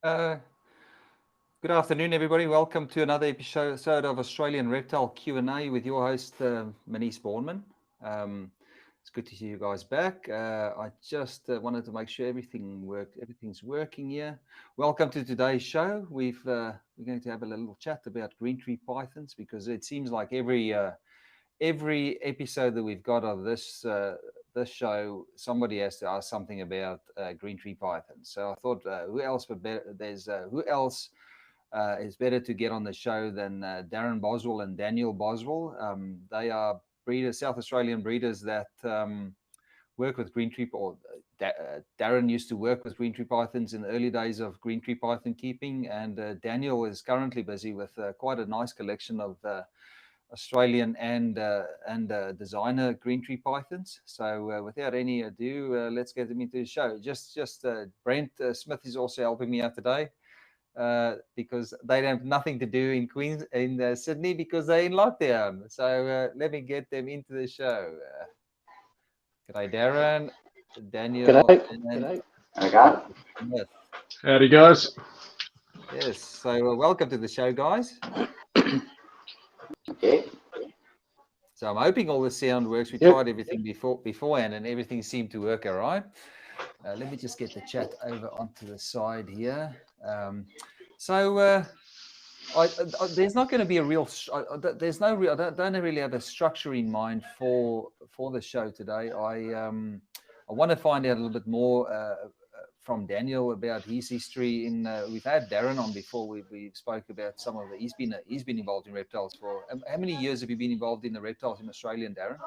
Uh, Good afternoon, everybody. Welcome to another episode of Australian Reptile Q&A with your host, Manish Bourneman. It's good to see you guys back. I just wanted to make sure everything's working here. Welcome to today's show. We're going to have a little chat about green tree pythons because it seems like every episode that we've got of this show, somebody has to ask something about green tree pythons. So I thought, who else would better? Who else is better to get on the show than Darren Boswell and Daniel Boswell. They are breeders, South Australian breeders that work with green tree, or Darren used to work with green tree pythons in the early days of green tree python keeping, and Daniel is currently busy with quite a nice collection of Australian and designer green tree pythons. So without any ado, let's get them into the show. Just Brent Smith is also helping me out today. Because they have nothing to do in Sydney because they're in lockdown. So let me get them into the show. G'day, Darren, Daniel, G'day. and Okay. Smith. Howdy, guys. Yes, so welcome to the show, guys. Okay. So I'm hoping all the sound works. We Yep. tried everything beforehand, and everything seemed to work all right. Let me just get the chat over onto the side here. There's not going to be a real. There's no real. I don't really have a structure in mind for the show today. I want to find out a little bit more from Daniel about his history. We've had Darren on before. We spoke about some of the. He's been involved in reptiles for. How many years have you been involved in the reptiles in Australia, Darren?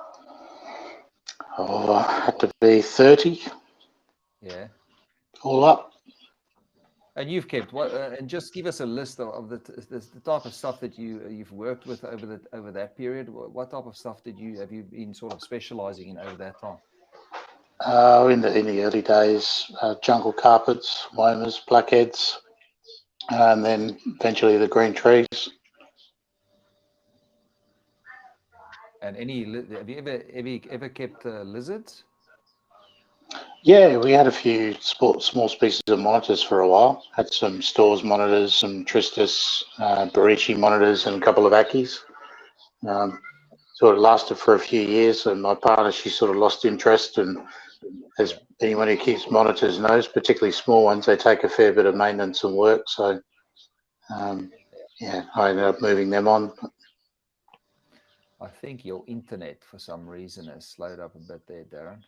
Oh, I had to be 30. Yeah. All up. And you've kept what? And just give us a list of the type of stuff that you've worked with over that period. What type of stuff have you been sort of specialising in over that time? In the early days, jungle carpets, womas, blackheads, and then eventually the green trees. And have you ever kept lizards? Yeah, we had a few small species of monitors for a while. Had some Stores monitors, some Tristis, Barichi monitors, and a couple of Ackies. Sort of lasted for a few years, and my partner, she sort of lost interest. And as anyone who keeps monitors knows, particularly small ones, they take a fair bit of maintenance and work. So, yeah, I ended up moving them on. I think your internet, for some reason, has slowed up a bit there, Darren.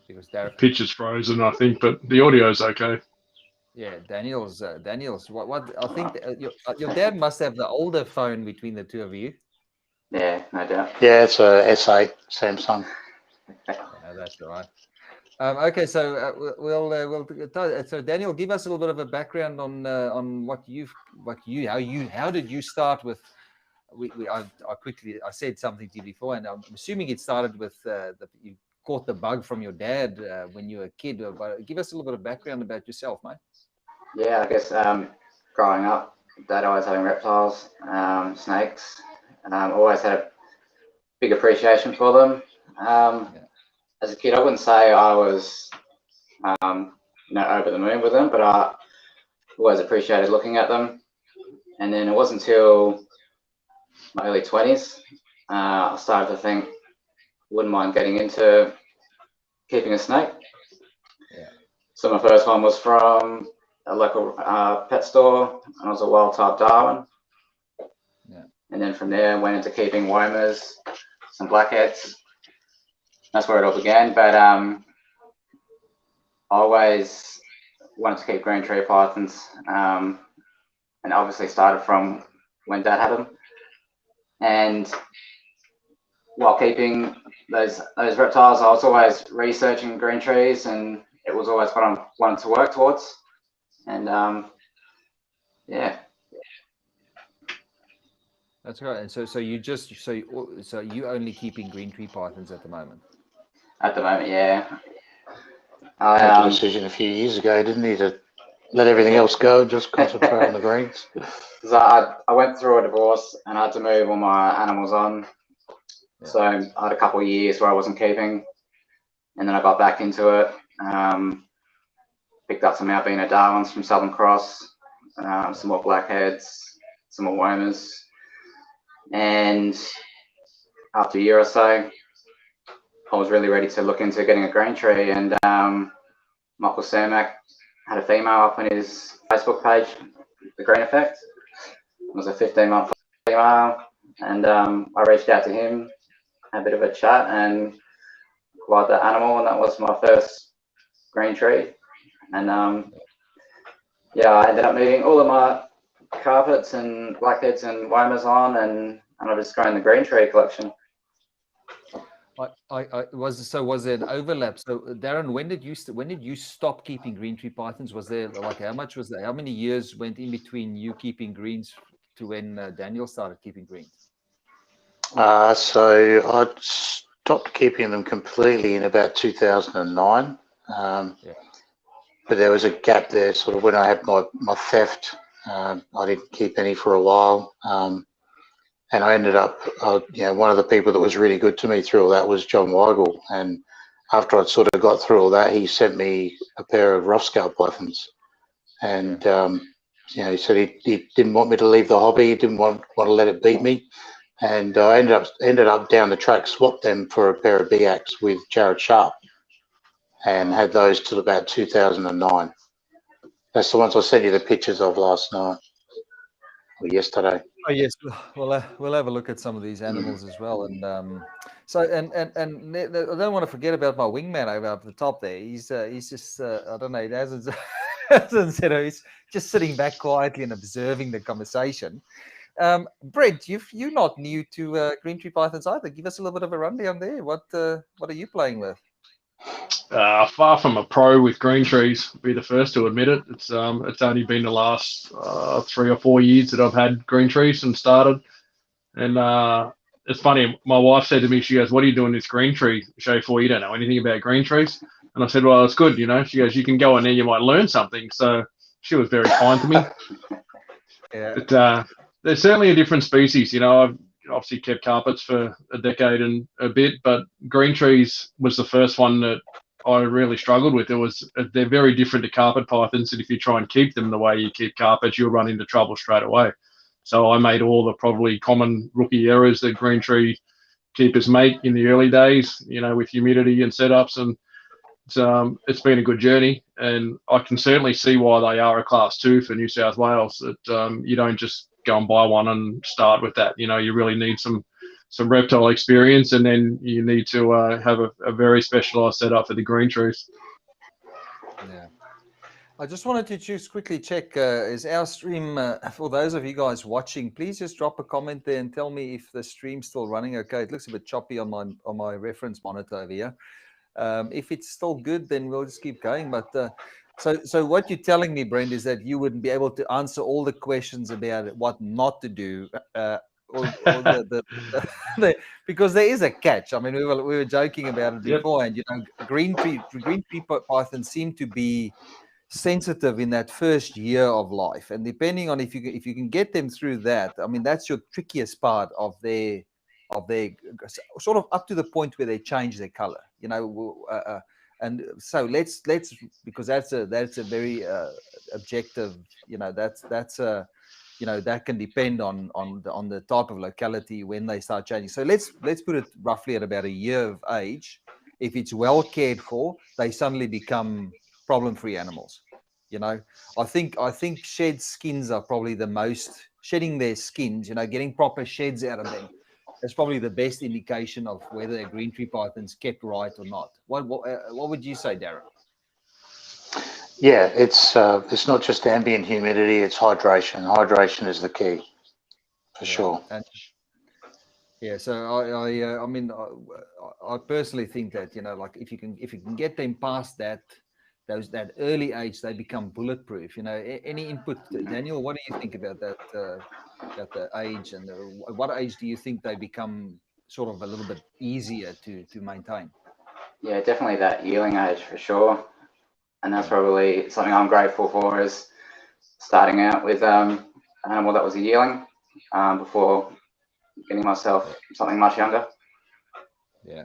Because The picture's frozen, I think, but the audio's okay. Yeah, Daniel's. What I think your dad must have the older phone between the two of you. Yeah, no doubt. Yeah, it's a S8 Samsung. No, that's all right. Okay, so so Daniel, give us a little bit of a background on how did you start with? I said something to you before, and I'm assuming it started with you caught the bug from your dad when you were a kid. But give us a little bit of background about yourself, mate. Yeah, I guess growing up, Dad always having reptiles, snakes, and always had a big appreciation for them. As a kid, I wouldn't say I was, over the moon with them, but I always appreciated looking at them. And then it wasn't until my early 20s I started to think, wouldn't mind getting into keeping a snake. Yeah. So my first one was from a local pet store, and it was a wild type Darwin. Yeah. And then from there, went into keeping womas, some blackheads. That's where it all began. But I always wanted to keep green tree pythons, and obviously started from when Dad had them. And while keeping those reptiles, I was always researching green trees, and it was always what I wanted to work towards. And yeah. That's right. And so you only keeping green tree pythons at the moment? At the moment, yeah. I made the decision a few years ago, didn't he, to let everything else go and just concentrate on the greens? Because I went through a divorce and I had to move all my animals on. Yeah. So I had a couple of years where I wasn't keeping, and then I got back into it. picked up some albino Darwins from Southern Cross, some more blackheads, some more wormers, and after a year or so, I was really ready to look into getting a green tree, and Michael Cermak had a female up on his Facebook page, The Green Effect. It was a 15-month female, and I reached out to him, had a bit of a chat, and acquired that animal, and that was my first green tree. And yeah, I ended up moving all of my carpets and blackheads and wormers on, and I've just grown the green tree collection. Was there an overlap? So Darren, when did you stop keeping green tree pythons? Was there like how many years went in between you keeping greens to when Daniel started keeping greens? So I stopped keeping them completely in about 2009. But there was a gap there, sort of when I had my theft. I didn't keep any for a while. And I ended up, one of the people that was really good to me through all that was John Weigel. And after I'd sort of got through all that, he sent me a pair of rough scale pythons. And, he said he didn't want me to leave the hobby. He didn't want to let it beat me. And I ended up down the track, swapped them for a pair of BX with Jared Sharp, and had those till about 2009. That's the ones I sent you the pictures of last night or yesterday. Oh yes, we'll have a look at some of these animals as well. And I don't want to forget about my wingman over up the top there. He's just I don't know. He hasn't he's just sitting back quietly and observing the conversation. Brent, you're not new to green tree pythons either. Give us a little bit of a rundown there. What are you playing with? Far from a pro with green trees, be the first to admit it. It's only been the last 3 or 4 years that I've had green trees and started. And it's funny, my wife said to me, she goes, "What are you doing this green tree show for? You don't know anything about green trees." And I said, "Well, it's good, you know." She goes, "You can go in there, you might learn something." So she was very kind to me. Yeah. But they're certainly a different species. I've obviously kept carpets for a decade and a bit, but green trees was the first one that I really struggled with. They're very different to carpet pythons, and if you try and keep them the way you keep carpets, you'll run into trouble straight away. So I made all the probably common rookie errors that green tree keepers make in the early days, with humidity and setups, and it's been a good journey. And I can certainly see why they are a class 2 for New South Wales. That you don't just go and buy one and start with that. You really need some reptile experience, and then you need to have a very specialised setup for the green trees. Yeah. I just wanted to just quickly check, is our stream, for those of you guys watching, please just drop a comment there and tell me if the stream's still running okay. It looks a bit choppy on my reference monitor over here. If it's still good, then we'll just keep going. But so what you're telling me, Brent, is that you wouldn't be able to answer all the questions about what not to do, or because there is a catch. I mean, we were joking about it before, and green tree pythons seem to be sensitive in that first year of life, and depending on if you can get them through that, I mean, that's your trickiest part of their sort of up to the point where they change their color, and so let's because that's a very objective, that's a that can depend on the type of locality when they start changing. So let's put it roughly at about a year of age. If it's well cared for, they suddenly become problem-free animals. I think shed skins are probably the most, shedding their skins, getting proper sheds out of them. That's probably the best indication of whether a green tree python's kept right or not. What would you say, Darren? Yeah, it's not just ambient humidity; it's hydration. Hydration is the key, for sure. Yeah, so I mean, I personally think that like if you can get them past that early age, they become bulletproof. Any input, Daniel? What do you think about that? About the age, and what age do you think they become sort of a little bit easier to maintain? Yeah, definitely that yearling age for sure, and that's probably something I'm grateful for, is starting out with an animal that was a yearling before getting myself something much younger. Yeah.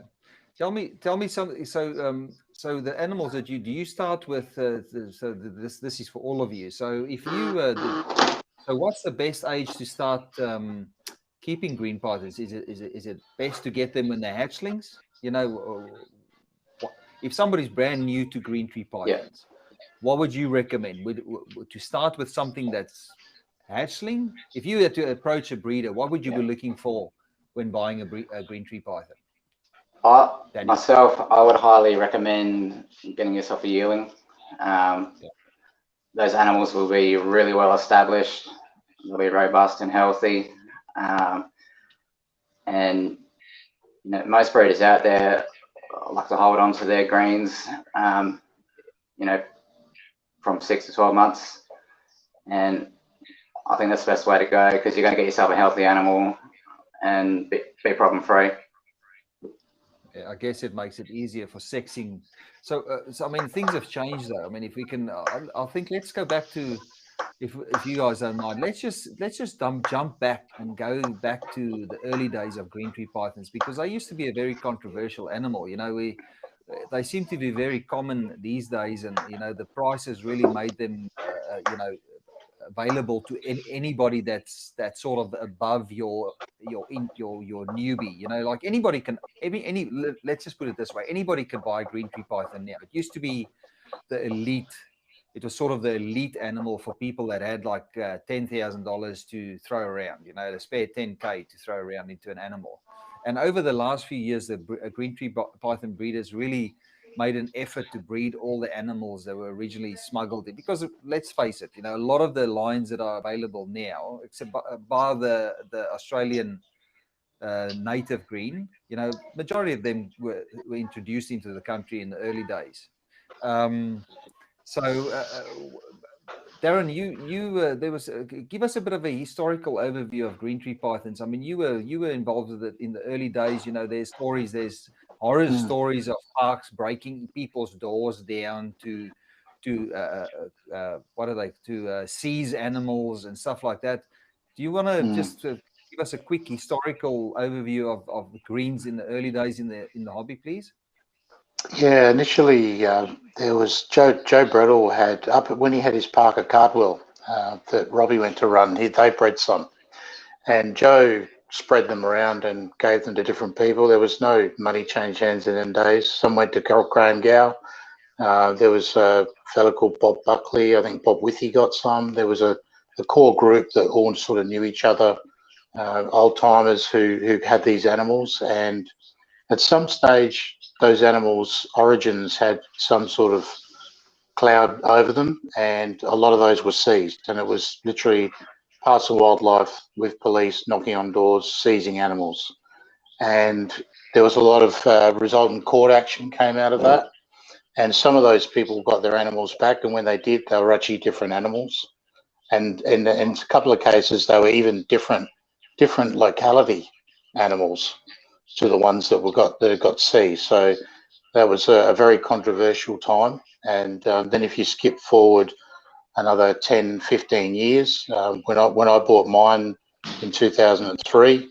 Tell me something. So so the animals that you start with. This is for all of you. So if you so what's the best age to start keeping green pythons? Is it best to get them when they're hatchlings? If somebody's brand new to green tree pythons, what would you recommend? Would to start with something that's hatchling? If you had to approach a breeder, what would you be looking for when buying a green tree python? Myself, I would highly recommend getting yourself a yearling. Those animals will be really well established. They'll be robust and healthy. And most breeders out there like to hold on to their greens, from 6 to 12 months. And I think that's the best way to go, because you're going to get yourself a healthy animal and be problem free. Yeah, I guess it makes it easier for sexing. So I mean, things have changed though. I mean, if we can, I think let's go back to, if you guys don't mind, let's just jump back and go back to the early days of green tree pythons, because they used to be a very controversial animal. They seem to be very common these days, and the price has really made them available to anybody that's sort of above your newbie. Like anybody can, let's just put it this way, anybody can buy a green tree python now. It used to be the elite. It was sort of the elite animal for people that had like $10,000 to throw around, to spare 10K to throw around into an animal. And over the last few years, the green tree python breeders really made an effort to breed all the animals that were originally smuggled in. Because let's face it, a lot of the lines that are available now, except by the Australian native green, majority of them were introduced into the country in the early days. Darren, give us a bit of a historical overview of green tree pythons. I mean, you were involved with it in the early days. There's horror stories of parks breaking people's doors down to seize animals and stuff like that. Do you want to just give us a quick historical overview of the greens in the early days in the hobby, please? Yeah, initially there was Joe Brettle had when he had his park at Cardwell that Robbie went to run. They bred some, and Joe spread them around and gave them to different people. There was no money change hands in them days. Some went to Graham Gow. There was a fellow called Bob Buckley. I think Bob Withy got some. There was a core group that all sort of knew each other, old timers who had these animals, and at some stage those animals' origins had some sort of cloud over them, and a lot of those were seized, and it was literally parts of wildlife with police knocking on doors, seizing animals. And there was a lot of resultant court action came out of that. And some of those people got their animals back, and when they did, they were actually different animals. And in a couple of cases, they were even different locality animals to the ones that got seized. So that was a very controversial time. And then if you skip forward another 10, 15 years, when I bought mine in 2003,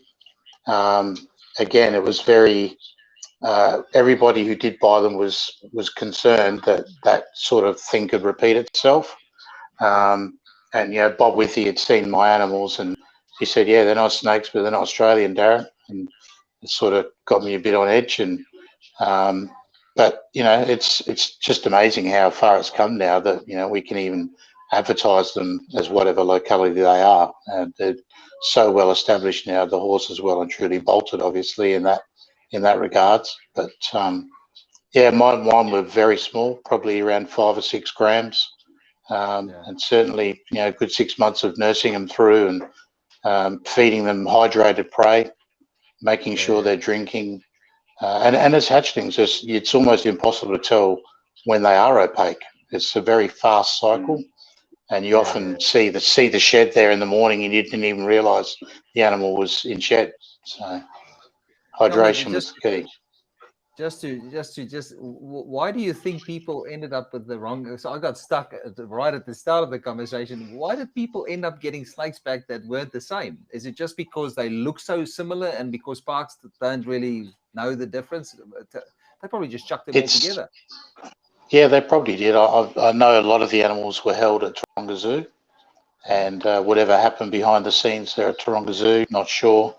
again, it was very, everybody who did buy them was concerned that sort of thing could repeat itself. And, Bob Withy had seen my animals, and he said, yeah, they're not snakes, but they're not Australian, Darren. And it sort of got me a bit on edge. And but it's just amazing how far it's come now that we can even advertise them as whatever locality they are. They're so well established now. The horse is well and truly bolted, obviously, in that regards. But mine were very small, probably around 5 or 6 grams, and certainly a good 6 months of nursing them through and feeding them hydrated prey, making sure they're drinking. And as hatchlings, it's almost impossible to tell when they are opaque. It's a very fast cycle, and you often see the shed there in the morning, and you didn't even realise the animal was in shed. So hydration was key. Why do you think people ended up with the wrong? So I got stuck right at the start of the conversation. Why did people end up getting snakes back that weren't the same? Is it just because they look so similar, and because parks don't really know the difference? They probably just chucked them all together. Yeah, they probably did. I know a lot of the animals were held at Taronga Zoo, and whatever happened behind the scenes there at Taronga Zoo, not sure.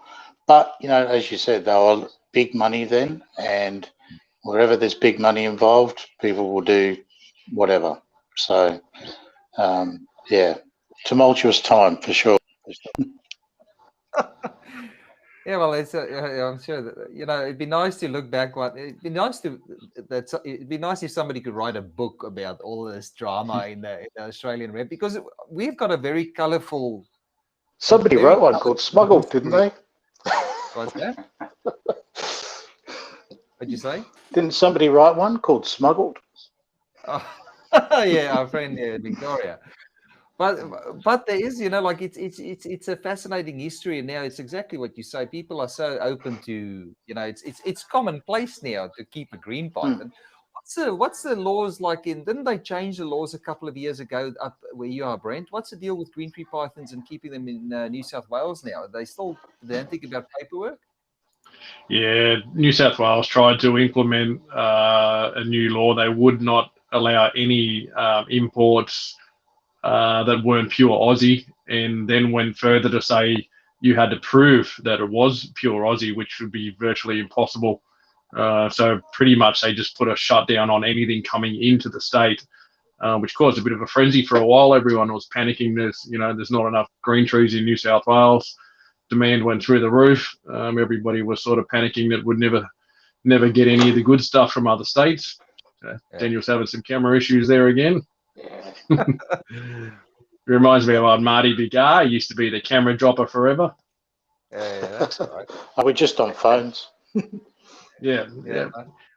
But, you know, as you said, they were big money then, and wherever there's big money involved, people will do whatever. So, yeah, tumultuous time for sure. Yeah, well, I'm sure that, you know, it'd be nice to look back. It'd be nice it'd be nice if somebody could write a book about all this drama in the Australian rep, because we've got a very colourful. Somebody wrote one called Smuggled, didn't they? What's that? What'd you say? Didn't somebody write one called Smuggled? Oh, yeah, our friend Victoria. But there is, you know, like it's a fascinating history, and now it's exactly what you say. People are so open to, you know, it's commonplace now to keep a green python. What's the laws like in? Didn't they change the laws a couple of years ago up where you are, Brent? What's the deal with green tree pythons and keeping them in New South Wales now? Are they still pedantic about paperwork? Yeah, New South Wales tried to implement a new law. They would not allow any imports that weren't pure Aussie, and then went further to say you had to prove that it was pure Aussie, which would be virtually impossible. So pretty much they just put a shutdown on anything coming into the state, which caused a bit of a frenzy for a while. Everyone was panicking. There's not enough green trees in New South Wales. Demand went through the roof. Everybody was sort of panicking that would never get any of the good stuff from other states. Daniel's having some camera issues there again. Yeah. It reminds me of old Marty Bigar. He used to be the camera dropper forever. Yeah, that's right. Are we just on phones? Yeah. Yeah.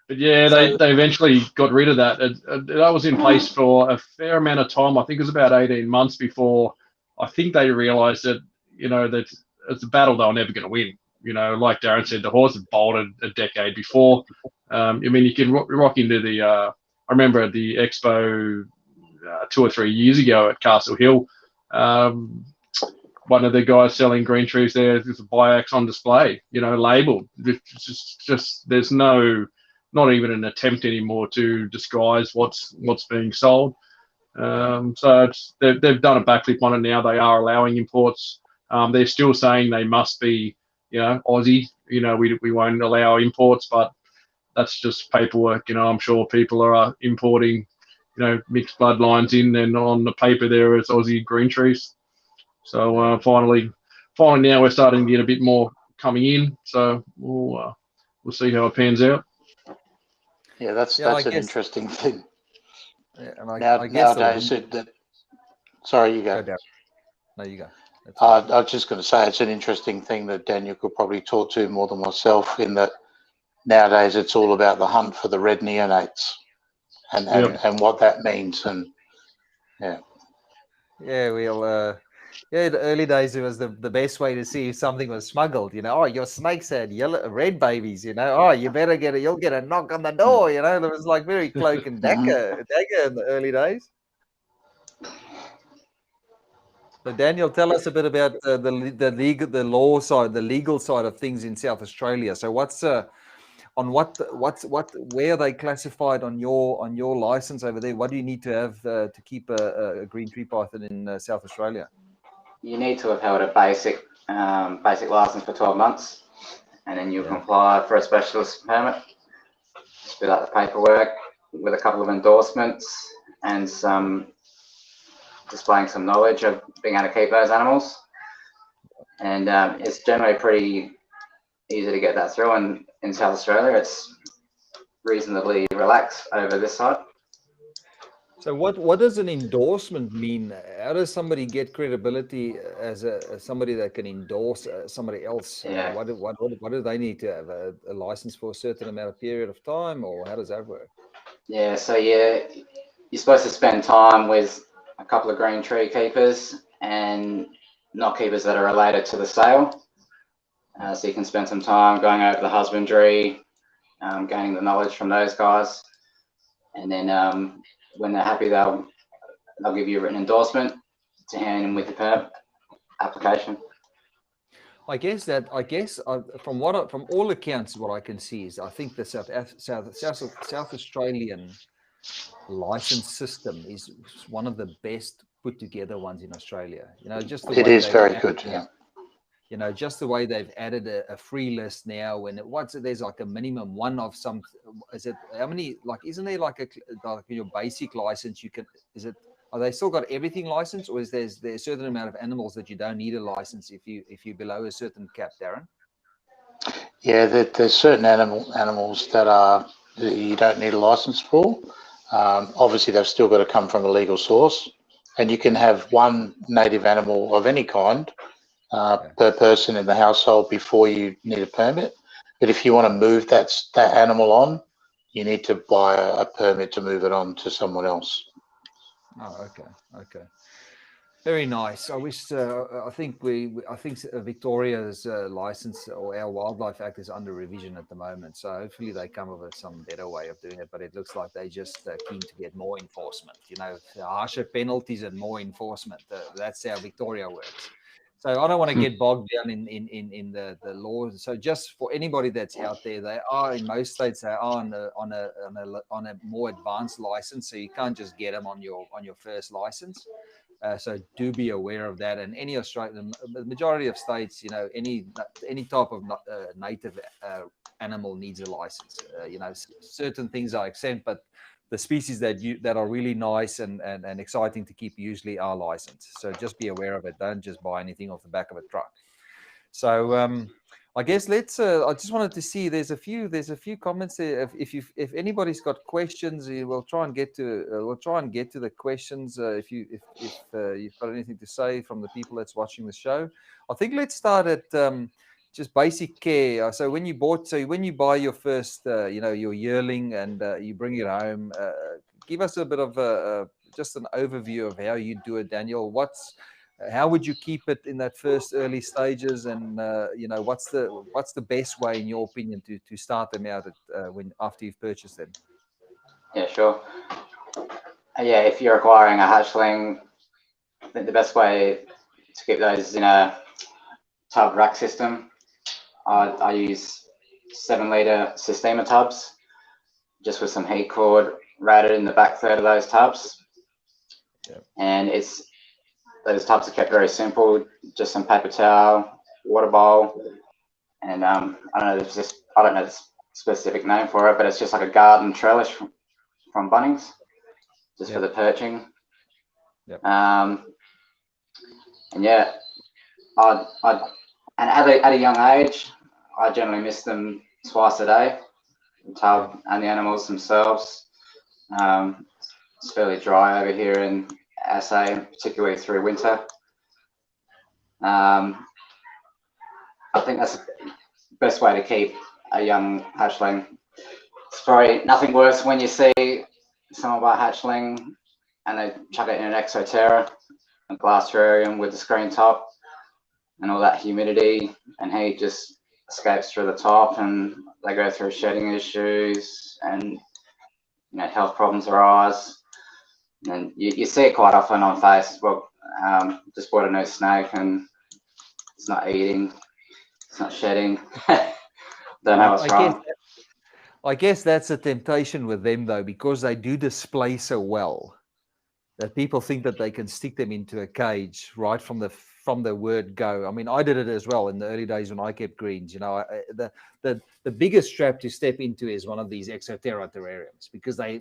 But yeah, they eventually got rid of that. That was in place for a fair amount of time. I think it was about 18 months before I think they realised that, you know, that it's a battle they were never going to win. You know, like Darren said, the horse had bolted a decade before. I mean, you can rock into the. I remember at the Expo 2 or 3 years ago at Castle Hill. One of the guys selling green trees there is a Biax on display, you know, labelled. It's just there's not even an attempt anymore to disguise what's being sold. So they've done a backflip on it now. They are allowing imports. They're still saying they must be, you know, Aussie. You know, we won't allow imports, but that's just paperwork. You know, I'm sure people are importing, you know, mixed bloodlines in, and on the paper there is Aussie green trees. So finally now we're starting to get a bit more coming in. So we'll see how it pans out. Yeah, that's an interesting thing. Yeah, and I guess nowadays, sorry, you go. No, you go. I was just going to say it's an interesting thing that Daniel could probably talk to more than myself, in that nowadays it's all about the hunt for the red neonates and what that means. And yeah, the early days, it was the best way to see if something was smuggled. You know, oh, your snakes had red babies. You know, oh, you better you'll get a knock on the door. You know, there was like very cloak and dagger in the early days. So Daniel, tell us a bit about the legal side of things in South Australia. So where are they classified on your license over there? What do you need to have to keep a green tree python in South Australia? You need to have held a basic license for 12 months, and then you can apply for a specialist permit. Just fill out the paperwork with a couple of endorsements and displaying some knowledge of being able to keep those animals. And it's generally pretty easy to get that through. And in South Australia, it's reasonably relaxed over this side. So what does an endorsement mean? How does somebody get credibility as somebody that can endorse somebody else? Yeah. What do they need to have a license for a certain amount of period of time, or how does that work? Yeah, so you're supposed to spend time with a couple of green tree keepers and not keepers that are related to the sale. So you can spend some time going over the husbandry, gaining the knowledge from those guys, and then when they're happy, they'll give you a written endorsement to hand in with the permit application. I guess from all accounts, what I can see is I think the South Australian license system is one of the best put together ones in Australia. Just the It way is very good. Yeah. Just the way they've added a free list now, and there's like a minimum one of some. Is it how many? Like, isn't there like your basic license? Are they still got everything licensed, or is there's a certain amount of animals that you don't need a license if you're below a certain cap, Darren? Yeah, there's certain animals that you don't need a license for. Obviously, they've still got to come from a legal source, and you can have one native animal of any kind per person in the household before you need a permit. But if you want to move that animal on, you need to buy a permit to move it on to someone else. Oh, okay. Very nice. I wish. I think Victoria's license or our Wildlife Act is under revision at the moment. So hopefully they come up with some better way of doing it. But it looks like they just keen to get more enforcement. Harsher penalties and more enforcement. That's how Victoria works. So I don't want to get bogged down in the laws. So just for anybody that's out there, they are in most states they are on a more advanced license. So you can't just get them on your first license. So do be aware of that. And any Australian, the majority of states, any type of native animal needs a license. Certain things are exempt, but the species that are really nice and exciting to keep usually are licensed. So just be aware of it. Don't just buy anything off the back of a truck. So I guess let's. I just wanted to see. There's a few comments there. If anybody's got questions, we'll try and get to. The questions. If you've got anything to say from the people that's watching the show, I think let's start at just basic care. So when you buy your first, your yearling and you bring it home, give us a bit of just an overview of how you do it, Daniel. How would you keep it in that first early stages, and what's the best way, in your opinion, to start them out after you've purchased them? Yeah, sure. Yeah, if you're acquiring a hatchling, I think the best way to keep those in a tub rack system, I use 7-litre Systema tubs, just with some heat cord ratted in the back third of those tubs. Yep. And those tubs are kept very simple, just some paper towel, water bowl, and I don't know the specific name for it, but it's just like a garden trellis from Bunnings, just for the perching. Yep. And yeah, and at a young age, I generally mist them twice a day, the tub and the animals themselves. It's fairly dry over here in SA, particularly through winter. I think that's the best way to keep a young hatchling. It's probably nothing worse when you see someone buy a hatchling and they chuck it in an exoterra, a glass terrarium with the screen top, and all that humidity and heat just escapes through the top, and they go through shedding issues, and health problems arise. And you see it quite often on Facebook. Just bought a new snake and it's not eating, it's not shedding. Don't know what's wrong. I guess that's a temptation with them, though, because they do display so well that people think that they can stick them into a cage right from the word go. I mean, I did it as well in the early days when I kept greens. The biggest trap to step into is one of these exoterra terrariums, because they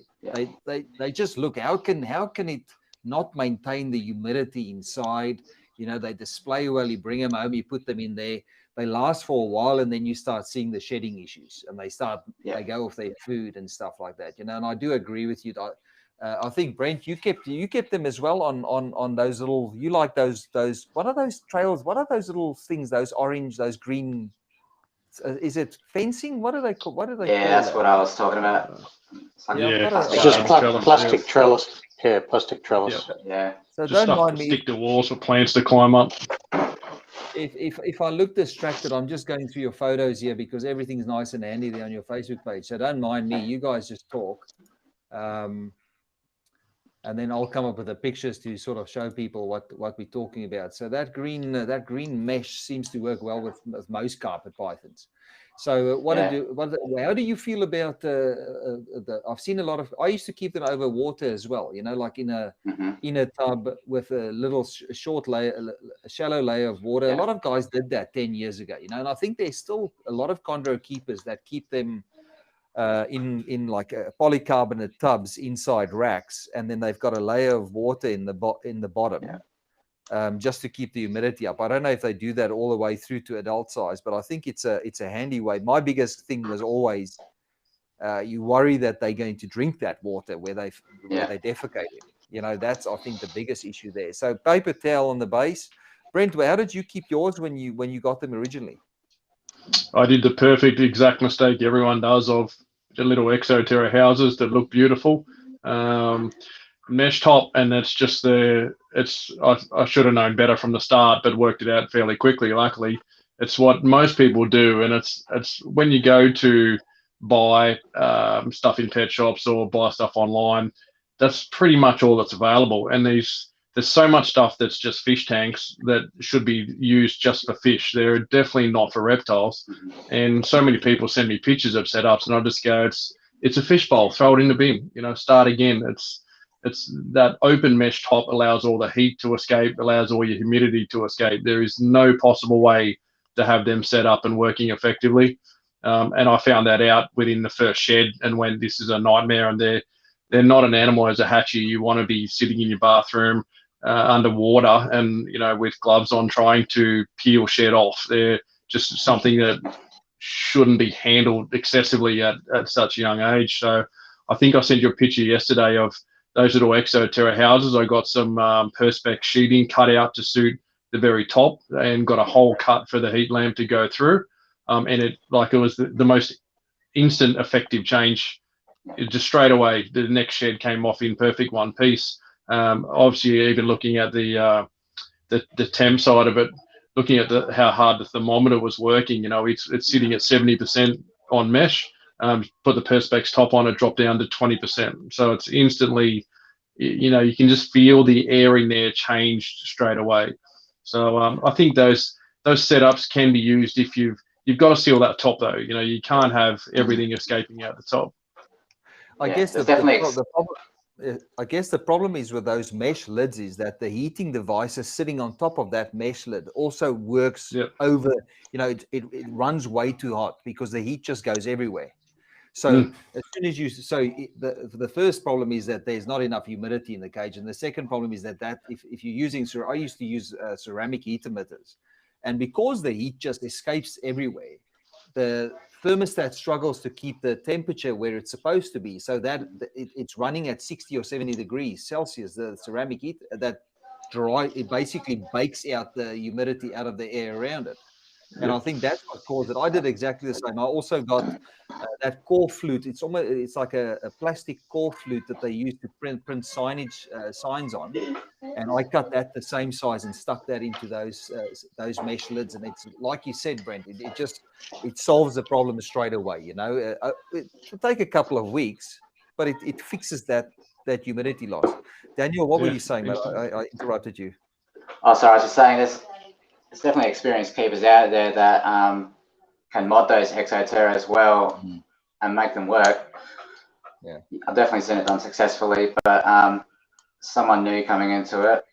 just look, how can it not maintain the humidity inside? They display well. You bring them home, you put them in there, they last for a while, and then you start seeing the shedding issues, and they go off their food and stuff like that. And I do agree with you. I think, Brent, you kept them as well on those little. You like those? What are those trails? What are those little things? Those orange, those green. Is it fencing? What do they call? What do they? Yeah, that's what I was talking about. It's just plastic trellis. Yeah, plastic trellis. Yeah. So just don't mind me. me. Stick to walls for plants to climb up. If I look distracted, I'm just going through your photos here because everything's nice and handy there on your Facebook page. So don't mind me. You guys just talk. and then I'll come up with the pictures to sort of show people what we're talking about. So that green mesh seems to work well with most carpet pythons. So how do you feel about I've seen a lot of, I used to keep them over water as well, you know, like in a tub with a little short layer, a shallow layer of water. A lot of guys did that 10 years ago, you know, and I think there's still a lot of chondro keepers that keep them in like polycarbonate tubs inside racks, and then they've got a layer of water in the bottom. Just to keep the humidity up. I don't know if they do that all the way through to adult size, but I think it's a handy way. My biggest thing was always you worry that they're going to drink that water where they defecate in. You know, that's, I think, the biggest issue there. So paper towel on the base. Brent, how did you keep yours when you got them originally? I did the perfect exact mistake everyone does of the little Exoterra houses that look beautiful. Mesh top, and it's just I should have known better from the start, but worked it out fairly quickly. Luckily, it's what most people do, and it's when you go to buy stuff in pet shops or buy stuff online, that's pretty much all that's available. And there's so much stuff that's just fish tanks that should be used just for fish. They're definitely not for reptiles. And so many people send me pictures of setups, and I just go, it's a fish bowl, throw it in the bin, you know, start again. It's that open mesh top allows all the heat to escape, allows all your humidity to escape. There is no possible way to have them set up and working effectively. And I found that out within the first shed, and when this is a nightmare, and they're not an animal as a hatchie. You want to be sitting in your bathroom underwater and, you know, with gloves on, trying to peel shed off. They're just something that shouldn't be handled excessively at such a young age. So I think I sent you a picture yesterday of those little Exoterra houses. I got some Perspex sheeting cut out to suit the very top, and got a hole cut for the heat lamp to go through. And it was the most instant effective change. It just straight away, the next shed came off in perfect one piece. Obviously, even looking at the temp side of it, looking at how hard the thermometer was working, you know, it's sitting at 70% on mesh. Put the Perspex top on, it dropped down to 20%. So it's instantly, you know, you can just feel the air in there changed straight away. So I think those setups can be used if you've got to seal that top though. You know, you can't have everything escaping out the top. I guess the problem is with those mesh lids is that the heating devices sitting on top of that mesh lid also works over, you know, it runs way too hot because the heat just goes everywhere. So as soon as the first problem is that there's not enough humidity in the cage. And the second problem is that if you're using, I used to use ceramic heat emitters, and because the heat just escapes everywhere, the thermostat struggles to keep the temperature where it's supposed to be, so that it's running at 60 or 70 degrees Celsius. The ceramic heat it basically bakes out the humidity out of the air around it. And I think that's what caused it. I did exactly the same. I also got that core flute. It's like a plastic core flute that they use to print signs on. And I cut that the same size and stuck that into those mesh lids. And it's like you said, Brent, it solves the problem straight away. You know, it'll take a couple of weeks, but it fixes that humidity loss. Daniel, what were you saying? I interrupted you. Oh, sorry. I was just saying there's definitely experienced keepers out there that can mod those Exoterra as well and make them work. Yeah, I've definitely seen it done successfully, but someone new coming into it,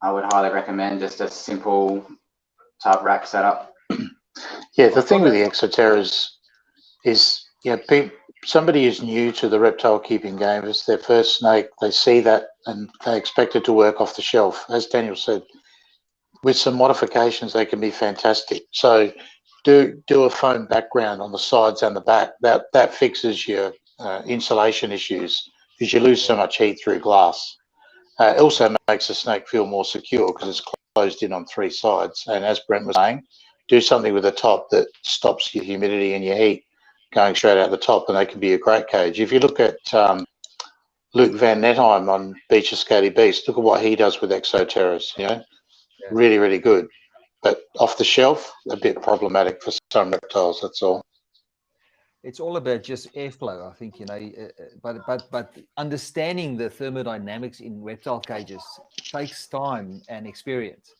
I would highly recommend just a simple type rack setup. Yeah, the thing with the Exoterras is, somebody who's new to the reptile keeping game, it's their first snake, they see that and they expect it to work off the shelf. As Daniel said, with some modifications, they can be fantastic. So do a foam background on the sides and the back. That fixes your insulation issues because you lose so much heat through glass. It also makes the snake feel more secure because it's closed in on three sides. And as Brent was saying, do something with the top that stops your humidity and your heat going straight out the top, and they can be a great cage. If you look at Luke Van Netheim on Beach of Scaly Beast, look at what he does with Exoterras, you know. Really, really good. But off the shelf, a bit problematic for some reptiles, that's all. it's all about just airflow, I think, but understanding the thermodynamics in reptile cages takes time and experience.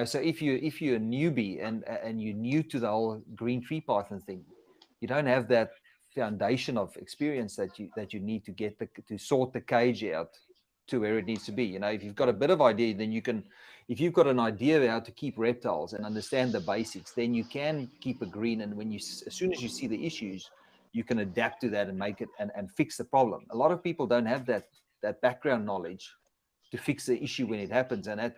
So if you're a newbie and you're new to the whole green tree python thing, you don't have that foundation of experience that you need to get to sort the cage out to where it needs to be. If you've got a bit of idea, then you can, if you've got an idea of how to keep reptiles and understand the basics, then you can keep a green. And as soon as you see the issues, you can adapt to that and make it and fix the problem. A lot of people don't have that background knowledge to fix the issue when it happens. And that,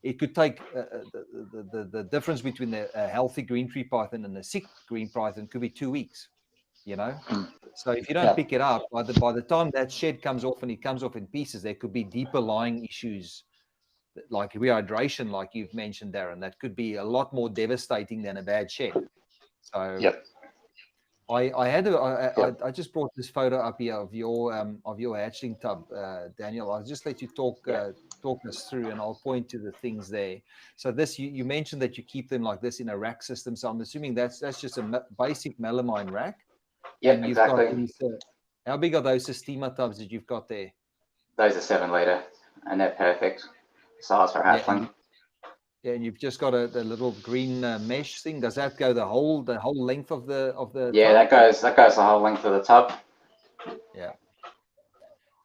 it could take the difference between a healthy green tree python and a sick green python could be 2 weeks, So if you don't pick it up, by the time that shed comes off and it comes off in pieces, there could be deeper lying issues like rehydration, like you've mentioned, Darren, that could be a lot more devastating than a bad shed. So I just brought this photo up here of your hatchling tub, Daniel. I'll just let you talk us through, and I'll point to the things there. So this, you mentioned that you keep them like this in a rack system. So I'm assuming that's just a basic melamine rack. Yeah, and you've exactly. got these, how big are those Sistema tubs that you've got there? Those are 7 litre, and they're perfect size for hatchling. Yeah, and you've just got the little green mesh thing. Does that go the whole length of the Yeah, tub? that goes the whole length of the tub. Yeah.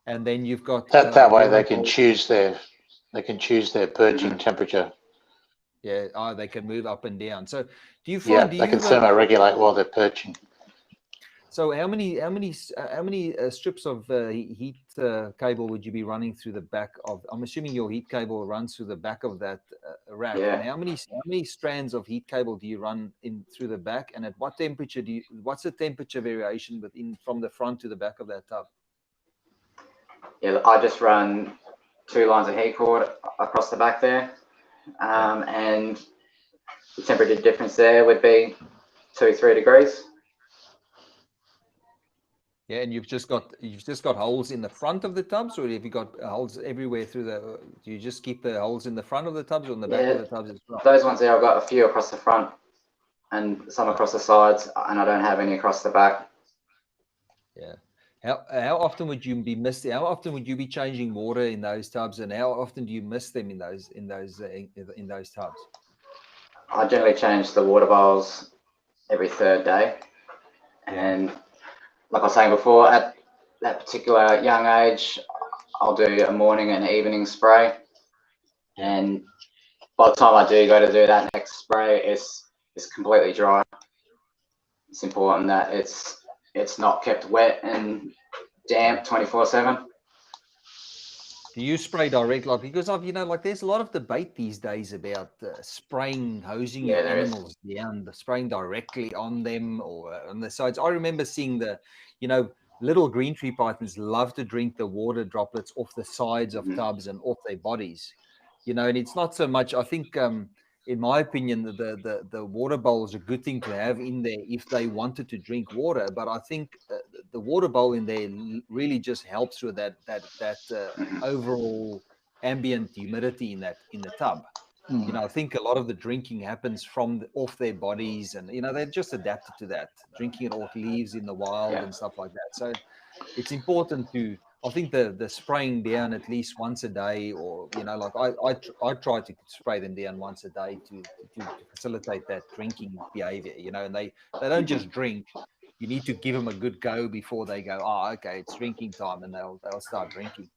And then you've got that way they can choose their perching temperature. Yeah, they can move up and down. So do you find they can thermoregulate while they're perching. So how many strips of heat cable would you be running through the back of? I'm assuming your heat cable runs through the back of that rack. Yeah. And how many strands of heat cable do you run in through the back? And at what temperature what's the temperature variation from the front to the back of that tub? Yeah, I just run 2 lines of heat cord across the back there, and the temperature difference there would be 2-3 degrees. Yeah, and you've just got holes in the front of the tubs, or have you got holes everywhere through the? Do you just keep the holes in the front of the tubs or in the back of the tubs as well? Those ones there, I've got a few across the front and some across the sides, and I don't have any across the back. Yeah. How often would you be missing? How often would you be changing water in those tubs, and how often do you miss them in those tubs? I generally change the water bowls every 3rd day, and like I was saying before, at that particular young age, I'll do a morning and evening spray, and by the time I do go to do that next spray, it's completely dry. It's important that it's not kept wet and damp 24/7. Do you spray direct, because there's a lot of debate these days about hosing your animals down, spraying directly on them or on the sides. I remember seeing little green tree pythons love to drink the water droplets off the sides of tubs and off their bodies, and it's not so much. I think, in my opinion, the water bowl is a good thing to have in there if they wanted to drink water. But I think the water bowl in there really just helps with that overall ambient humidity in the tub. I think a lot of the drinking happens from off their bodies, and they're just adapted to that, drinking it off leaves in the wild and stuff like that. So it's important to. I think the spraying down at least once a day, or I try to spray them down once a day to facilitate that drinking behavior. And they don't just drink. You need to give them a good go before they go, oh, okay, it's drinking time, and they'll start drinking.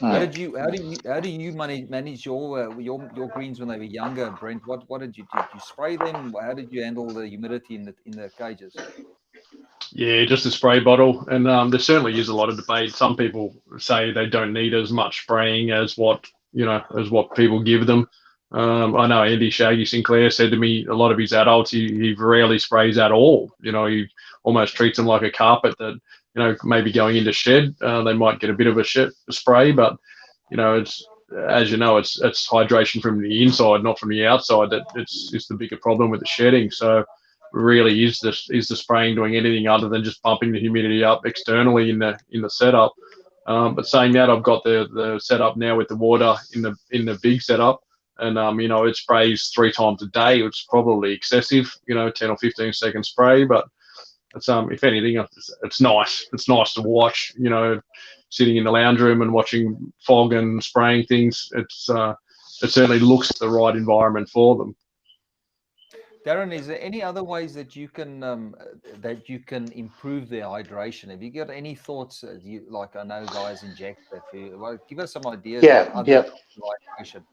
How do you manage your greens when they were younger, Brent? What did you spray them? How did you handle the humidity in the cages? Yeah, just a spray bottle, and there certainly is a lot of debate. Some people say they don't need as much spraying as what people give them. I know Andy Shaggy Sinclair said to me, a lot of his adults he rarely sprays at all. He almost treats them like a carpet that maybe going into shed they might get a bit of a spray, but it's as it's hydration from the inside, not from the outside. That it's the bigger problem with the shedding. So really is the spraying doing anything other than just bumping the humidity up externally in the setup. But saying that, I've got the setup now with the water in the big setup, and it sprays 3 times a day. It's probably excessive, 10 or 15 second spray, but It's if anything, it's nice. It's nice to watch. You know, sitting in the lounge room and watching fog and spraying things. It certainly looks the right environment for them. Darren, is there any other ways that you can improve their hydration? Have you got any thoughts? Like, I know guys inject that. Well, give us some ideas. Yeah, of other yeah. types of hydration.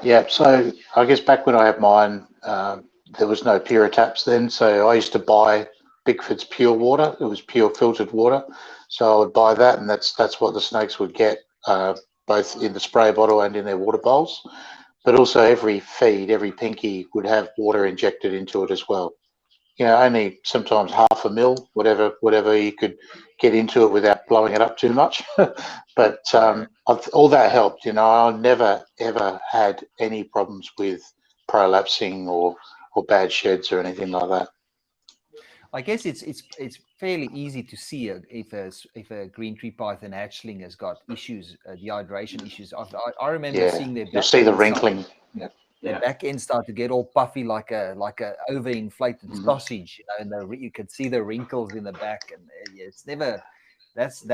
Yeah, so I guess back when I had mine, there was no Pure taps then, so I used to buy Bigford's pure water. It was pure filtered water, so I would buy that, and that's what the snakes would get, both in the spray bottle and in their water bowls. But also every feed, every pinky would have water injected into it as well. You know, only sometimes half a mil, whatever you could get into it without blowing it up too much. But all that helped. You know, I never ever had any problems with prolapsing or bad sheds or anything like that. I guess it's fairly easy to see if a green tree python hatchling has got issues, dehydration issues. I remember seeing their you'll back see the end wrinkling. their back end start to get all puffy like a overinflated sausage, you know, and you could see the wrinkles in the back, and it's never. That's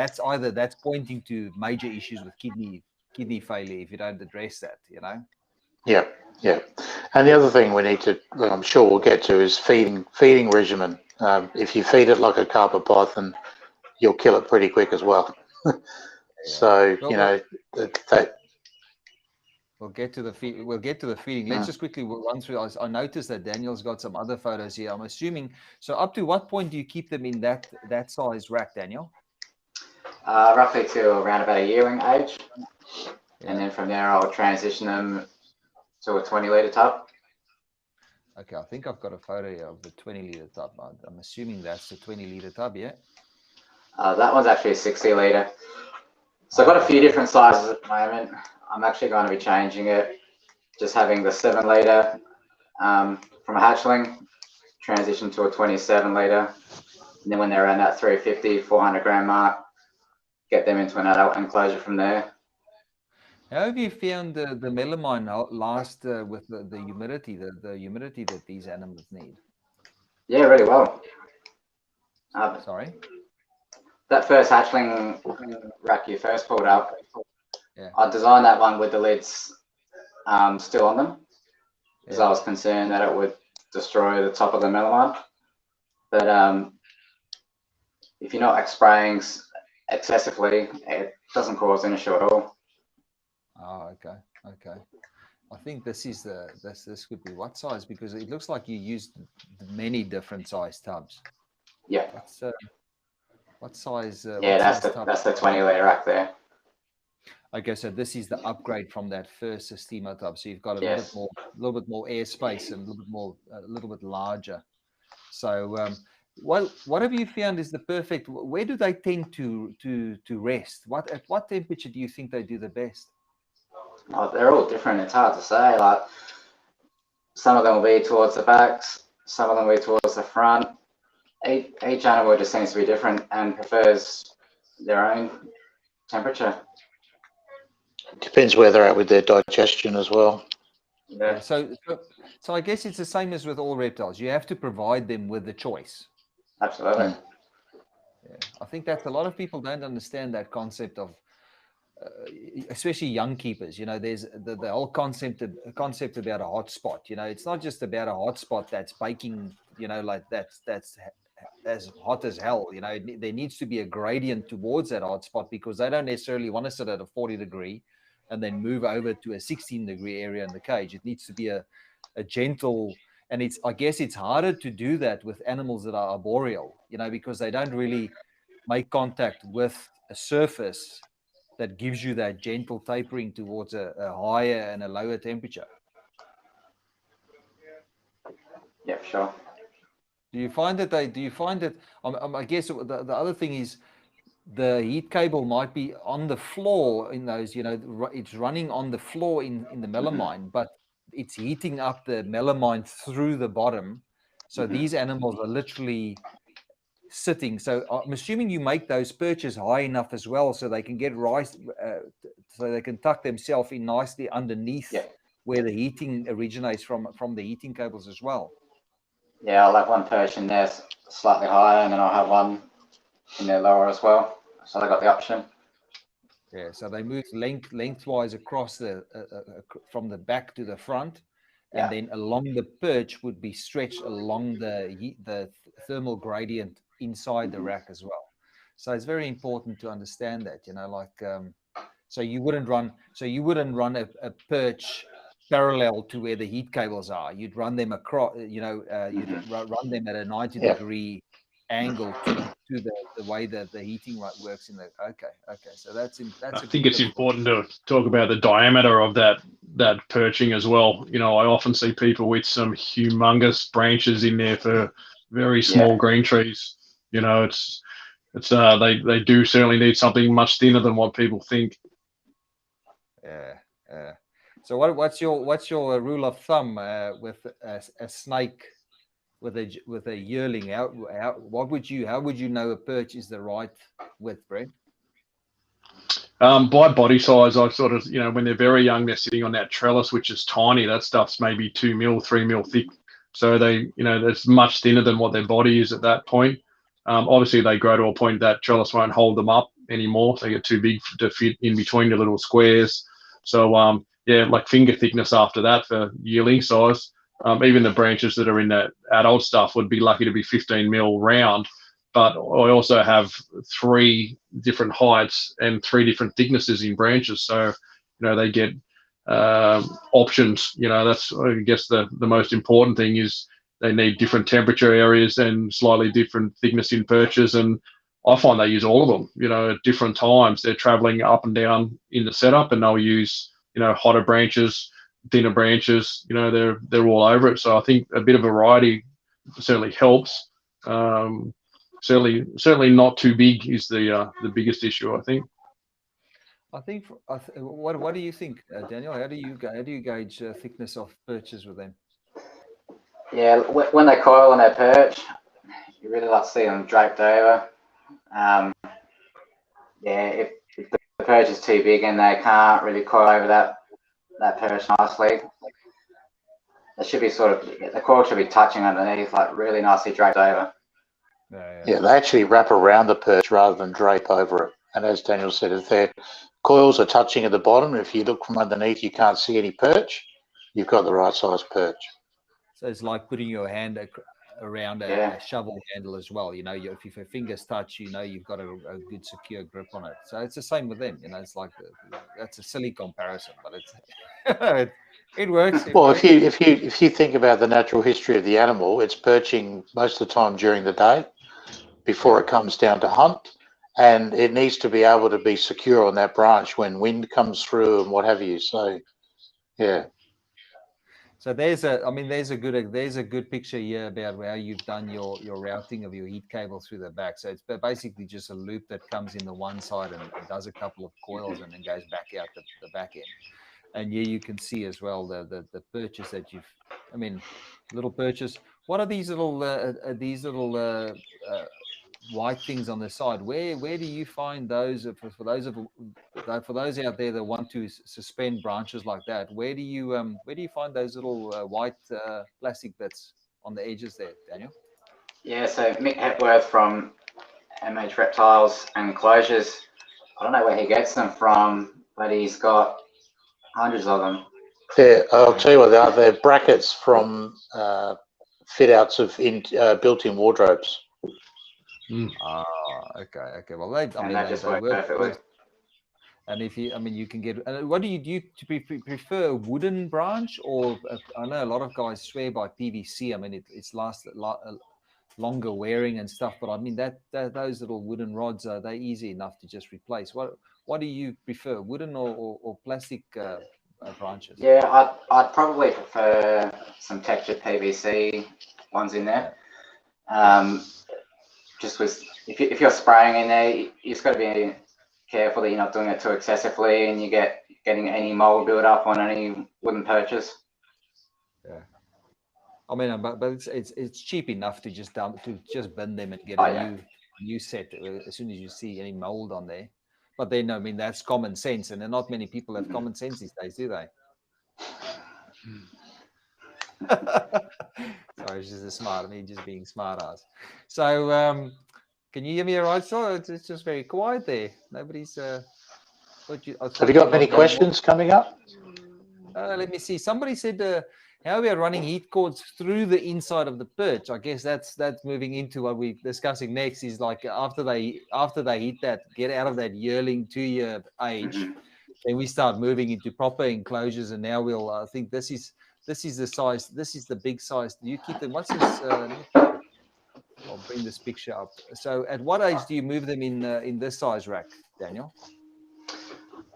pointing to major issues with kidney failure if you don't address that, you know. Yeah, yeah. And the other thing we need to, well, I'm sure we'll get to, is feeding regimen. If you feed it like a carpet python, you'll kill it pretty quick as well. So Well, you know that. We'll get to the feeding. Let's just quickly run through. I noticed that Daniel's got some other photos here. I'm assuming. So up to what point do you keep them in that size rack, Daniel? Roughly to around about a yearing age. Yeah. And then from there, I'll transition them to a 20-litre tub. Okay, I think I've got a photo here of the 20-litre tub. I'm assuming that's the 20-litre tub, yeah? That one's actually a 60-litre. So I've got a few different sizes at the moment. I'm actually going to be changing it, just having the 7-litre from a hatchling, transition to a 27-litre. And then when they're around that 350, 400 gram mark, get them into an adult enclosure from there. How have you found the melamine last with the humidity, the humidity that these animals need? Yeah, really well. Sorry? That first hatchling rack you first pulled up, Yeah. I designed that one with the lids still on them, because I was concerned that it would destroy the top of the melamine. But if you're not spraying excessively, it doesn't cause an issue at all. Oh, okay. I think this could be what size, because it looks like you used many different size tubs. Yeah. What size? That's the 20-litre rack there. Okay, so this is the upgrade from that first Sistema tub. So you've got a little bit more airspace and a little bit larger. So, what have you found is the perfect? Where do they tend to rest? At what temperature do you think they do the best? Oh, they're all different. It's hard to say. Like, some of them will be towards the backs, some of them will be towards the front. Each animal just seems to be different and prefers their own temperature. Depends where they're at with their digestion as well. Yeah. So I guess it's the same as with all reptiles. You have to provide them with the choice. Absolutely. Yeah. I think that a lot of people don't understand that concept of, especially young keepers. You know, there's the whole concept about a hot spot. You know, it's not just about a hot spot that's baking. You know, like that's as hot as hell. You know, there needs to be a gradient towards that hot spot, because they don't necessarily want to sit at a 40-degree and then move over to a 16-degree area in the cage. It needs to be a gentle, and I guess it's harder to do that with animals that are arboreal, you know, because they don't really make contact with a surface that gives you that gentle tapering towards a higher and a lower temperature. Yeah, for sure. Do you find that I guess the other thing is, the heat cable might be on the floor in those, you know, it's running on the floor in the melamine, but it's heating up the melamine through the bottom. So these animals are literally sitting. So I'm assuming you make those perches high enough as well, so they can get so they can tuck themselves in nicely underneath where the heating originates from the heating cables as well. Yeah, I'll have one perch in there slightly higher, and then I'll have one in there lower as well. So I got the option. Yeah, so they move lengthwise across the from the back to the front, and then along the perch would be stretched along the thermal gradient inside the rack as well. So it's very important to understand that, you know, like so you wouldn't run a perch parallel to where the heat cables are. You'd run them across, you know, you'd run them at a 90-degree angle to the way that the heating works in the okay. So that's I a think good it's tip. important to talk about the diameter of that perching as well. You know, I often see people with some humongous branches in there for very small green trees. You know, it's they do certainly need something much thinner than what people think. Yeah. So what's your rule of thumb with a snake with a yearling? How would you know a perch is the right width, Brent? By body size, I sort of, you know, when they're very young, they're sitting on that trellis, which is tiny. That stuff's maybe 2 mil, 3 mil thick. So they, you know, that's much thinner than what their body is at that point. Obviously, they grow to a point that trellis won't hold them up anymore. They get too big to fit in between the little squares. So, yeah, like finger thickness after that for yearling size. Even the branches that are in that adult stuff would be lucky to be 15 mil round. But I also have 3 different heights and 3 different thicknesses in branches. So, you know, they get options. You know, that's, I guess, the most important thing is they need different temperature areas and slightly different thickness in perches. And I find they use all of them, you know, at different times. They're traveling up and down in the setup, and they'll use, you know, hotter branches, thinner branches. You know, they're all over it. So I think a bit of variety certainly helps. Certainly not too big is the biggest issue, I think. I think. What do you think, Daniel? How do you gauge thickness of perches with them? Yeah, when they coil on their perch, you really like to see them draped over. Yeah, if the perch is too big and they can't really coil over that perch nicely, it should be the coil should be touching underneath, like really nicely draped over. Yeah, they actually wrap around the perch rather than drape over it. And as Daniel said, if their coils are touching at the bottom, if you look from underneath, you can't see any perch, you've got the right size perch. So it's like putting your hand around a shovel handle as well. You know, if your fingers touch, you know you've got a good secure grip on it. So it's the same with them. You know, it's like that's a silly comparison, but it's it works. Well, if you think about the natural history of the animal, it's perching most of the time during the day before it comes down to hunt, and it needs to be able to be secure on that branch when wind comes through and what have you. So, yeah. So there's a good picture here about how you've done your routing of your heat cable through the back. So it's basically just a loop that comes in the one side and does a couple of coils and then goes back out the back end. And here you can see as well the perches that little perches. What are these little white things on the side? Where do you find those for those out there that want to suspend branches like that? Where do you find those little white plastic bits on the edges there, Daniel? Yeah, so Mick Hepworth from MH Reptiles and Enclosures, I don't know where he gets them from, but he's got hundreds of them. Yeah, I'll tell you what, they're brackets from fit outs of built-in wardrobes. Okay. Well, they just work perfectly. And if you can get. What do you prefer? A wooden branch, or I know a lot of guys swear by PVC. I mean, it's longer wearing and stuff. But I mean that those little wooden rods they're easy enough to just replace. What do you prefer, wooden or plastic branches? Yeah, I'd probably prefer some textured PVC ones in there. Just with if you're spraying in there, you just got to be careful that you're not doing it too excessively and you getting any mold build up on any wooden perches. Yeah, I mean, but it's cheap enough to just bin them and get a new set as soon as you see any mold on there. But then, I mean, that's common sense, and not many people have common sense these days, do they? Sorry, it's just me just being smart ass. So, can you hear me all right? So it's just very quiet there. Nobody's. I Have you got many questions coming up? Let me see. Somebody said how we are running heat cords through the inside of the perch. I guess that's moving into what we're discussing next. Is like after they hit that, get out of that yearling 2-year age, then we start moving into proper enclosures. And now we'll. I think this is the size. This is the big size. Do you keep them? What's this? I'll bring this picture up. So, at what age do you move them in this size rack, Daniel?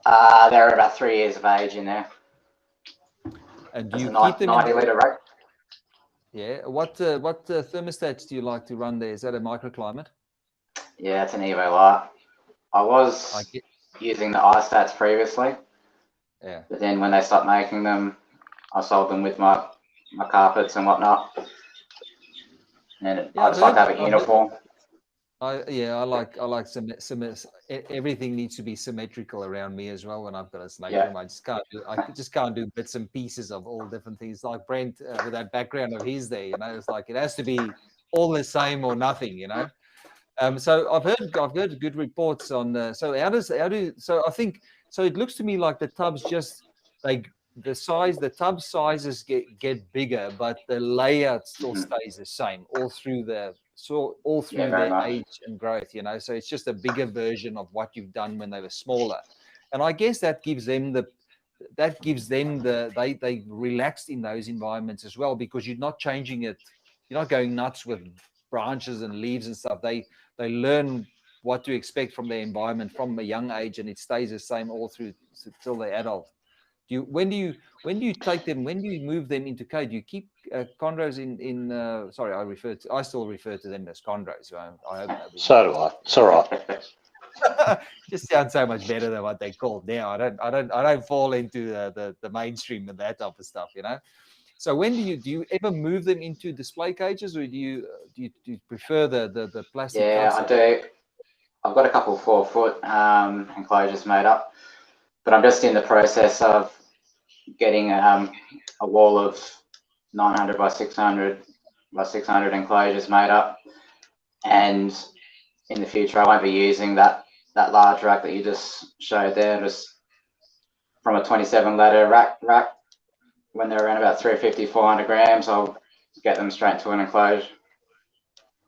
They're about 3 years of age in there. And do you keep them 90-litre rack? Yeah. What thermostats do you like to run there? Is that a microclimate? Yeah, it's an Evo Light. I was using the iStats previously. Yeah. But then when they stopped making them, I sold them with my carpets and whatnot. And I just like to have a uniform. I like everything needs to be symmetrical around me as well when I've got a snake room. I just can't do bits and pieces of all different things. Like Brent with that background of his there, it's like it has to be all the same or nothing, So I've heard good reports on. So I think it looks to me like the tubs just the tub sizes get bigger, but the layout still stays the same all through their age and growth. So it's just a bigger version of what you've done when they were smaller, and I guess that gives them they relaxed in those environments as well, because you're not changing it, you're not going nuts with branches and leaves and stuff. They learn what to expect from their environment from a young age, and it stays the same all through till they're adult. When do you take them? When do you move them into cage? Do you keep chondros in? Sorry, I still refer to them as chondros. So I hope so do I. It's all right. Just sounds so much better than what they're called now. I don't fall into the mainstream and that type of stuff, So when do you ever move them into display cages, or do you prefer the plastic? Yeah, I do. I've got a couple 4-foot enclosures made up, but I'm just in the process of getting a wall of 900 by 600 enclosures made up, and in the future I won't be using that large rack that you just showed there. Just from a 27 ladder rack, when they're around about 350-400 grams, I'll get them straight to an enclosure.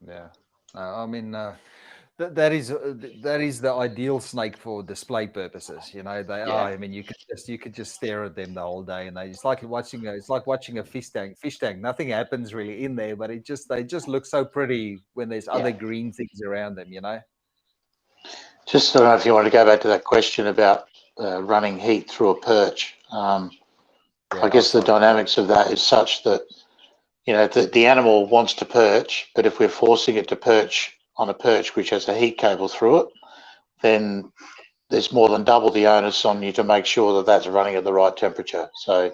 Yeah, I mean. That is the ideal snake for display purposes. They are. I mean, you could just stare at them the whole day, and it's like watching a fish tank. Nothing happens really in there, but they just look so pretty when there's other green things around them. Just I don't know if you want to go back to that question about running heat through a perch. I guess the dynamics of that is such that the animal wants to perch, but if we're forcing it to perch on a perch which has a heat cable through it, then there's more than double the onus on you to make sure that that's running at the right temperature. So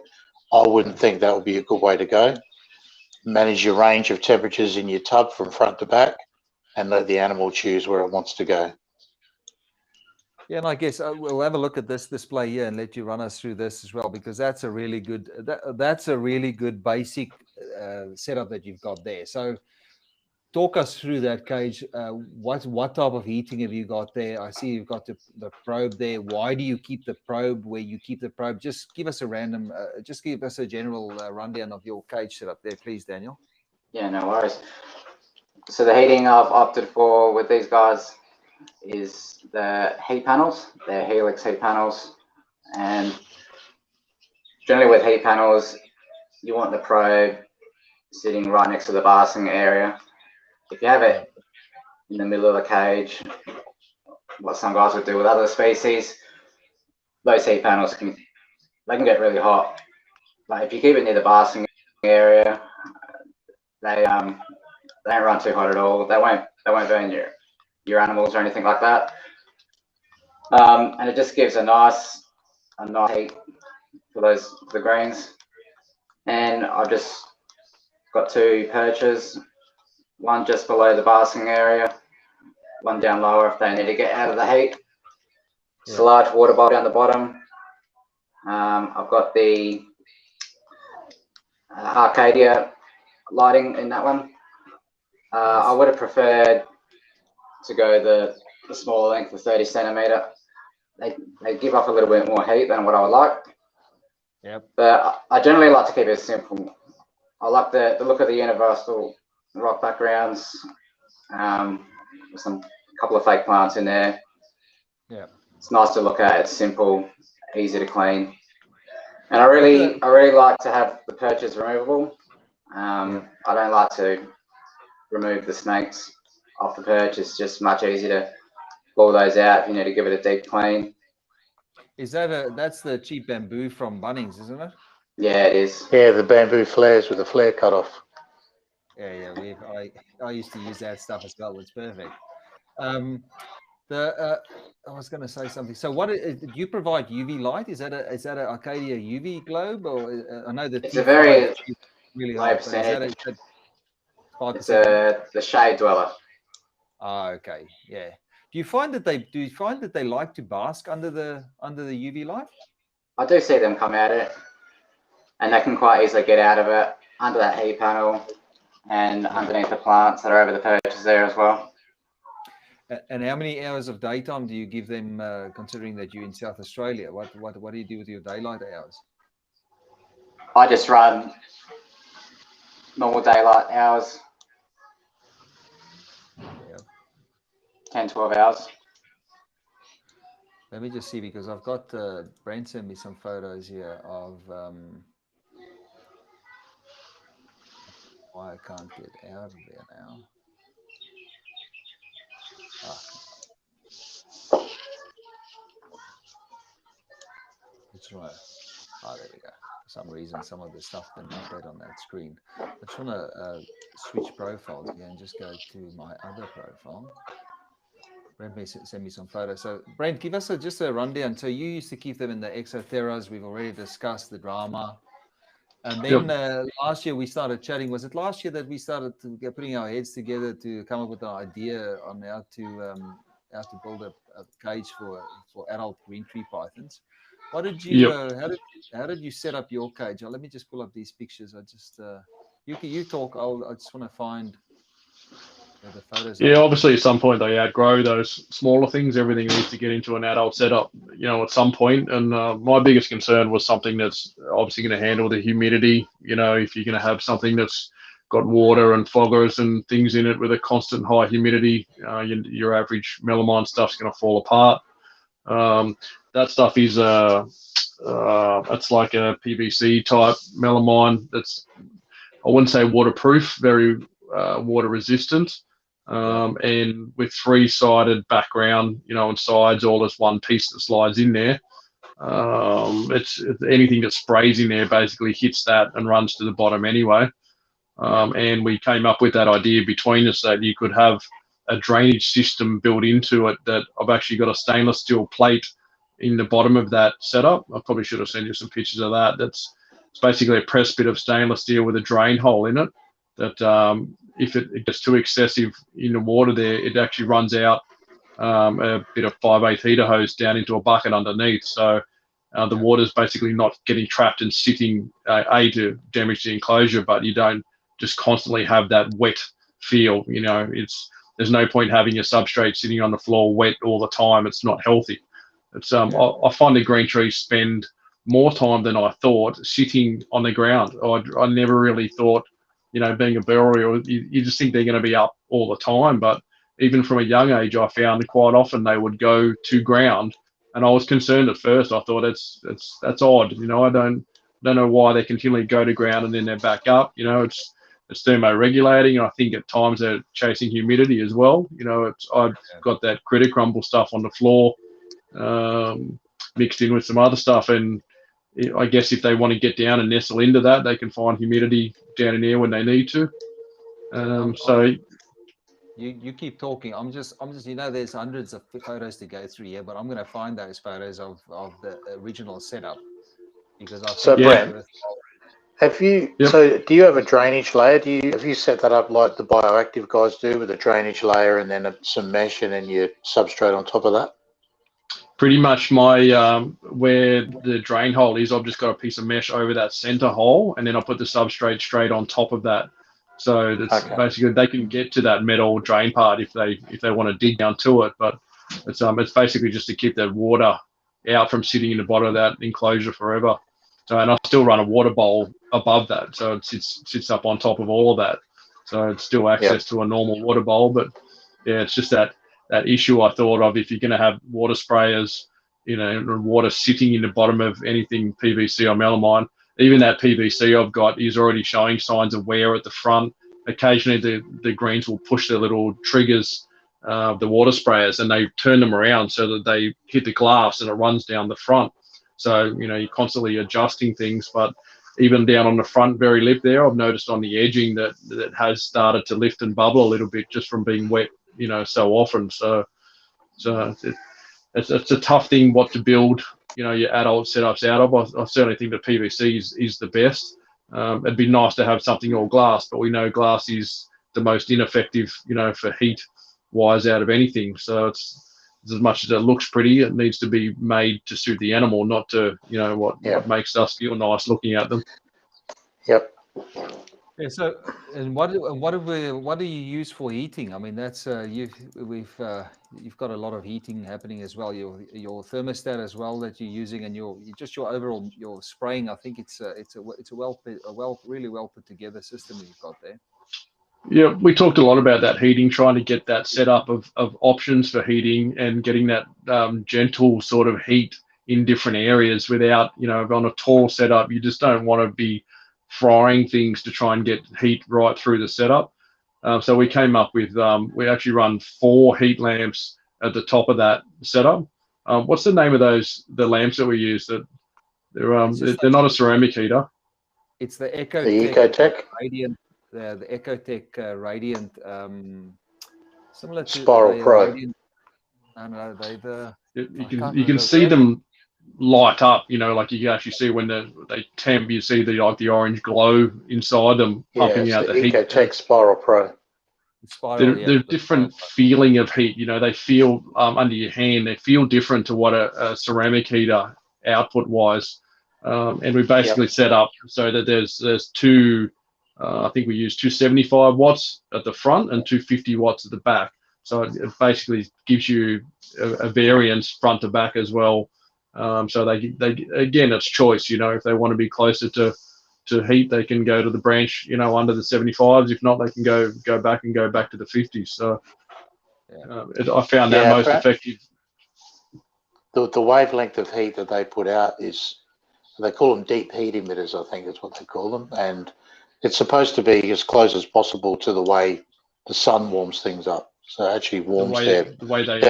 I wouldn't think that would be a good way to go. Manage your range of temperatures in your tub from front to back, and let the animal choose where it wants to go. Yeah, and I guess we'll have a look at this display here and let you run us through this as well, because that's a really good basic setup that you've got there. So talk us through that cage. What type of heating have you got there? I see you've got the probe there. Why do you keep the probe where you keep the probe? Just give us a general rundown of your cage setup there, please, Daniel. Yeah, no worries. So the heating I've opted for with these guys is the heat panels. They're Helix heat panels, and generally with heat panels, you want the probe sitting right next to the basking area. If you have it in the middle of the cage, what some guys would do with other species, those heat panels can get really hot. But if you keep it near the basking area, they don't run too hot at all. They won't burn your animals or anything like that. And it just gives a nice heat for the greens. And I've just got 2 perches, one just below the basking area, one down lower if they need to get out of the heat. It's a large water bowl down the bottom. I've got the Arcadia lighting in that one. I would have preferred to go the smaller length, the 30 centimeter. They give off a little bit more heat than what I would like. Yep. But I generally like to keep it simple. I like the look of the universal rock backgrounds, with some couple of fake plants in there. Yeah. It's nice to look at. It's simple, easy to clean, and I really like to have the perches removable. I don't like to remove the snakes off the perch. It's just much easier to pull those out if you need to give it a deep clean. Is that that's the cheap bamboo from Bunnings, isn't it? Yeah, it is. Yeah, the bamboo flares with the flare cut off. Yeah. I used to use that stuff as well. It's perfect. I was going to say something. So, what do you provide UV light? Is that an Arcadia UV globe, or I know that It's a very really low hot, but percentage. is that 5%? It's the shade dweller. Ah, okay, yeah. Do you find that they like to bask under the UV light? I do see them come out of it, and they can quite easily get out of it under that heat panel and underneath the plants that are over the perches there as well. And how many hours of daytime do you give them, considering that you're in South Australia? What do you do with your daylight hours? I just run normal daylight hours, 10, 12 hours. Let me just see, because I've got Brent sent me some photos here of why I can't get out of there now. It's right. There we go. For some reason, some of the stuff didn't update on that screen. I just want to switch profiles here and just go to my other profile. Brent may send me some photos. So, Brent, give us just a rundown. So, you used to keep them in the Exotheras. We've already discussed the drama. And then last year we started chatting. Was it last year that we started putting our heads together to come up with an idea on how to build a cage for adult green tree pythons? What did you? How did you set up your cage? Let me just pull up these pictures. I just you talk. I just want to find the photos. Yeah, obviously at some point they outgrow those smaller things. Everything needs to get into an adult setup, at some point. And my biggest concern was something that's obviously going to handle the humidity. If you're going to have something that's got water and foggers and things in it with a constant high humidity, your average melamine stuff's going to fall apart. That stuff is it's like a PVC type melamine. That's, I wouldn't say waterproof, very water resistant. And with three-sided background, and sides, all as one piece that slides in there. It's anything that sprays in there basically hits that and runs to the bottom anyway. And we came up with that idea between us that you could have a drainage system built into it. That I've actually got a stainless steel plate in the bottom of that setup. I probably should have sent you some pictures of that. It's basically a pressed bit of stainless steel with a drain hole in it. That if it gets too excessive in the water there, it actually runs out a bit of 5/8 heater hose down into a bucket underneath. So the water's basically not getting trapped and sitting, to damage the enclosure, but you don't just constantly have that wet feel. There's no point having your substrate sitting on the floor wet all the time. It's not healthy. I find the green trees spend more time than I thought sitting on the ground. I never really thought, being a burrower, you just think they're going to be up all the time. But even from a young age, I found quite often they would go to ground, and I was concerned at first. I thought that's odd. I don't know why they continually go to ground and then they're back up. It's thermoregulating. I think at times they're chasing humidity as well. I've got that critter crumble stuff on the floor, mixed in with some other stuff, and I guess if they want to get down and nestle into that, they can find humidity down in there when they need to. So you keep talking. I'm just there's hundreds of photos to go through here, but I'm going to find those photos of the original setup, because I've So Brent, have you? Yep. So do you have a drainage layer? Have you set that up like the bioactive guys do, with a drainage layer and then some mesh and then your substrate on top of that? pretty much my where the drain hole is, I've just got a piece of mesh over that center hole, and then I put the substrate straight on top of that. So that's basically they can get to that metal drain part if they want to dig down to it. But it's basically just to keep that water out from sitting in the bottom of that enclosure forever. So, and I still run a water bowl above that, so it sits up on top of all of that. So it's still access to a normal water bowl. But yeah, it's just that issue I thought of. If you're going to have water sprayers, water sitting in the bottom of anything PVC or melamine, even that PVC I've got is already showing signs of wear at the front. Occasionally the greens will push their little triggers, the water sprayers, and they turn them around so that they hit the glass and it runs down the front. So, you're constantly adjusting things, but even down on the front very lip there, I've noticed on the edging that has started to lift and bubble a little bit just from being wet, so often. So it's a tough thing what to build, your adult setups out of. I certainly think that PVC is the best. It'd be nice to have something all glass, but we know glass is the most ineffective, for heat wise out of anything. So it's as much as it looks pretty, it needs to be made to suit the animal, not to, what makes us feel nice looking at them. Yep. Yeah. So, and what do you use for heating? I mean, that's you've got a lot of heating happening as well. Your thermostat as well that you're using, and your overall spraying. I think it's a really well put together system you've got there. Yeah, we talked a lot about that heating, trying to get that setup of options for heating and getting that gentle sort of heat in different areas without, on a tall setup, you just don't want to be frying things to try and get heat right through the setup. So we came up with, we actually run 4 heat lamps at the top of that setup. What's the name of the lamps that we use? That they're not a ceramic heater. It's the Ecotech Radiant. The Ecotech Radiant, similar to Spiral Pro. Radiant, I don't know. You can see them light up. Like you can actually see when they temp. You see the orange glow inside them pumping out the heat. Ecotech Spiral Pro. They're different feeling of heat. They feel under your hand. They feel different to what a ceramic heater output wise. And we basically set up so that there's 2. I think we use 275 watts at the front and 250 watts at the back. So it basically gives you a variance front to back as well. So they again, it's choice. If they want to be closer to heat, they can go to the branch, under the 75s. If not, they can go back to the 50s. So I found that most effective. The wavelength of heat that they put out is, they call them deep heat emitters, I think is what they call them. And it's supposed to be as close as possible to the way the sun warms things up. So it actually warms their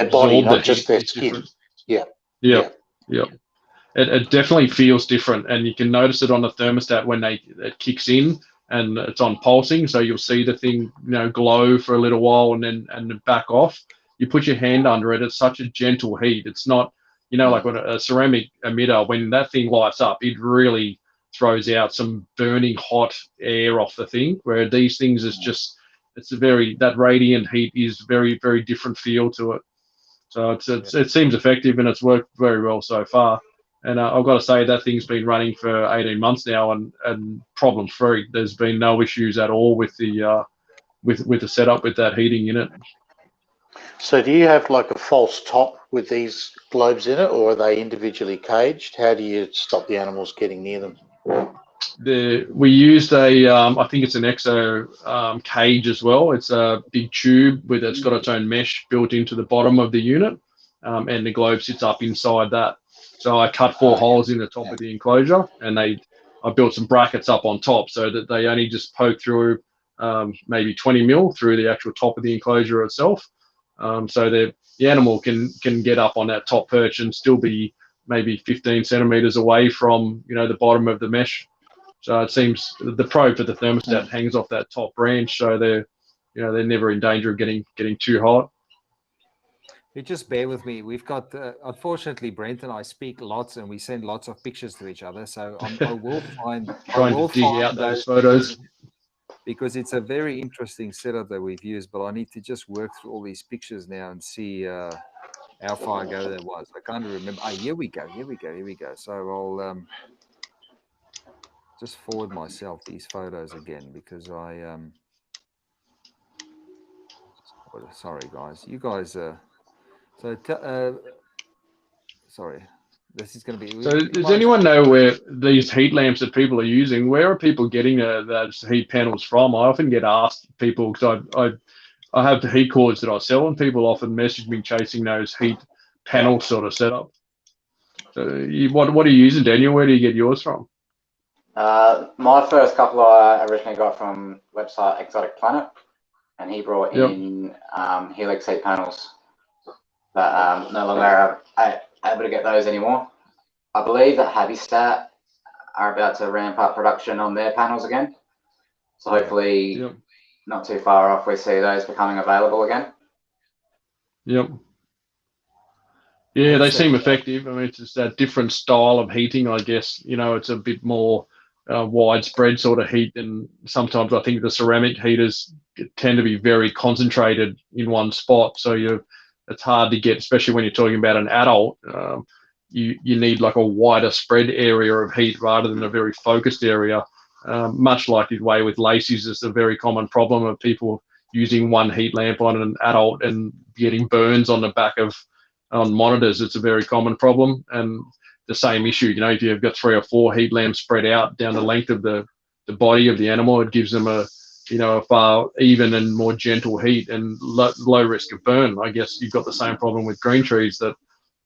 body, not just their skin. Yeah. It definitely feels different, and you can notice it on the thermostat when it kicks in and it's on pulsing. So you'll see the thing, glow for a little while and then back off. You put your hand under it. It's such a gentle heat. It's not, like when a ceramic emitter, when that thing lights up, it really throws out some burning hot air off the thing, where these things is just, that radiant heat is very, very different feel to it. So it seems effective, and it's worked very well so far. And I've got to say that thing's been running for 18 months now and problem free. There's been no issues at all with the with the setup with that heating in it. So do you have like a false top with these globes in it, or are they individually caged? How do you stop the animals getting near them? We used I think it's an exo cage as well. It's a big tube it's got its own mesh built into the bottom of the unit, and the globe sits up inside that. So I cut 4 holes in the top of the enclosure, and I built some brackets up on top so that they only just poke through maybe 20 mil through the actual top of the enclosure itself. So the animal can get up on that top perch and still be maybe 15 centimeters away from the bottom of the mesh. So it seems the probe for the thermostat hangs off that top branch, so they're never in danger of getting too hot. You just bear with me. We've got unfortunately Brent and I speak lots, and we send lots of pictures to each other. So I will find out those photos, because it's a very interesting setup that we've used. But I need to just work through all these pictures now and see. how far ago that was. I can't remember. Oh, here we go. So I'll just forward myself these photos again because I sorry guys, you guys sorry, this is going to be. So does anyone know where these heat lamps that people are using, where are people getting those heat panels from? I often get asked people because I have the heat cords that I sell, and people often message me chasing those heat panel sort of setup. So what are you using, Daniel? Where do you get yours from? My first couple I originally got from website Exotic Planet, and he brought in Helix heat panels, but no longer able to get those anymore. I believe that Habitat are about to ramp up production on their panels again, so hopefully not too far off we see those becoming available again. Yep. Yeah, they seem effective. I mean, it's just that different style of heating, I guess. You know, it's a bit more widespread sort of heat, and sometimes I think the ceramic heaters tend to be very concentrated in one spot. So it's hard to get, especially when you're talking about an adult. You need like a wider spread area of heat rather than a very focused area. Much like the way with laces, it's a very common problem of people using one heat lamp on an adult and getting burns on the back of on monitors. It's a very common problem, and the same issue. You know, if you've got 3 or 4 heat lamps spread out down the length of the body of the animal, it gives them a far even and more gentle heat and low risk of burn. I guess you've got the same problem with green trees that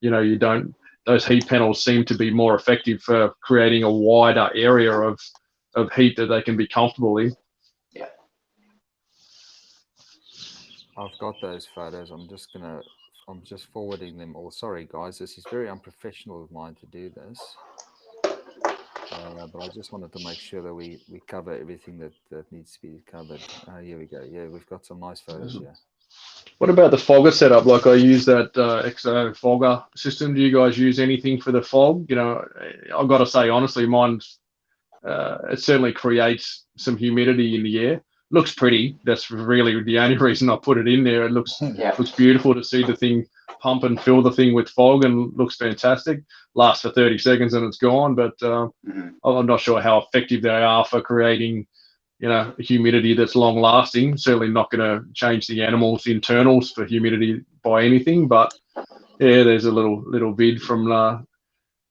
you don't. Those heat panels seem to be more effective for creating a wider area of heat that they can be comfortable in. Yeah. I've got those photos. I'm just forwarding them all. Sorry, guys, this is very unprofessional of mine to do this. But I just wanted to make sure that we cover everything that needs to be covered. Here we go. Yeah, we've got some nice photos here. What about the fogger setup? Like I use that XO fogger system. Do you guys use anything for the fog? You know, I've got to say, honestly, mine's it certainly creates some humidity in the air. Looks pretty. That's really the only reason I put it in there. It looks beautiful to see the thing pump and fill the thing with fog, and looks fantastic. Lasts for 30 seconds and it's gone. But I'm not sure how effective they are for creating, humidity that's long lasting. Certainly not going to change the animal's internals for humidity by anything. But yeah, there's a little vid from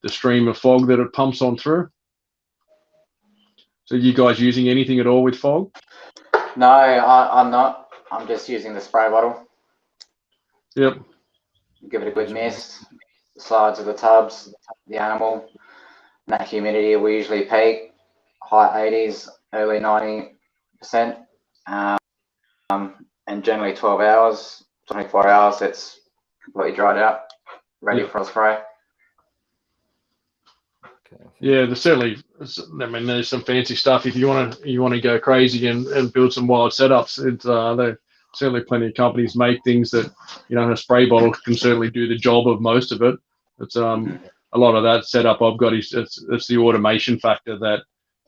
the stream of fog that it pumps on through. So you guys using anything at all with fog? No, I'm not. I'm just using the spray bottle. Yep. Give it a good mist. The sides of the tubs, the animal, and that humidity will usually peak high 80s, early 90%, and generally 12 hours, 24 hours, it's completely dried out, ready for a spray. Yeah, there's certainly. I mean, there's some fancy stuff if you want to go crazy and build some wild setups. There certainly plenty of companies make things that a spray bottle can certainly do the job of most of it. It's a lot of that setup I've got is it's the automation factor that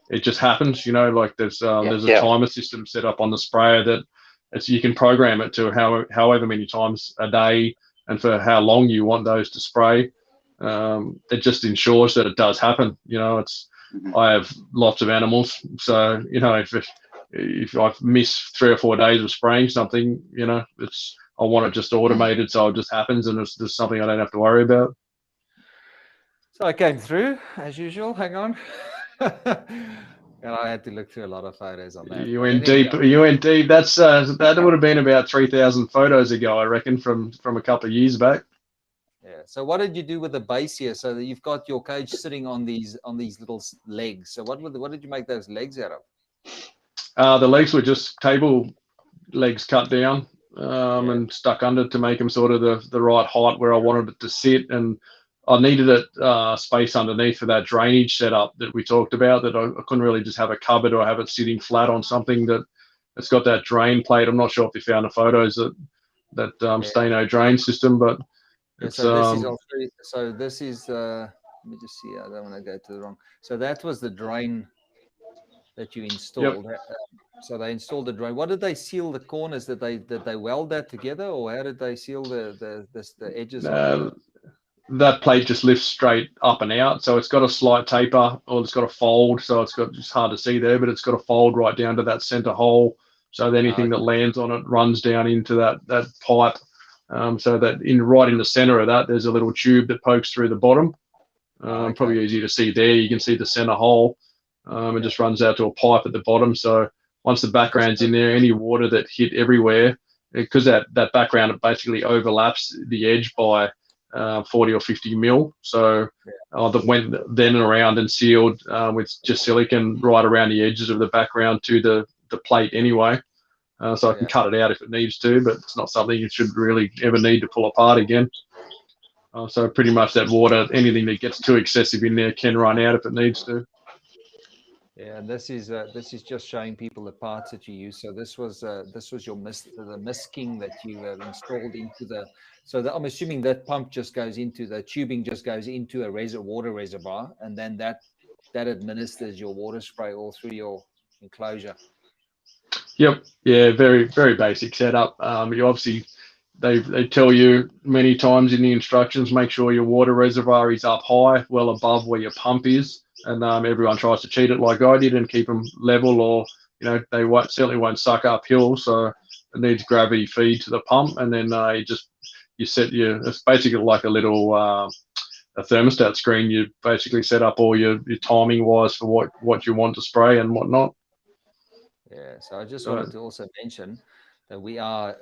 it just happens. Like there's a timer system set up on the sprayer that you can program it to however many times a day and for how long you want those to spray. It just ensures that it does happen. I have lots of animals, so if I miss 3 or 4 days of spraying something, I want it just automated, so it just happens, and it's just something I don't have to worry about. So I came through as usual. Hang on. And I had to look through a lot of photos on that. You went deep. That's that would have been about 3,000 photos ago, I reckon, from a couple of years back. Yeah. So what did you do with the base here? So that you've got your cage sitting on these little legs. So what did you make those legs out of? The legs were just table legs cut down and stuck under to make them sort of the right height where I wanted it to sit, and I needed it space underneath for that drainage setup that we talked about. That I couldn't really just have a cupboard or have it sitting flat on something that's got that drain plate. I'm not sure if you found the photos that Stano drain system, but. So this is let me just see. I don't want to go to the wrong. So that was the drain that you installed. Yep. So they installed the drain. What did they seal the corners? Did they weld that together, or how did they seal the edges of the? That plate just lifts straight up and out, so it's got a slight taper, or it's got a fold, so it's hard to see there, but it's got a fold right down to that center hole, so that anything that lands on it runs down into that pipe. So that right in the center of that, there's a little tube that pokes through the bottom. Probably easy to see there. You can see the center hole. It just runs out to a pipe at the bottom. So once the background's in there, any water that hit everywhere, because that background, it basically overlaps the edge by 40 or 50 mil. So that went then around and sealed with just silicone right around the edges of the background to the plate anyway. So I can cut it out if it needs to, but it's not something you should really ever need to pull apart again. So pretty much that water, anything that gets too excessive in there can run out if it needs to. Yeah, and this is just showing people the parts that you use. So this was your the misking that you installed into the. So I'm assuming that pump just goes into the tubing, just goes into a water reservoir, and then that administers your water spray all through your enclosure. Yep. Yeah. Very very basic setup. You obviously they tell you many times in the instructions, make sure your water reservoir is up high, well above where your pump is. And everyone tries to cheat it like I did and keep them level, or they certainly won't suck uphill. So it needs gravity feed to the pump, and then it's basically like a little a thermostat screen. You basically set up all your timing wise for what you want to spray and whatnot. Yeah. So I just wanted to also mention that we are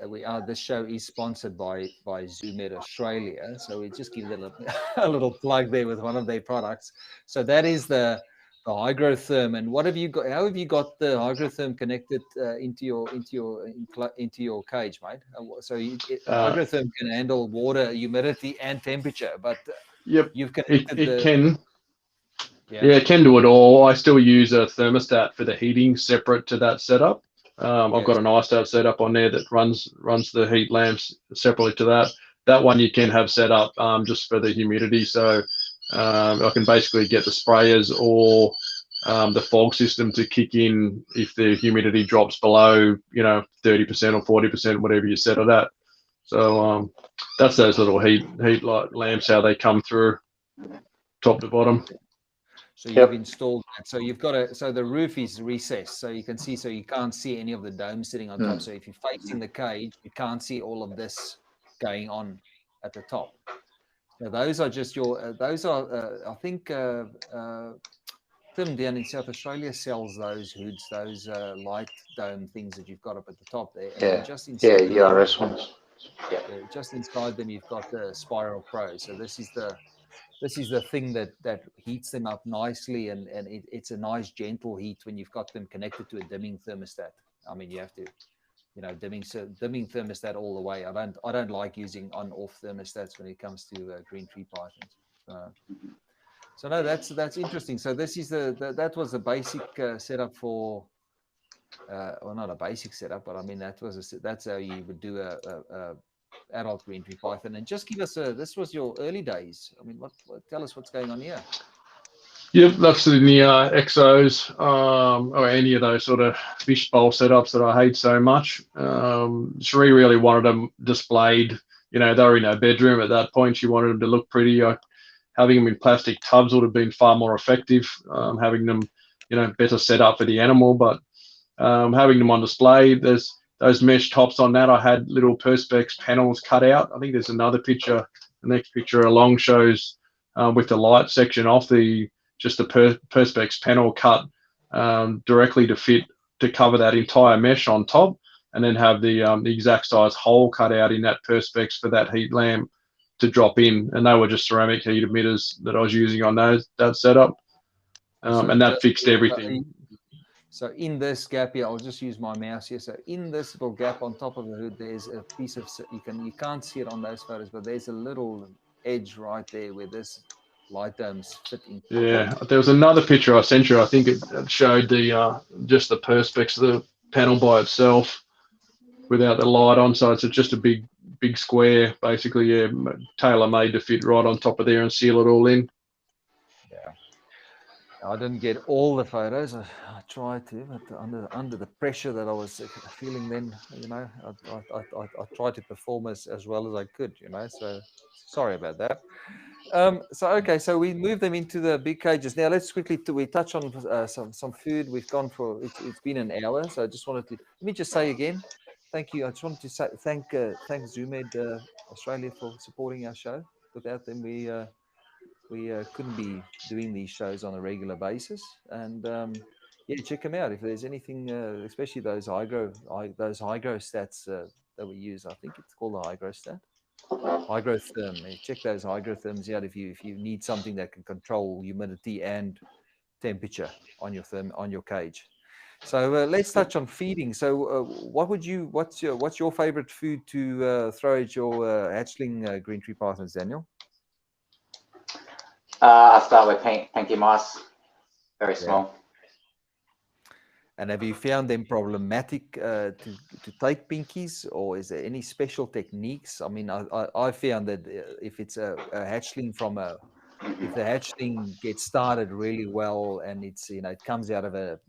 this show is sponsored by Zoomed Australia, so we just give them a little plug there with one of their products. So that is the hygrotherm. And what have you got? How have you got the hygrotherm connected into your cage, mate? So hygrotherm can handle water, humidity, and temperature, but you've connected it can. Yeah, it can do it all. I still use a thermostat for the heating separate to that setup. I've got an iStat set up on there that runs the heat lamps separately to that. That one you can have set up just for the humidity. So I can basically get the sprayers or the fog system to kick in if the humidity drops below 30% or 40%, whatever you set it at. So that's those little heat light lamps, how they come through top to bottom. So you've installed that. So you've got so the roof is recessed, so you can see, so you can't see any of the dome sitting on top. So if you're facing the cage, you can't see all of this going on at the top. Now those are just I think Tim down in South Australia sells those hoods, those light dome things that you've got up at the top there. And just inside ERS ones. Just inside them, you've got the Spiral Pro. So this is the thing that heats them up nicely, and it's a nice gentle heat when you've got them connected to a dimming thermostat. I mean, you have to, dimming thermostat all the way. I don't like using on-off thermostats when it comes to green tree pythons. So no, that's interesting. So this is that was a basic setup for, well, not a basic setup, but I mean that's how you would do a adult green tree python. And just give us this was your early days. I mean, tell us what's going on here. Yep, that's in the exos or any of those sort of fishbowl setups that I hate so much. Cherie really wanted them displayed. They were in her bedroom at that point. She wanted them to look pretty. Having them in plastic tubs would have been far more effective. Having them, better set up for the animal, but having them on display, there's those mesh tops on that. I had little perspex panels cut out. I think there's another picture. The next picture along shows with the light section off the perspex panel cut directly to fit to cover that entire mesh on top, and then have the exact size hole cut out in that perspex for that heat lamp to drop in. And they were just ceramic heat emitters that I was using on that setup, and that fixed everything. So in this gap here, I'll just use my mouse here. So in this little gap on top of the hood, there's a piece of, you can't see it on those photos, but there's a little edge right there where this light domes fit in. Yeah, there was another picture I sent you. I think it showed the just the perspex of the panel by itself without the light on. So it's just a big square, basically, tailor made to fit right on top of there and seal it all in. Yeah. I didn't get all the photos. I tried to, but under the pressure that I was feeling then, I tried to perform as well as I could, So sorry about that. Okay, so we moved them into the big cages. Now let's quickly we touch on some food. We've gone for it's been an hour, so I just wanted to let me just say again, thank you. I just wanted to say thank Zoomed Australia for supporting our show. Without them, we couldn't be doing these shows on a regular basis. And yeah, check them out if there's anything, especially those hygro stats that we use. I think it's called the hygro stat. Hygrotherm. Check those hygrotherms out if you need something that can control humidity and temperature on your cage. So let's touch on feeding. So what's your favorite food to throw at your hatchling green tree pythons, Daniel? I start with pinky mice, very small. Yeah. And have you found them problematic to take pinkies, or is there any special techniques? I mean, I found that if it's a hatchling if the hatchling gets started really well and it's it comes out of a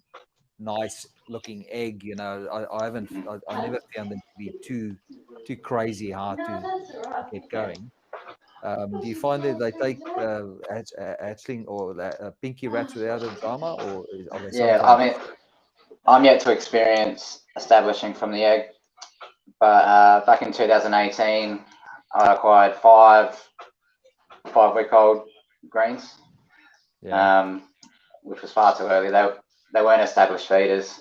nice looking egg, I never found them to be too crazy hard to get going. Do you find that they take hatchling or pinky rats without a drama, or are they Yeah, sometimes? I mean, I'm yet to experience establishing from the egg, but back in 2018, I acquired five week-old greens, which was far too early. They weren't established feeders.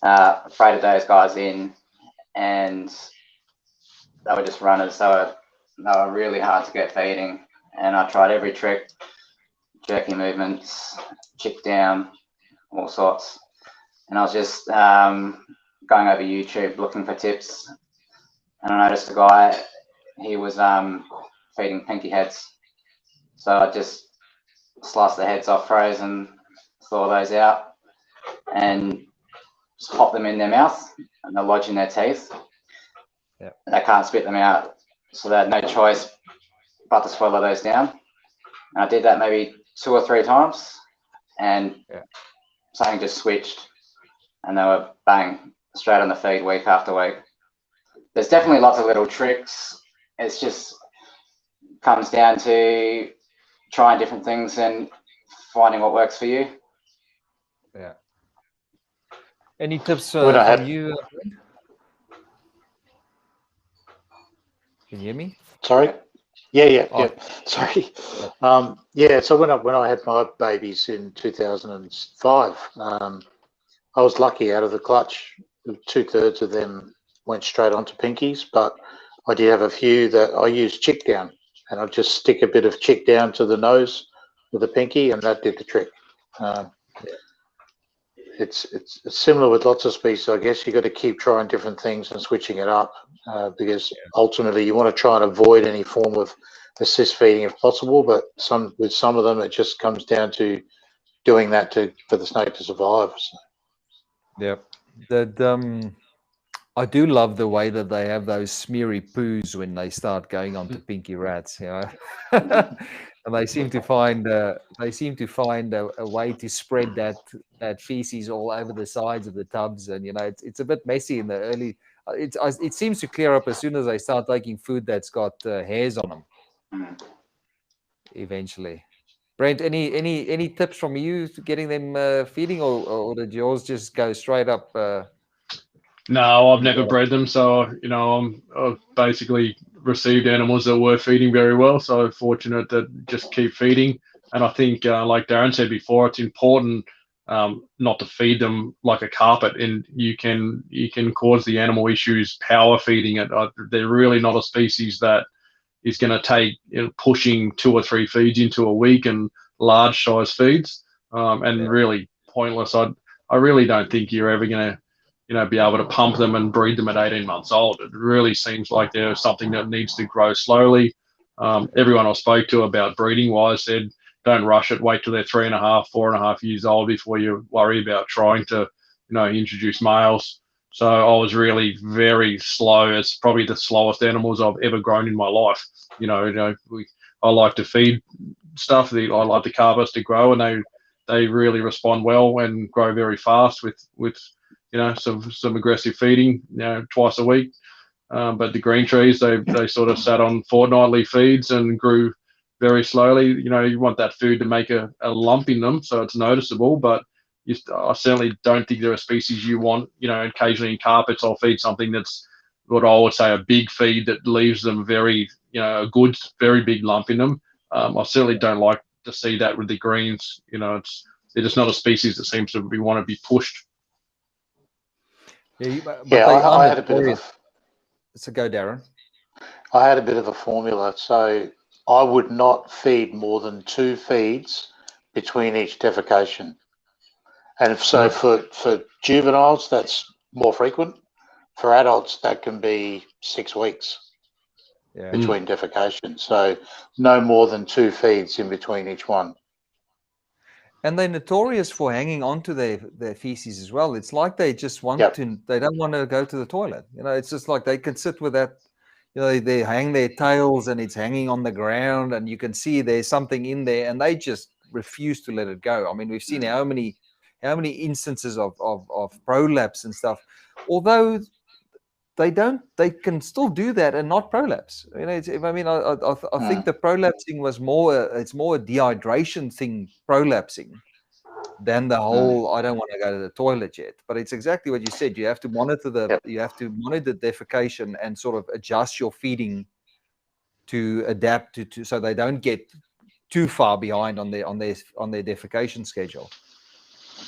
Traded those guys in, and they were just runners. They were really hard to get feeding, and I tried every trick, jerky movements, chick down, all sorts. And I was just going over YouTube looking for tips, and I noticed a guy, he was feeding pinky heads. So I just sliced the heads off frozen, thaw those out, and just pop them in their mouth, and they're lodging their teeth. Yeah. They can't spit them out, so they had no choice but to swallow those down. And I did that maybe 2 or 3 times, and something just switched, and they were bang straight on the feed week after week. There's definitely lots of little tricks. It's just comes down to trying different things and finding what works for you. Yeah. Any tips from you? Can you hear me? Sorry. Yeah. Sorry. So when I had my babies in 2005, I was lucky. Out of the clutch, 2/3 of them went straight onto pinkies, but I did have a few that I used chick down, and I'd just stick a bit of chick down to the nose with a pinky, and that did the trick. It's similar with lots of species, I guess. You got to keep trying different things and switching it up, because ultimately you want to try and avoid any form of assist feeding if possible. But with some of them, it just comes down to doing that for the snake to survive. So. Yeah, I do love the way that they have those smeary poos when they start going on to pinky rats, and they seem to find a way to spread that feces all over the sides of the tubs, and it's a bit messy in the early. It seems to clear up as soon as they start taking food that's got hairs on them. Eventually, Brent, any tips from you to getting them feeding, or did yours just go straight up? No, I've never bred them, so I've basically received animals that were feeding very well. So fortunate that just keep feeding. And I think, like Darren said before, it's important not to feed them like a carpet, and you can cause the animal issues power feeding it. They're really not a species that is going to take pushing 2 or 3 feeds into a week and large size feeds, and really pointless. I really don't think you're ever going to be able to pump them and breed them at 18 months old. It really seems like there's something that needs to grow slowly. Everyone I spoke to about breeding wise said, don't rush it, wait till they're 3.5, 4.5 years old before you worry about trying to, introduce males. So I was really very slow. It's probably the slowest animals I've ever grown in my life. I like to feed stuff. I like the calves to grow, and they really respond well and grow very fast with some aggressive feeding, twice a week. But the green trees, they sort of sat on fortnightly feeds and grew very slowly. You want that food to make a lump in them so it's noticeable, but I certainly don't think they're a species you want, occasionally in carpets I'll feed something that's what I would say a big feed that leaves them very, a good, very big lump in them. I certainly don't like to see that with the greens. They're just not a species that seems to want to be pushed. Yeah, but Yeah, they are I had a bit of notorious. So go, Darren. I had a bit of a formula. So I would not feed more than 2 feeds between each defecation. And so for juveniles, that's more frequent. For adults, that can be 6 weeks between defecation. So no more than 2 feeds in between each one. And they're notorious for hanging on to their feces as well. It's like they just want to, they don't want to go to the toilet. It's just like they can sit with that, they hang their tails and it's hanging on the ground and you can see there's something in there and they just refuse to let it go. I mean, we've seen how many instances of prolapse and stuff, although they can still do that and not prolapse. I think the prolapsing was it's more a dehydration thing, prolapsing, than the whole I don't want to go to the toilet yet. But it's exactly what you said. You have to monitor defecation and sort of adjust your feeding to adapt to so they don't get too far behind on their defecation schedule.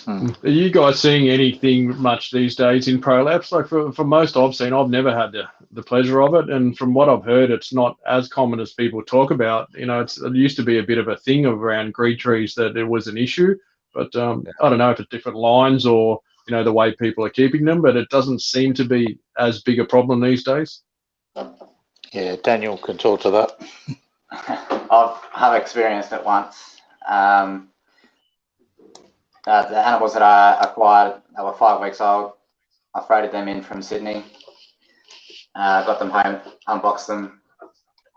Are you guys seeing anything much these days in prolapse? Like for most I've seen, I've never had the pleasure of it, and from what I've heard, it's not as common as people talk about. It used to be a bit of a thing around green trees that it was an issue, but I don't know if it's different lines or the way people are keeping them, but it doesn't seem to be as big a problem these days. Yeah, Daniel can talk to that. I've experienced it once. The animals that I acquired, they were 5 weeks old. I freighted them in from Sydney. Got them home, unboxed them.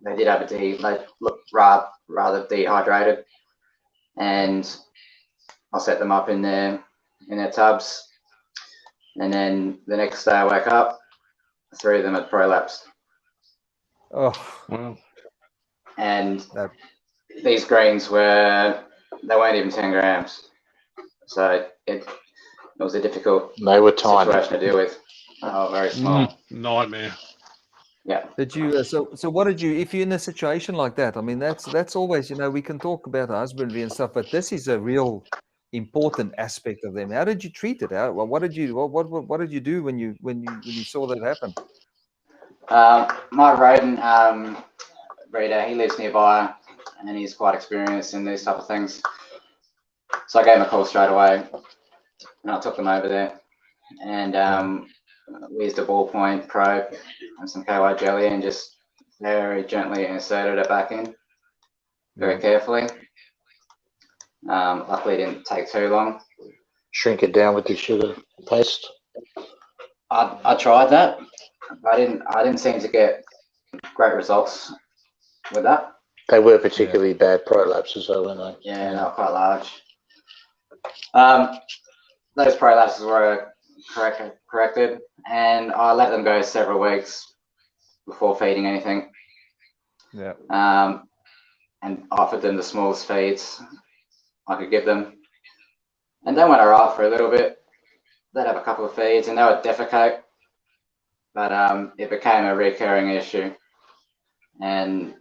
They did have they looked rather dehydrated, and I set them up in their tubs. And then the next day I woke up, 3 of them had prolapsed. Oh, wow! And these greens weren't even 10 grams. So it was a difficult situation to deal with. Oh, very small. Nightmare. Yeah. Did you? So what did you? If you're in a situation like that, I mean, that's always, we can talk about husbandry and stuff, but this is a real important aspect of them. How did you treat it? What did you do when you saw that happen? My rodent breeder, he lives nearby, and he's quite experienced in these type of things. So I gave him a call straight away, and I took them over there, and we used a ballpoint probe and some KY jelly, and just very gently inserted it back in, very carefully. Luckily, it didn't take too long. Shrink it down with the sugar paste. I tried that. I didn't seem to get great results with that. They were particularly bad prolapses, though, weren't they? Yeah, they were quite large. Those prolapses were corrected, and I let them go several weeks before feeding anything. Yeah. And offered them the smallest feeds I could give them, and they went alright for a little bit. They'd have a couple of feeds, and they would defecate, but it became a recurring issue, and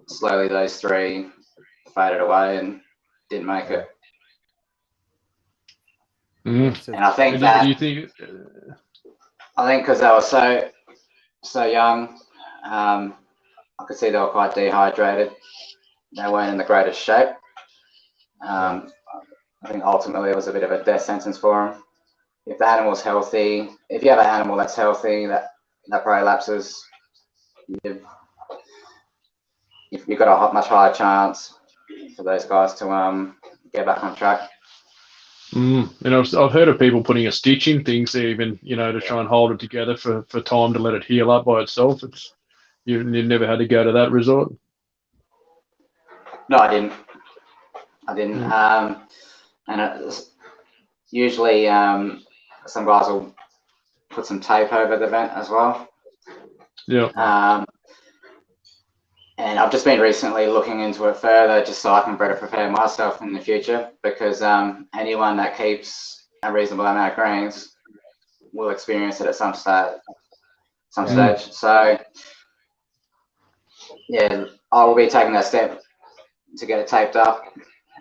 slowly those 3 faded away and didn't make it. And I think that I think because they were so young, I could see they were quite dehydrated. They weren't in the greatest shape. I think ultimately it was a bit of a death sentence for them. If the animal's healthy, if you have an animal that's healthy that prolapses, you've got a much higher chance for those guys to get back on track. And I've heard of people putting a stitch in things even, to try and hold it together for time to let it heal up by itself. You've never had to go to that resort? No, I didn't. and usually some guys will put some tape over the vent as well. Yeah. And I've just been recently looking into it further just so I can better prepare myself in the future, because anyone that keeps a reasonable amount of greens will experience it at some stage. So yeah, I will be taking that step to get it taped up,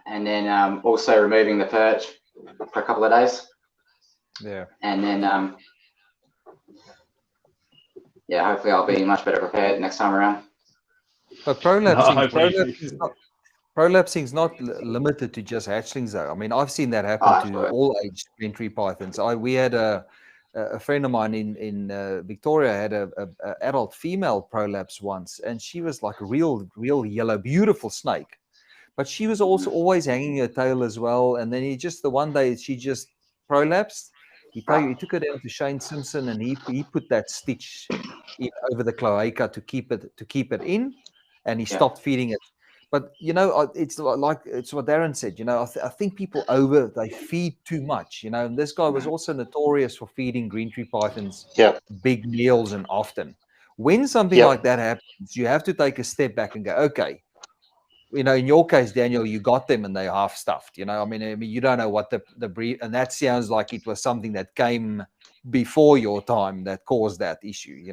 and then also removing the perch for a couple of days. Yeah. And then yeah, hopefully I'll be much better prepared next time around. But prolapsing is not limited to just hatchlings, though. I mean, I've seen that happen to all age green pythons. We had a friend of mine in Victoria had a adult female prolapse once, and she was like a real yellow, beautiful snake. But she was also always hanging her tail as well. And then the one day she just prolapsed. He took her down to Shane Simpson, and he put that stitch over the cloaca to keep it in, and he stopped feeding it. But it's what Darren said. I think people they feed too much. And this guy was also notorious for feeding green tree pythons big meals and often. When something like that happens, you have to take a step back and go, okay. In your case, Daniel, you got them and they're half stuffed. I mean, you don't know what the breed, and that sounds like it was something that came before your time that caused that issue.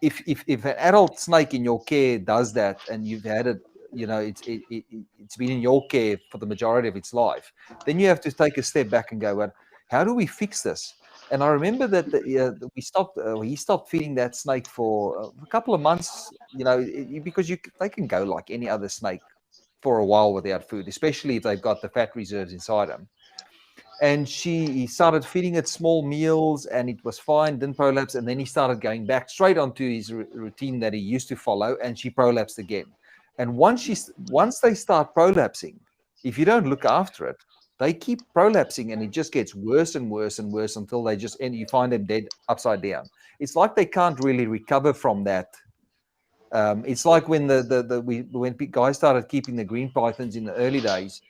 If an adult snake in your care does that, and you've had it, it's been in your care for the majority of its life, then you have to take a step back and go, well, how do we fix this? And I remember that he stopped feeding that snake for a couple of months, because they can go like any other snake for a while without food, especially if they've got the fat reserves inside them. And he started feeding it small meals, and it was fine, didn't prolapse. And then he started going back straight onto his routine that he used to follow, and she prolapsed again. And once they start prolapsing, if you don't look after it, they keep prolapsing, and it just gets worse and worse and worse until they just end. You find them dead upside down. It's like they can't really recover from that. It's like when when guys started keeping the green pythons in the early days,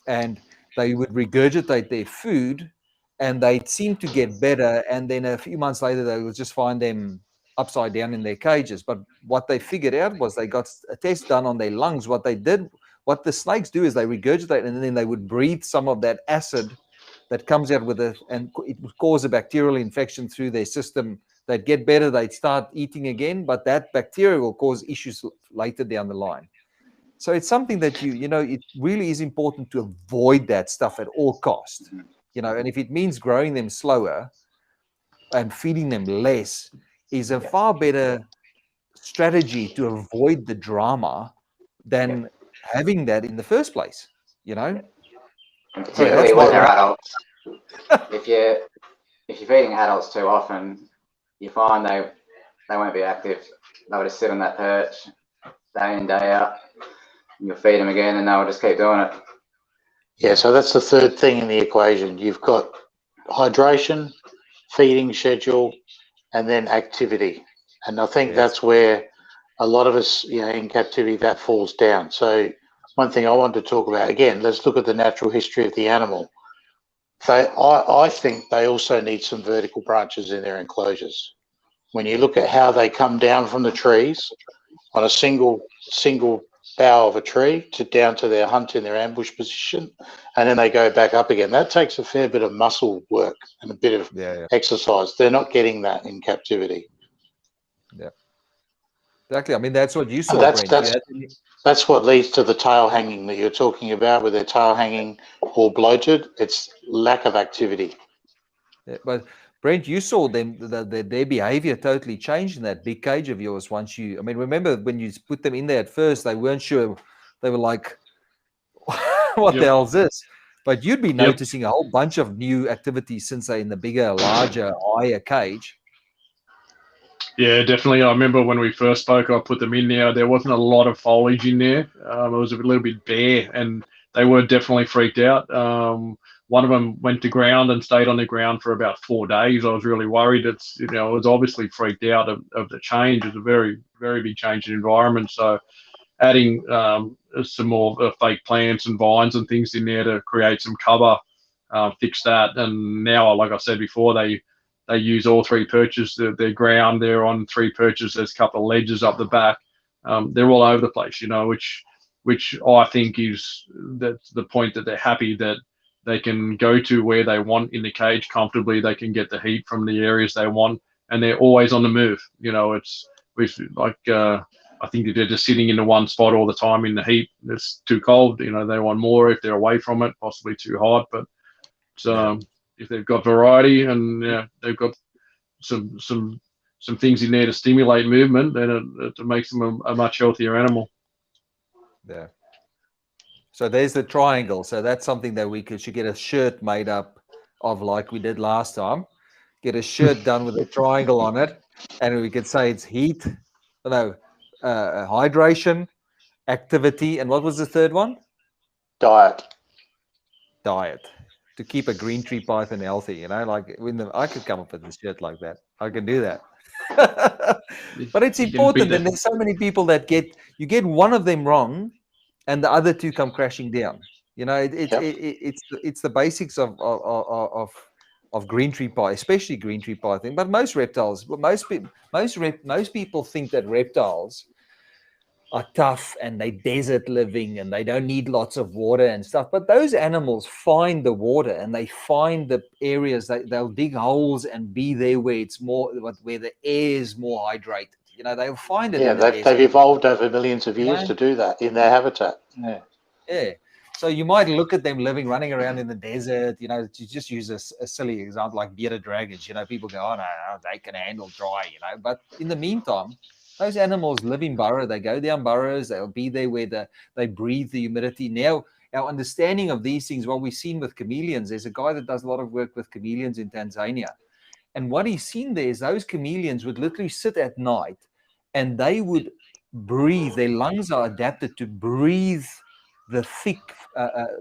and they would regurgitate their food, and they'd seem to get better. And then a few months later, they would just find them upside down in their cages. But what they figured out was they got a test done on their lungs. What the snakes do is they regurgitate, and then they would breathe some of that acid that comes out with it, and it would cause a bacterial infection through their system. They'd get better, they'd start eating again, but that bacteria will cause issues later down the line. So it's something that it really is important to avoid that stuff at all costs. And if it means growing them slower and feeding them less, is a far better strategy to avoid the drama than having that in the first place. And particularly when they're adults. If you're feeding adults too often, you find they won't be active. They'll just sit on that perch day in, day out. And you'll feed them again, and they'll just keep doing it. Yeah, so that's the third thing in the equation. You've got hydration, feeding schedule, and then activity. And I think that's where a lot of us, in captivity, that falls down. So one thing I want to talk about, again, let's look at the natural history of the animal. I think they also need some vertical branches in their enclosures. When you look at how they come down from the trees on a single bough of a tree down to their hunt in their ambush position, and then they go back up again, that takes a fair bit of muscle work and a bit of exercise. They're not getting that in captivity. Yeah, exactly. I mean, that's what you saw, Brent. That's what leads to the tail hanging that you're talking about, with their tail hanging or bloated. It's lack of activity. Yeah, but Brent, you saw them, their behavior totally changed in that big cage of yours once you, I mean, remember when you put them in there at first, they weren't sure. They were like, what the hell is this? But you'd be noticing a whole bunch of new activities since they're in the bigger, larger, higher cage. Yeah, definitely. I remember when we first spoke, I put them in there. There wasn't a lot of foliage in there. It was a little bit bare, and they were definitely freaked out. One of them went to ground and stayed on the ground for about 4 days. I was really worried. It was obviously freaked out of the change. It's a very, very big change in environment. So adding some more fake plants and vines and things in there to create some cover, fix that. And now, like I said before, they use all three perches. Their ground, they're on three perches. There's a couple of ledges up the back. They're all over the place, which I think is that's the point, that they're happy that they can go to where they want in the cage comfortably. They can get the heat from the areas they want, and they're always on the move. It's like I think if they're just sitting in the one spot all the time in the heat, it's too cold. They want more if they're away from it, possibly too hot. But if they've got variety and they've got some things in there to stimulate movement, then it makes them a much healthier animal. Yeah. So there's the triangle. So that's something that we should get a shirt made up of, like we did last time. Get a shirt done with a triangle on it, and we could say it's heat, hydration, activity, and what was the third one? Diet. To keep a green tree python healthy. Like I could come up with a shirt like that. I can do that. But it's important, and there's so many people that you get one of them wrong, and the other two come crashing down. It's the basics of green tree python, especially green tree python, but most reptiles. Most people think that reptiles are tough and they desert living and they don't need lots of water and stuff. But those animals find the water and they find the areas they'll dig holes and be there where it's more, where the air is more hydrated. They'll find it. Yeah, they've evolved over millions of years to do that in their habitat. Yeah. So you might look at them running around in the desert, to just use a silly example like bearded dragons. People go, oh, no, they can handle dry, But in the meantime, those animals live in burrow. They go down burrows. They'll be there where they breathe the humidity. Now, our understanding of these things, what we've seen with chameleons, there's a guy that does a lot of work with chameleons in Tanzania. And what he's seen there is those chameleons would literally sit at night and they would breathe. Their lungs are adapted to breathe the thick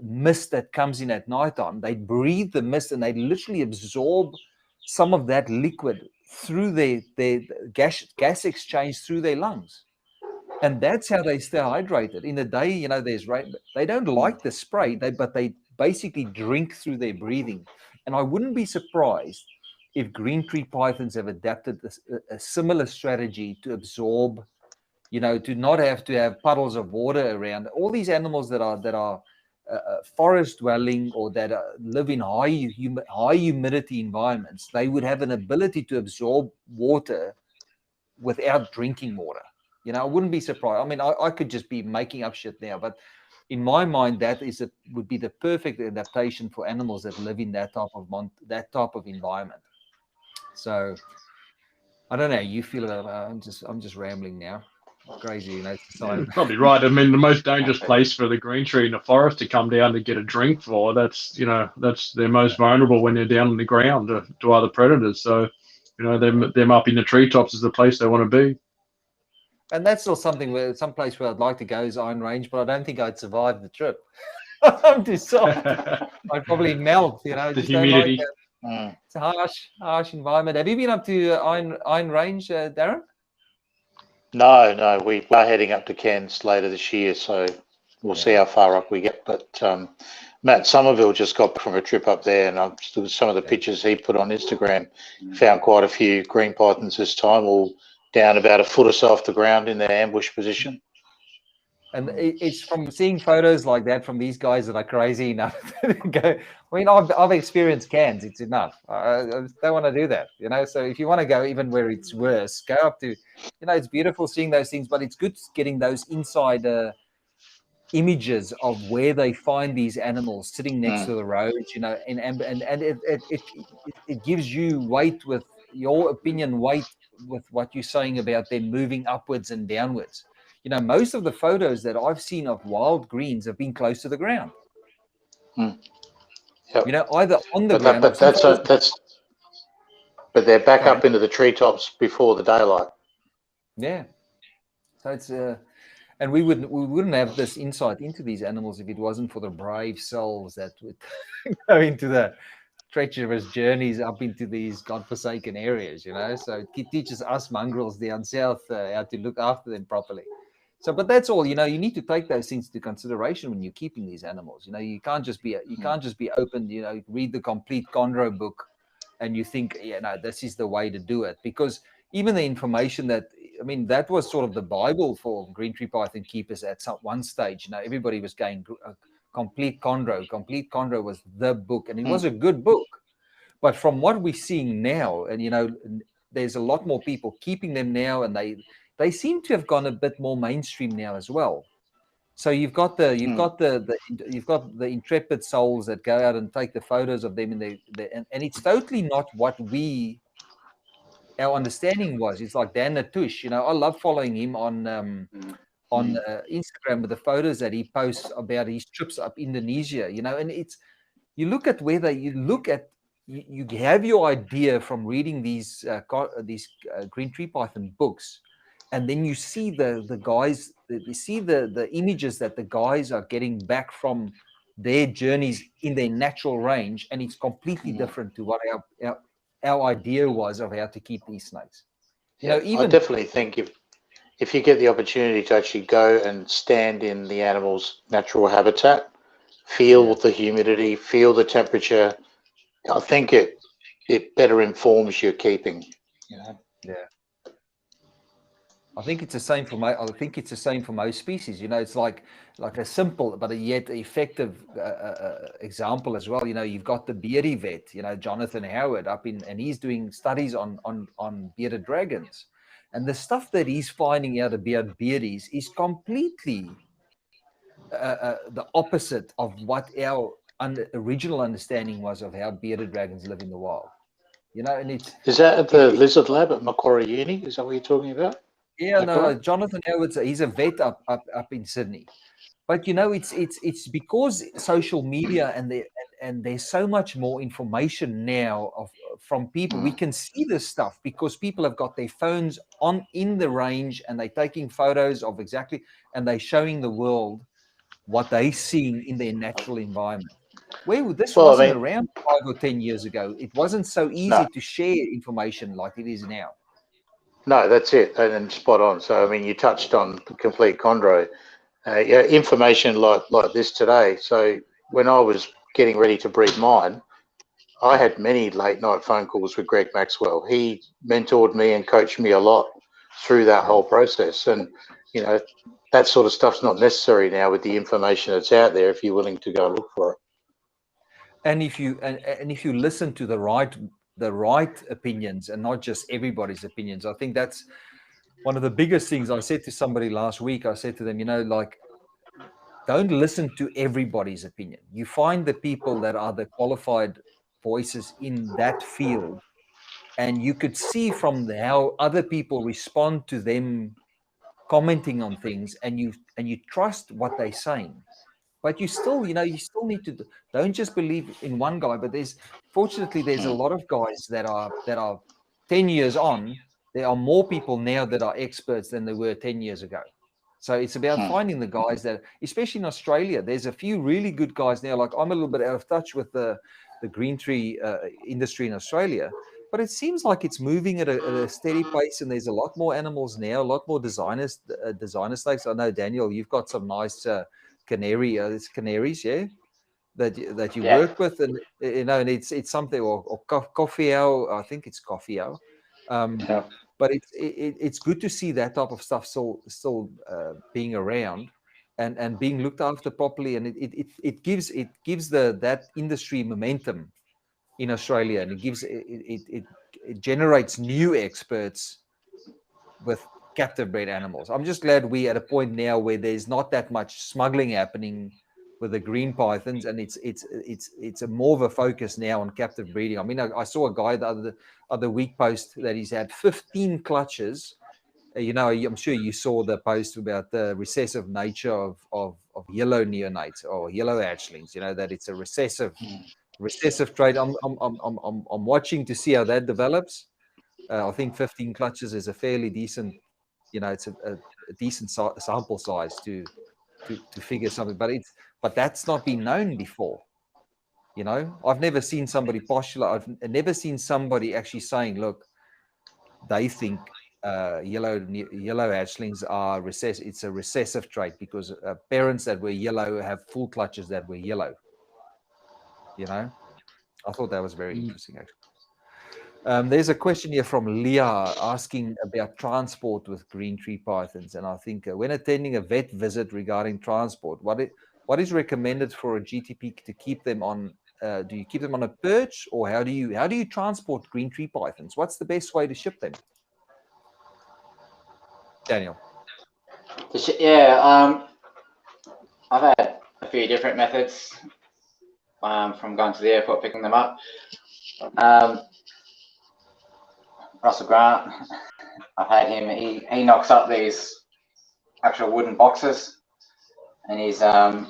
mist that comes in at nighttime. They breathe the mist and they literally absorb some of that liquid through their gas exchange through their lungs. And that's how they stay hydrated. In the day, there's rain. They don't like the spray, but they basically drink through their breathing. And I wouldn't be surprised if green tree pythons have adapted a similar strategy to absorb, to not have to have puddles of water around. All these animals that are forest dwelling or that live in high humidity environments, they would have an ability to absorb water without drinking water. I wouldn't be surprised. I mean, I could just be making up shit now, but in my mind, that would be the perfect adaptation for animals that live in that type of environment. So I don't know how you feel about it. I'm just rambling now. Crazy, Probably right. I mean, the most dangerous place for the green tree in the forest to come down to get a drink for, that's they're most vulnerable when they're down on the ground to other predators. So, them up in the treetops is the place they want to be. And that's still some place where I'd like to go is Iron Range, but I don't think I'd survive the trip. I'm too soft. I'd probably melt, The humidity. It's a harsh environment. Have you been up to Iron Range, Darren? No, we are heading up to Cairns later this year, so we'll see how far up we get. But Matt Somerville just got from a trip up there, and some of the pictures he put on Instagram, found quite a few green pythons this time, all down about a foot or so off the ground in their ambush position. And it's from seeing photos like that from these guys that are crazy enough to go. I mean, I've experienced Cairns. It's enough. I don't want to do that, So if you want to go even where it's worse, go up to, it's beautiful seeing those things, but it's good getting those inside images of where they find these animals sitting next to the road, and it gives you weight with your opinion, weight with what you're saying about them moving upwards and downwards. Most of the photos that I've seen of wild greens have been close to the ground. Yep. Either on the ground. But they're back up into the treetops before the daylight. Yeah. So it's and we wouldn't have this insight into these animals if it wasn't for the brave souls that would go into the treacherous journeys up into these godforsaken areas, So it teaches us mongrels down south how to look after them properly. So, but that's all. You need to take those things into consideration when you're keeping these animals. You can't just be open. Read the complete chondro book, and you think, this is the way to do it. Because even the information that was sort of the Bible for green tree python keepers at one stage. Everybody was going complete chondro. Complete chondro was the book, and it was a good book. But from what we're seeing now, and there's a lot more people keeping them now, and they seem to have gone a bit more mainstream now as well. So you've got the intrepid souls that go out and take the photos of them, and it's totally not what our understanding was. It's like Dan Natush. I love following him on Instagram with the photos that he posts about his trips up Indonesia. And it's, you look at whether you have your idea from reading these green tree python books, and then you see the guys, you see the images that the guys are getting back from their journeys in their natural range, and it's completely different to what our idea was of how to keep these snakes. I definitely think if you get the opportunity to actually go and stand in the animal's natural habitat, feel the humidity, feel the temperature, I think it better informs your keeping. Yeah. I think it's the same for most species. It's like a simple but yet effective example as well. You've got the beardy vet, Jonathan Howard and he's doing studies on bearded dragons, and the stuff that he's finding out about beardies is completely the opposite of what our original understanding was of how bearded dragons live in the wild. And is that at the lizard lab at Macquarie Uni? Is that what you're talking about? Yeah, no, Jonathan Howard's he's a vet up in Sydney, but it's because social media and there's so much more information now from people. We can see this stuff because people have got their phones in the range and they're taking photos of exactly, and they're showing the world what they're seeing in their natural environment. Where this wasn't around 5 or 10 years ago. It wasn't so easy to share information like it is now. No, that's it, and spot on. So, you touched on complete chondro. Information like this today. So, when I was getting ready to breed mine, I had many late night phone calls with Greg Maxwell. He mentored me and coached me a lot through that whole process. And, that sort of stuff's not necessary now with the information that's out there if you're willing to go look for it. And if you listen to the right opinions and not just everybody's opinions, I think that's one of the biggest things. I said to somebody last week, I said to them, don't listen to everybody's opinion. You find the people that are the qualified voices in that field, and you could see from how other people respond to them commenting on things, and you trust what they're saying. But you still need to, don't just believe in one guy. But there's a lot of guys that are 10 years on. There are more people now that are experts than there were 10 years ago. So it's about finding the guys that, especially in Australia, there's a few really good guys now. Like, I'm a little bit out of touch with the green tree industry in Australia, but it seems like it's moving at a steady pace, and there's a lot more animals now, a lot more designer snakes. I know, Daniel, you've got some nice canaries, that you work with, and and it's something, or coffee owl. I think it's coffee owl. But it's good to see that type of stuff still being around and being looked after properly, and it gives that industry momentum in Australia, and it generates new experts with captive bred animals. I'm just glad we're at a point now where there's not that much smuggling happening with the green pythons, and it's a more of a focus now on captive breeding. I saw a guy the other week post that he's had 15 clutches. I'm sure you saw the post about the recessive nature of yellow neonates or yellow hatchlings. That it's a recessive trait. I'm watching to see how that develops. I think 15 clutches is a fairly decent, it's a decent sample size to figure something, but that's not been known before. I've never seen somebody postulate. I've never seen somebody actually saying, look, they think yellow hatchlings are recessive. It's a recessive trait because parents that were yellow have full clutches that were yellow. You know, I thought that was very interesting, actually. There's a question here from Leah asking about transport with green tree pythons. And I think when attending a vet visit regarding transport, what is recommended for a GTP to keep them on? Do you keep them on a perch, or how do you transport green tree pythons? What's the best way to ship them? Daniel. Yeah, I've had a few different methods from going to the airport, picking them up. Russell Grant, I've had him, he knocks up these actual wooden boxes, and he's got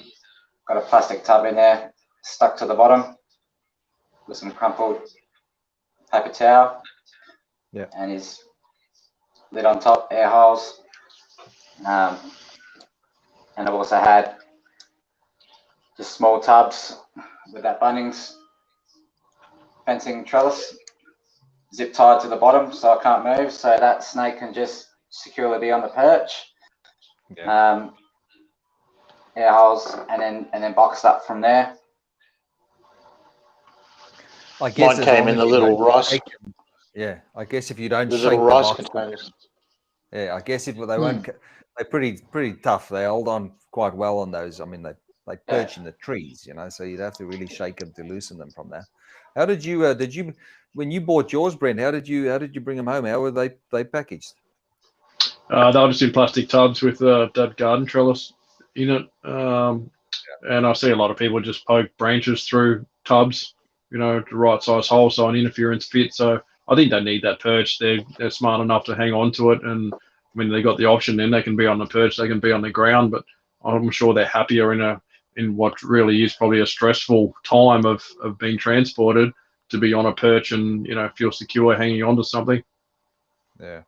a plastic tub in there stuck to the bottom with some crumpled paper towel. Yeah. And his lid on top, air holes. And I've also had just small tubs with that Bunnings fencing trellis zip tied to the bottom so I can't move, so that snake can just securely be on the perch. Yeah. Air holes, and then boxed up from there. I guess mine came in the little rice. Yeah, I guess if you don't The shake little the rice box, containers. yeah, I guess if they won't, they're pretty tough. They hold on quite well on those. I mean, they perch in the trees, you know, so you'd have to really shake them to loosen them from there. How did you when you bought yours, Brent? How did you bring them home? How were they packaged? They were just in plastic tubs with that garden trellis in it. And I see a lot of people just poke branches through tubs, you know, the right size hole so an interference fit. So I think they need that perch. They're smart enough to hang on to it, and when they got the option, then they can be on the perch, they can be on the ground. But I'm sure they're happier in what really is probably a stressful time of being transported to be on a perch and, you know, feel secure hanging onto something. Yeah.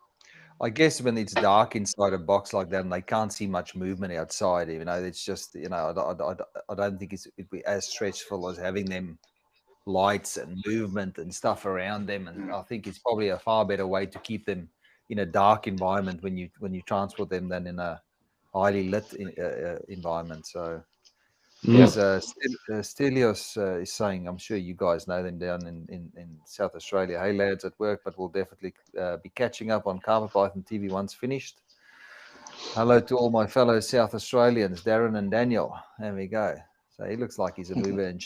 I guess when it's dark inside a box like that and they can't see much movement outside, you know, it's just, you know, I don't think it'd be as stressful as having them lights and movement and stuff around them. And I think it's probably a far better way to keep them in a dark environment when you transport them than in a highly lit environment. So yes, Stelios is saying, I'm sure you guys know them down in South Australia. Hey lads, at work, but we'll definitely be catching up on Carpet Python TV once finished. Hello to all my fellow South Australians, Darren and Daniel. There we go. So he looks like he's a mover, and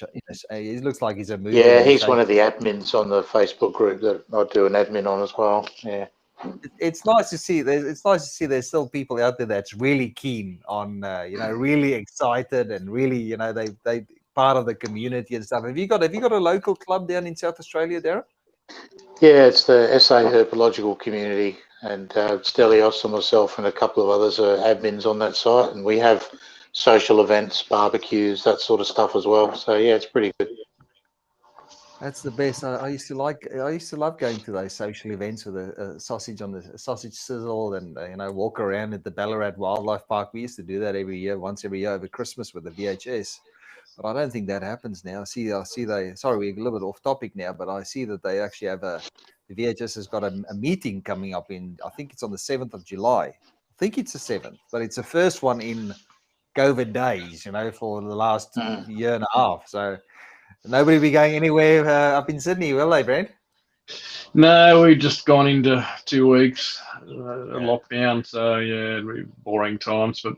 he looks like he's a mover. Yeah, he's one of the admins on the Facebook group that I do an admin on as well. Yeah, it's nice to see. It's nice to see there's still people out there that's really keen on, you know, really excited and really, you know, they part of the community and stuff. Have you got a local club down in South Australia, Darren? yeah, it's the SA Herpetological Community, and Stelios and myself and a couple of others are admins on that site, and we have social events, barbecues, that sort of stuff as well. So yeah, it's pretty good. That's the best. I used to love going to those social events with a sausage on the sausage sizzle and you know, walk around at the Ballarat Wildlife Park. We used to do that once every year over Christmas with the VHS. But I don't think that happens now. I see they. Sorry, we're a little bit off topic now, but I see that they actually have the VHS has got a meeting coming up in. I think it's on the 7th of July. I think it's the 7th, but it's the first one in COVID days. You know, for the last year and a half. So. Nobody be going anywhere up in Sydney, will they, Brent? No, we've just gone into 2 weeks lockdown, so yeah, boring times. But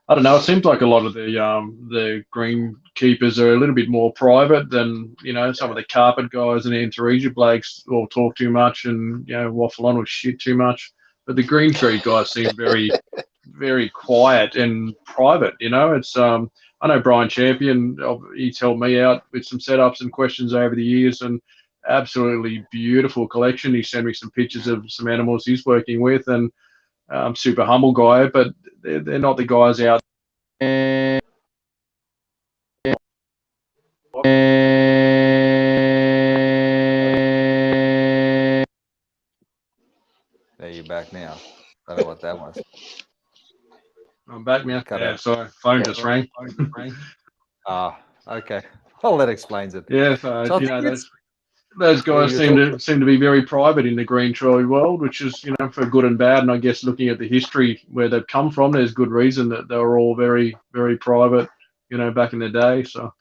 I don't know. It seems like a lot of the greenkeepers are a little bit more private than, you know, some of the carpet guys and Antaresia blokes all talk too much and, you know, waffle on with shit too much. But the green tree guys seem very, very quiet and private. You know, it's I know Brian Champion. He's helped me out with some setups and questions over the years, and absolutely beautiful collection. He sent me some pictures of some animals he's working with, and super humble guy. But they're not the guys out there. There you're back now. I don't know what that was. I'm back now. Yeah, sorry, phone just rang. Okay. Well, that explains it. Yeah, so you know, those guys you're seem to be very private in the green tree world, which is, you know, for good and bad. And I guess looking at the history where they've come from, there's good reason that they were all very, very private, you know, back in the day. So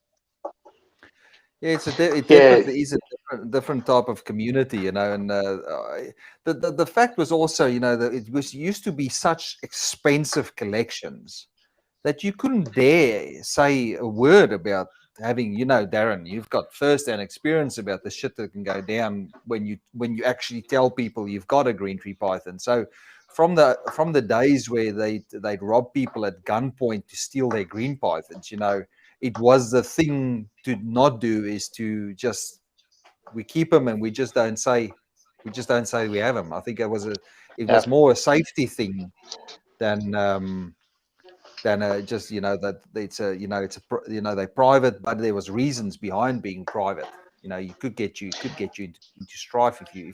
Yeah, it Yeah, definitely is a different type of community, you know. And the fact was also, you know, that it was used to be such expensive collections that you couldn't dare say a word about having, you know, Darren, you've got first-hand experience about the shit that can go down when you actually tell people you've got a green tree python. So from the days where they'd rob people at gunpoint to steal their green pythons, you know, it was the thing to not do is to just we keep them and we just don't say we have them. I think it was more a safety thing than just, you know, that it's a, you know, you know, they're private, but there was reasons behind being private. You know, it could get you into strife if you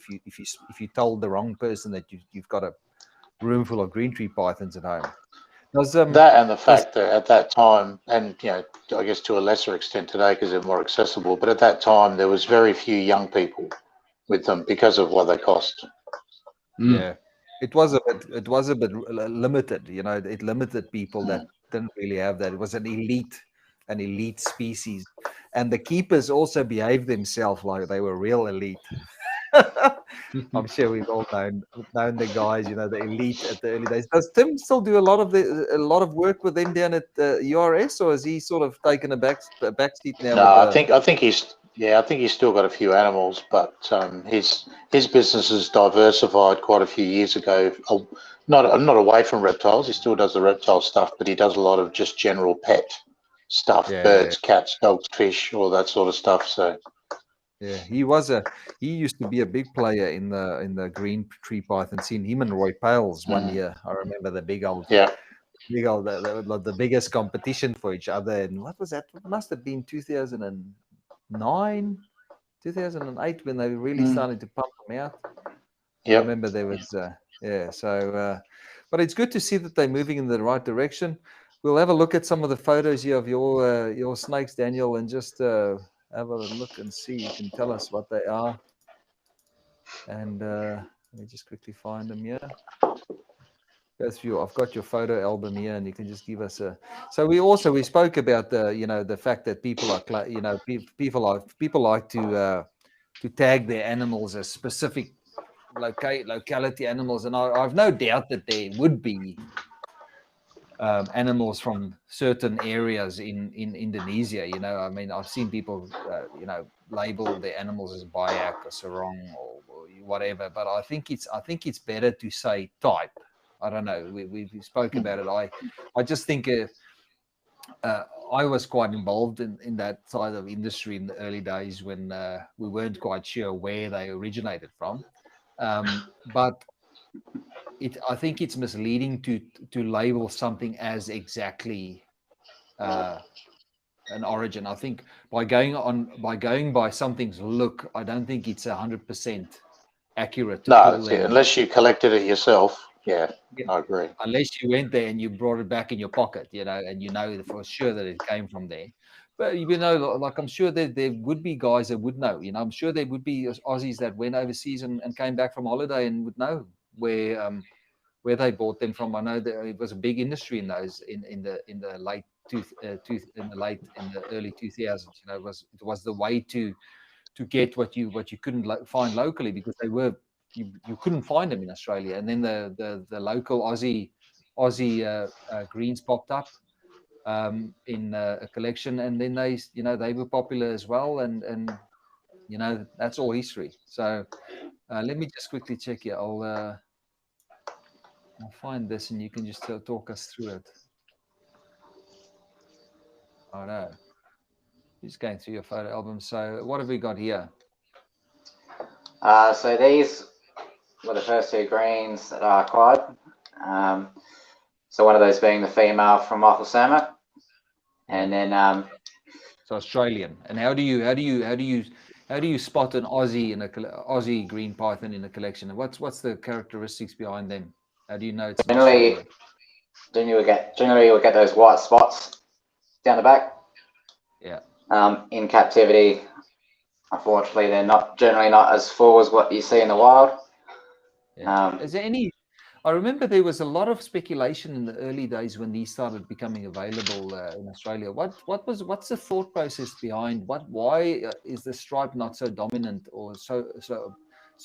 told the wrong person that you've got a room full of green tree pythons at home. that and the Does fact that at that time, and you know, I guess to a lesser extent today because they're more accessible, but at that time there was very few young people with them because of what they cost. Yeah, it was a bit limited. You know, it limited people that didn't really have that. It was an elite species, and the keepers also behaved themselves like they were real elite. I'm sure we've all known the guys, you know, the elite at the early days. Does Tim still do a lot of work with them down at URS, or has he sort of taken a back seat now No, with I the? think I think he's still got a few animals, but his business has diversified quite a few years ago. Not away from reptiles. He still does the reptile stuff, but he does a lot of just general pet stuff: Yeah, birds, cats, dogs, fish, all that sort of stuff. So yeah, he used to be a big player in the green tree python scene. Him and Roy Pales one year. I remember the yeah, the biggest competition for each other. And what was that? It must have been 2009, 2008 when they really started to pump them out. I yep. remember there was yeah. So, but it's good to see that they're moving in the right direction. We'll have a look at some of the photos here of your snakes, Daniel, and just have a look and see. You can tell us what they are. And let me just quickly find them here. I've got your photo album here, and you can just give us a. So we spoke about the, you know, the fact that people are, you know, people like to tag their animals as specific locality animals, and I've no doubt that there would be animals from certain areas in Indonesia. You know, I mean, I've seen people, you know, label their animals as Bayak or Sarong or whatever. But I think it's better to say type. I don't know. We spoke about it. I just think I was quite involved in that side of industry in the early days when we weren't quite sure where they originated from. But I think it's misleading to label something as exactly an origin. I think by going by something's look, I don't think it's 100% accurate to No, call that's it. them. Unless you collected it yourself, yeah, Yeah, I agree. unless you went there and you brought it back in your pocket, you know, and you know for sure that it came from there. But you know, like I'm sure that there would be guys that would know. You know, I'm sure there would be Aussies that went overseas and came back from holiday and would know where they bought them from. I know that it was a big industry in those in the late in the early 2000s. You know, it was the way to get what you couldn't find locally, because they were you couldn't find them in Australia. And then the local Aussie greens popped up in a collection, and then they were popular as well. And you know, that's all history. So let me just quickly check here. I'll find this and you can just talk us through it. I know. Just going through your photo album. So what have we got here? So these were the first two greens that I acquired. So one of those being the female from Michael Sermon, and then so Australian. And how do you spot an Aussie in a Aussie green python in a collection? And what's the characteristics behind them? How do you know it's an Australian? Generally you'll get those white spots down the back. Yeah. In captivity, unfortunately, they're not generally not as full as what you see in the wild. Yeah. Is there any? I remember there was a lot of speculation in the early days when these started becoming available in Australia. What's the thought process behind why is the stripe not so dominant or so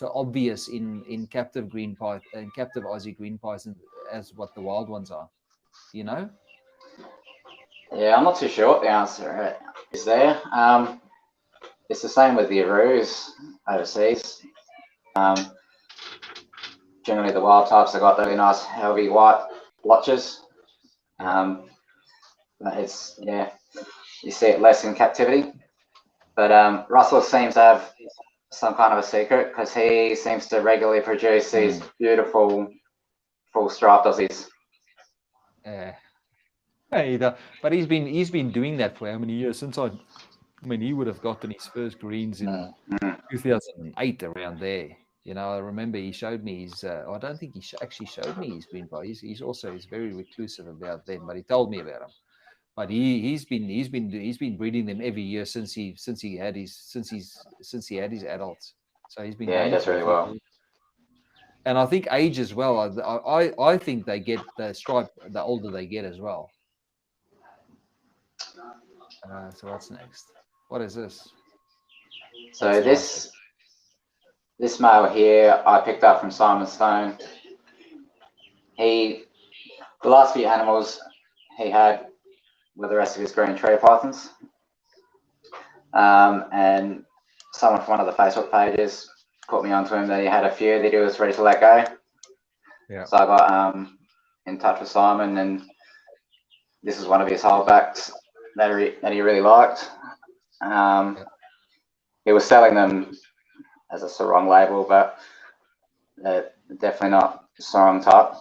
obvious in captive captive Aussie green python as what the wild ones are? Do you know? Yeah, I'm not too sure what the answer is there. It's the same with the Arus overseas. Generally, the wild types have got really nice, heavy white blotches. It's you see it less in captivity. But Russell seems to have some kind of a secret because he seems to regularly produce these beautiful full striped Aussies. Yeah. But he's been doing that for how many years? He would have gotten his first greens in 2008 around there. You know, I remember he showed me his. I don't think he actually showed me his green pie. He's very reclusive about them, but he told me about them. But he's been breeding them every year since he had his adults. So he's been he does really well. years. And I think age as well. I think they get the stripe the older they get as well. So what's next? What is this? So this male here I picked up from Simon Stone. The last few animals he had were the rest of his green tree pythons. And someone from one of the Facebook pages put me onto him that he had a few that he was ready to let go. Yeah. So I got in touch with Simon, and this is one of his holdbacks that he really liked. He was selling them as a sarong label, but they're definitely not sarong type.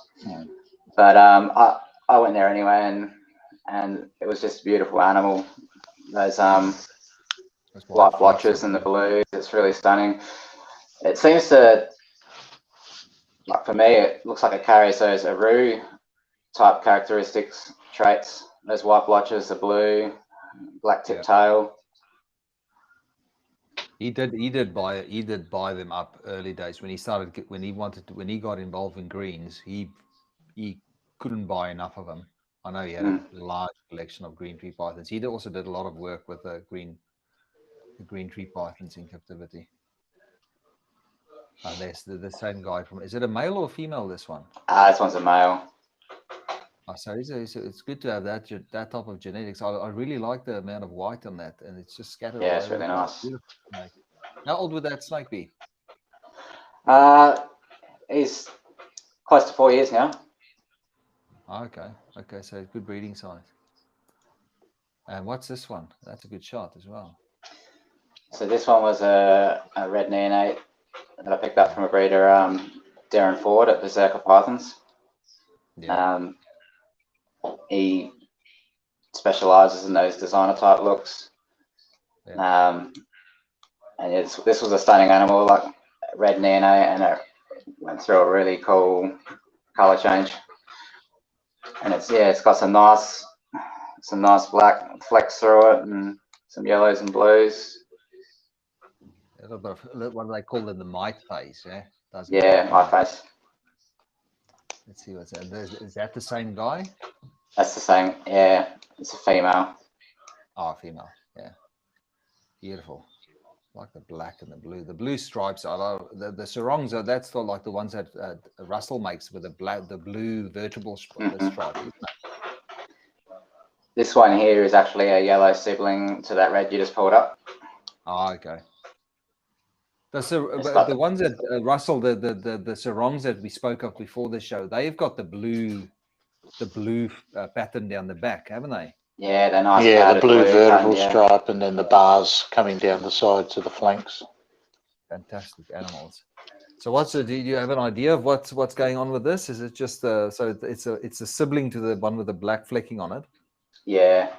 But I went there anyway, and it was just a beautiful animal. Those white blotches and the blues, it's really stunning. It seems to, like for me, it looks like it carries those Aru type characteristics, traits. Those white blotches, the blue, black tip tail. He did buy them up early days when he got involved in greens. He couldn't buy enough of them. I know he had a large collection of green tree pythons. He also did a lot of work with the green tree pythons in captivity. And there's the same guy from. Is it a male or a female? This one? This one's a male. So it's good to have that type of genetics. I really like the amount of white on that, and it's just scattered. Yeah, it's really nice. Beautiful snake. How old would that snake be? He's close to 4 years now. Okay, so good breeding size. And what's this one? That's a good shot as well. So this one was a red neonate that I picked up from a breeder, Darren Ford at Berserker Pythons. Yeah. He specializes in those designer type looks. Yeah. And this was a stunning animal, like red neonate, and it went through a really cool color change. And it's got some nice black flecks through it, and some yellows and blues. A little bit of, what do they call it? The mite face, yeah? Mite face. Let's see what's that. Is that the same guy? That's the same, yeah. It's a female. Oh, female, yeah. Beautiful. Like the black and the blue. The blue stripes are the sarongs are that's like the ones that Russell makes with the blue vertebral stripe. This one here is actually a yellow sibling to that red you just pulled up. Oh, okay. The ones that Russell, the sarongs that we spoke of before the show, they've got the blue pattern down the back, haven't they? Yeah, they're nice. Yeah, the blue vertebral stripe, and then the bars coming down the sides of the flanks. Fantastic animals. So do you have an idea of what's going on with this? Is it just so it's a sibling to the one with the black flecking on it? Yeah.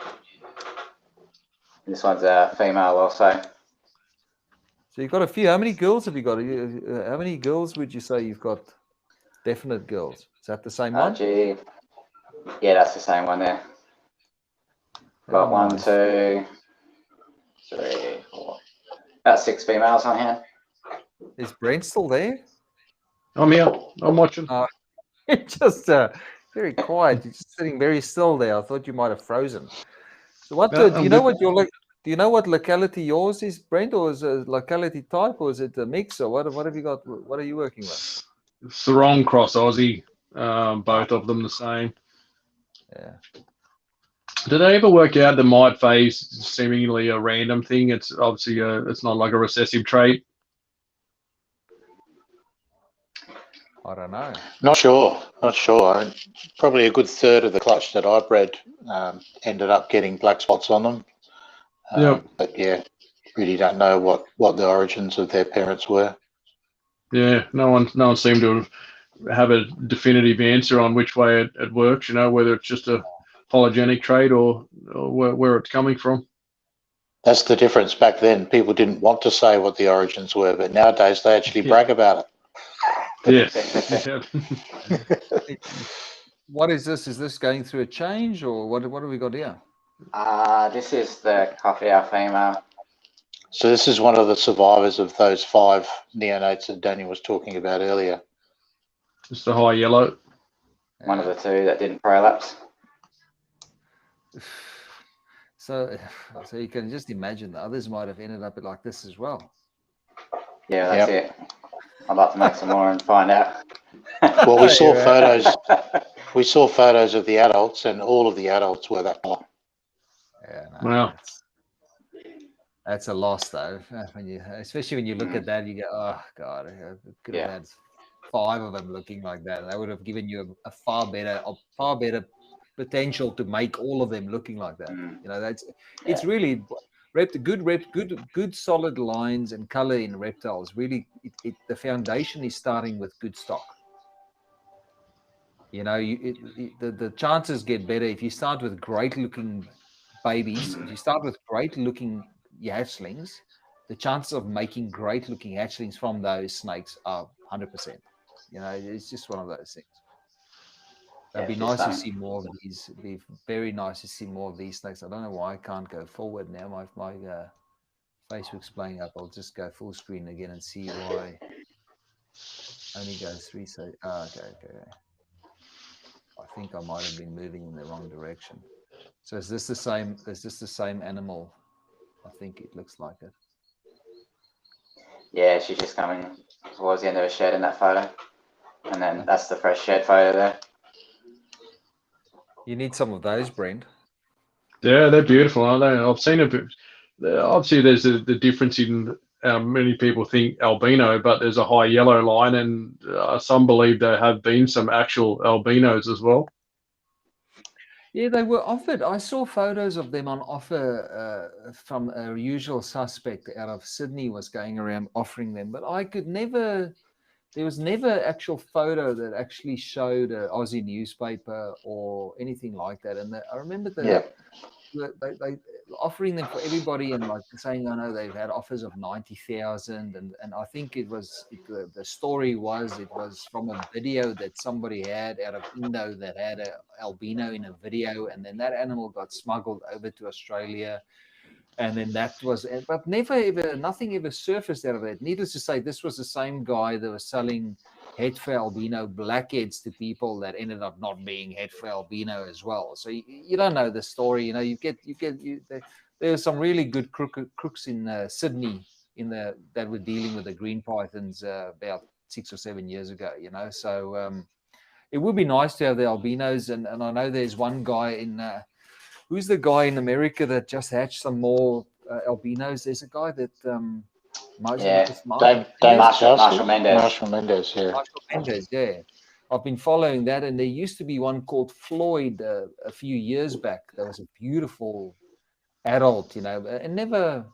This one's a female also. So you've got a few. How many girls have you got? How many girls would you say you've got? Definite girls. Is that the same one? Gee. Yeah, that's the same one there. Got 1, 2, 3, 4. about 6 females on hand. Is Brent still there? I'm here. I'm watching. Just very quiet. You're just sitting very still there. I thought you might have frozen. So what No, do I'm you know good. what do you know what locality yours is, Brent, or is it a locality type, or is it a mix, or what have you got? What are you working with? Sarong cross Aussie. Both of them the same. Yeah. Did they ever work out that might phase seemingly a random thing? It's obviously it's not like a recessive trait. I don't know. Not sure. Probably a good third of the clutch that I bred ended up getting black spots on them. Yep. But yeah, really don't know what the origins of their parents were. Yeah, no one seemed to have a definitive answer on which way it works. You know, whether it's just a polygenic trait or where it's coming from. That's the difference. Back then, people didn't want to say what the origins were, but nowadays they actually brag about it. Yes. Yeah. What is this? Is this going through a change, or what have we got here? This is the coffee owl female. So this is one of the survivors of those 5 neonates that Daniel was talking about earlier. Just the high yellow. One of the 2 that didn't prolapse. So you can just imagine the others might have ended up like this as well. Yeah, that's it. I'd like to make some more and find out. Well, we saw photos. We saw photos of the adults, and all of the adults were that colour. Yeah, no, Wow. that's a loss, though. Especially when you look at that, you go, "Oh God, I could have had 5 of them looking like that. That would have given you a far better potential to make all of them looking like that." You know, it's really good solid lines and color in reptiles. Really, the foundation is starting with good stock. You know, the chances get better if you start with great looking babies. If you start with great looking hatchlings, the chances of making great looking hatchlings from those snakes are 100%. You know, it's just one of those things. It'd be nice to see more of these. It'd be very nice to see more of these snakes. I don't know why I can't go forward now. My Facebook's playing up. I'll just go full screen again and see why. Only go 3. So okay. I think I might have been moving in the wrong direction. So is this the same? Is this the same animal? I think it looks like it. Yeah, she's just coming towards the end of her shed in that photo. And then that's the fresh shed photo there. You need some of those, Brent. Yeah, they're beautiful, aren't they? I've seen a bit. Obviously, there's the difference in many people think albino, but there's a high yellow line, and some believe there have been some actual albinos as well. Yeah, they were offered. I saw photos of them on offer from a usual suspect out of Sydney was going around offering them, but I could never. There was never an actual photo that actually showed an Aussie newspaper or anything like that. And I remember they offering them for everybody and like saying, I know they've had offers of 90,000. And I think the story was, it was from a video that somebody had out of Indo that had an albino in a video. And then that animal got smuggled over to Australia. And then that was, but nothing ever surfaced out of it. Needless to say, this was the same guy that was selling het for albino blackheads to people that ended up not being het for albino as well. So you don't know the story. You know, there's some really good crooks in Sydney that were dealing with the green pythons about 6 or 7 years ago. You know, so it would be nice to have the albinos. And I know there's one guy in. Who's the guy in America that just hatched some more albinos? There's a guy that Marshall Mendes. Marshall Mendes, yeah. Marshall Mendes, yeah. I've been following that, and there used to be one called Floyd a few years back. That was a beautiful adult, you know, and never.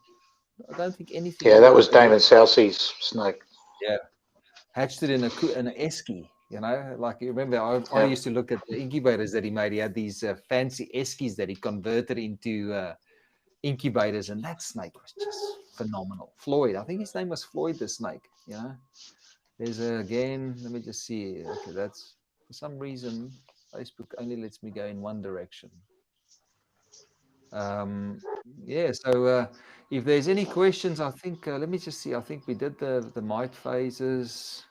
I don't think anything. Yeah, that was Damon Southey's snake. Yeah, hatched it in an esky. You know, like you remember, I used to look at the incubators that he made. He had these fancy eskies that he converted into incubators, and that snake was just phenomenal. Floyd, I think his name was Floyd the snake. You know, there's again. Let me just see. Okay, that's for some reason Facebook only lets me go in one direction. Yeah, so If there's any questions, I think, let me just see. I think we did the mite phases.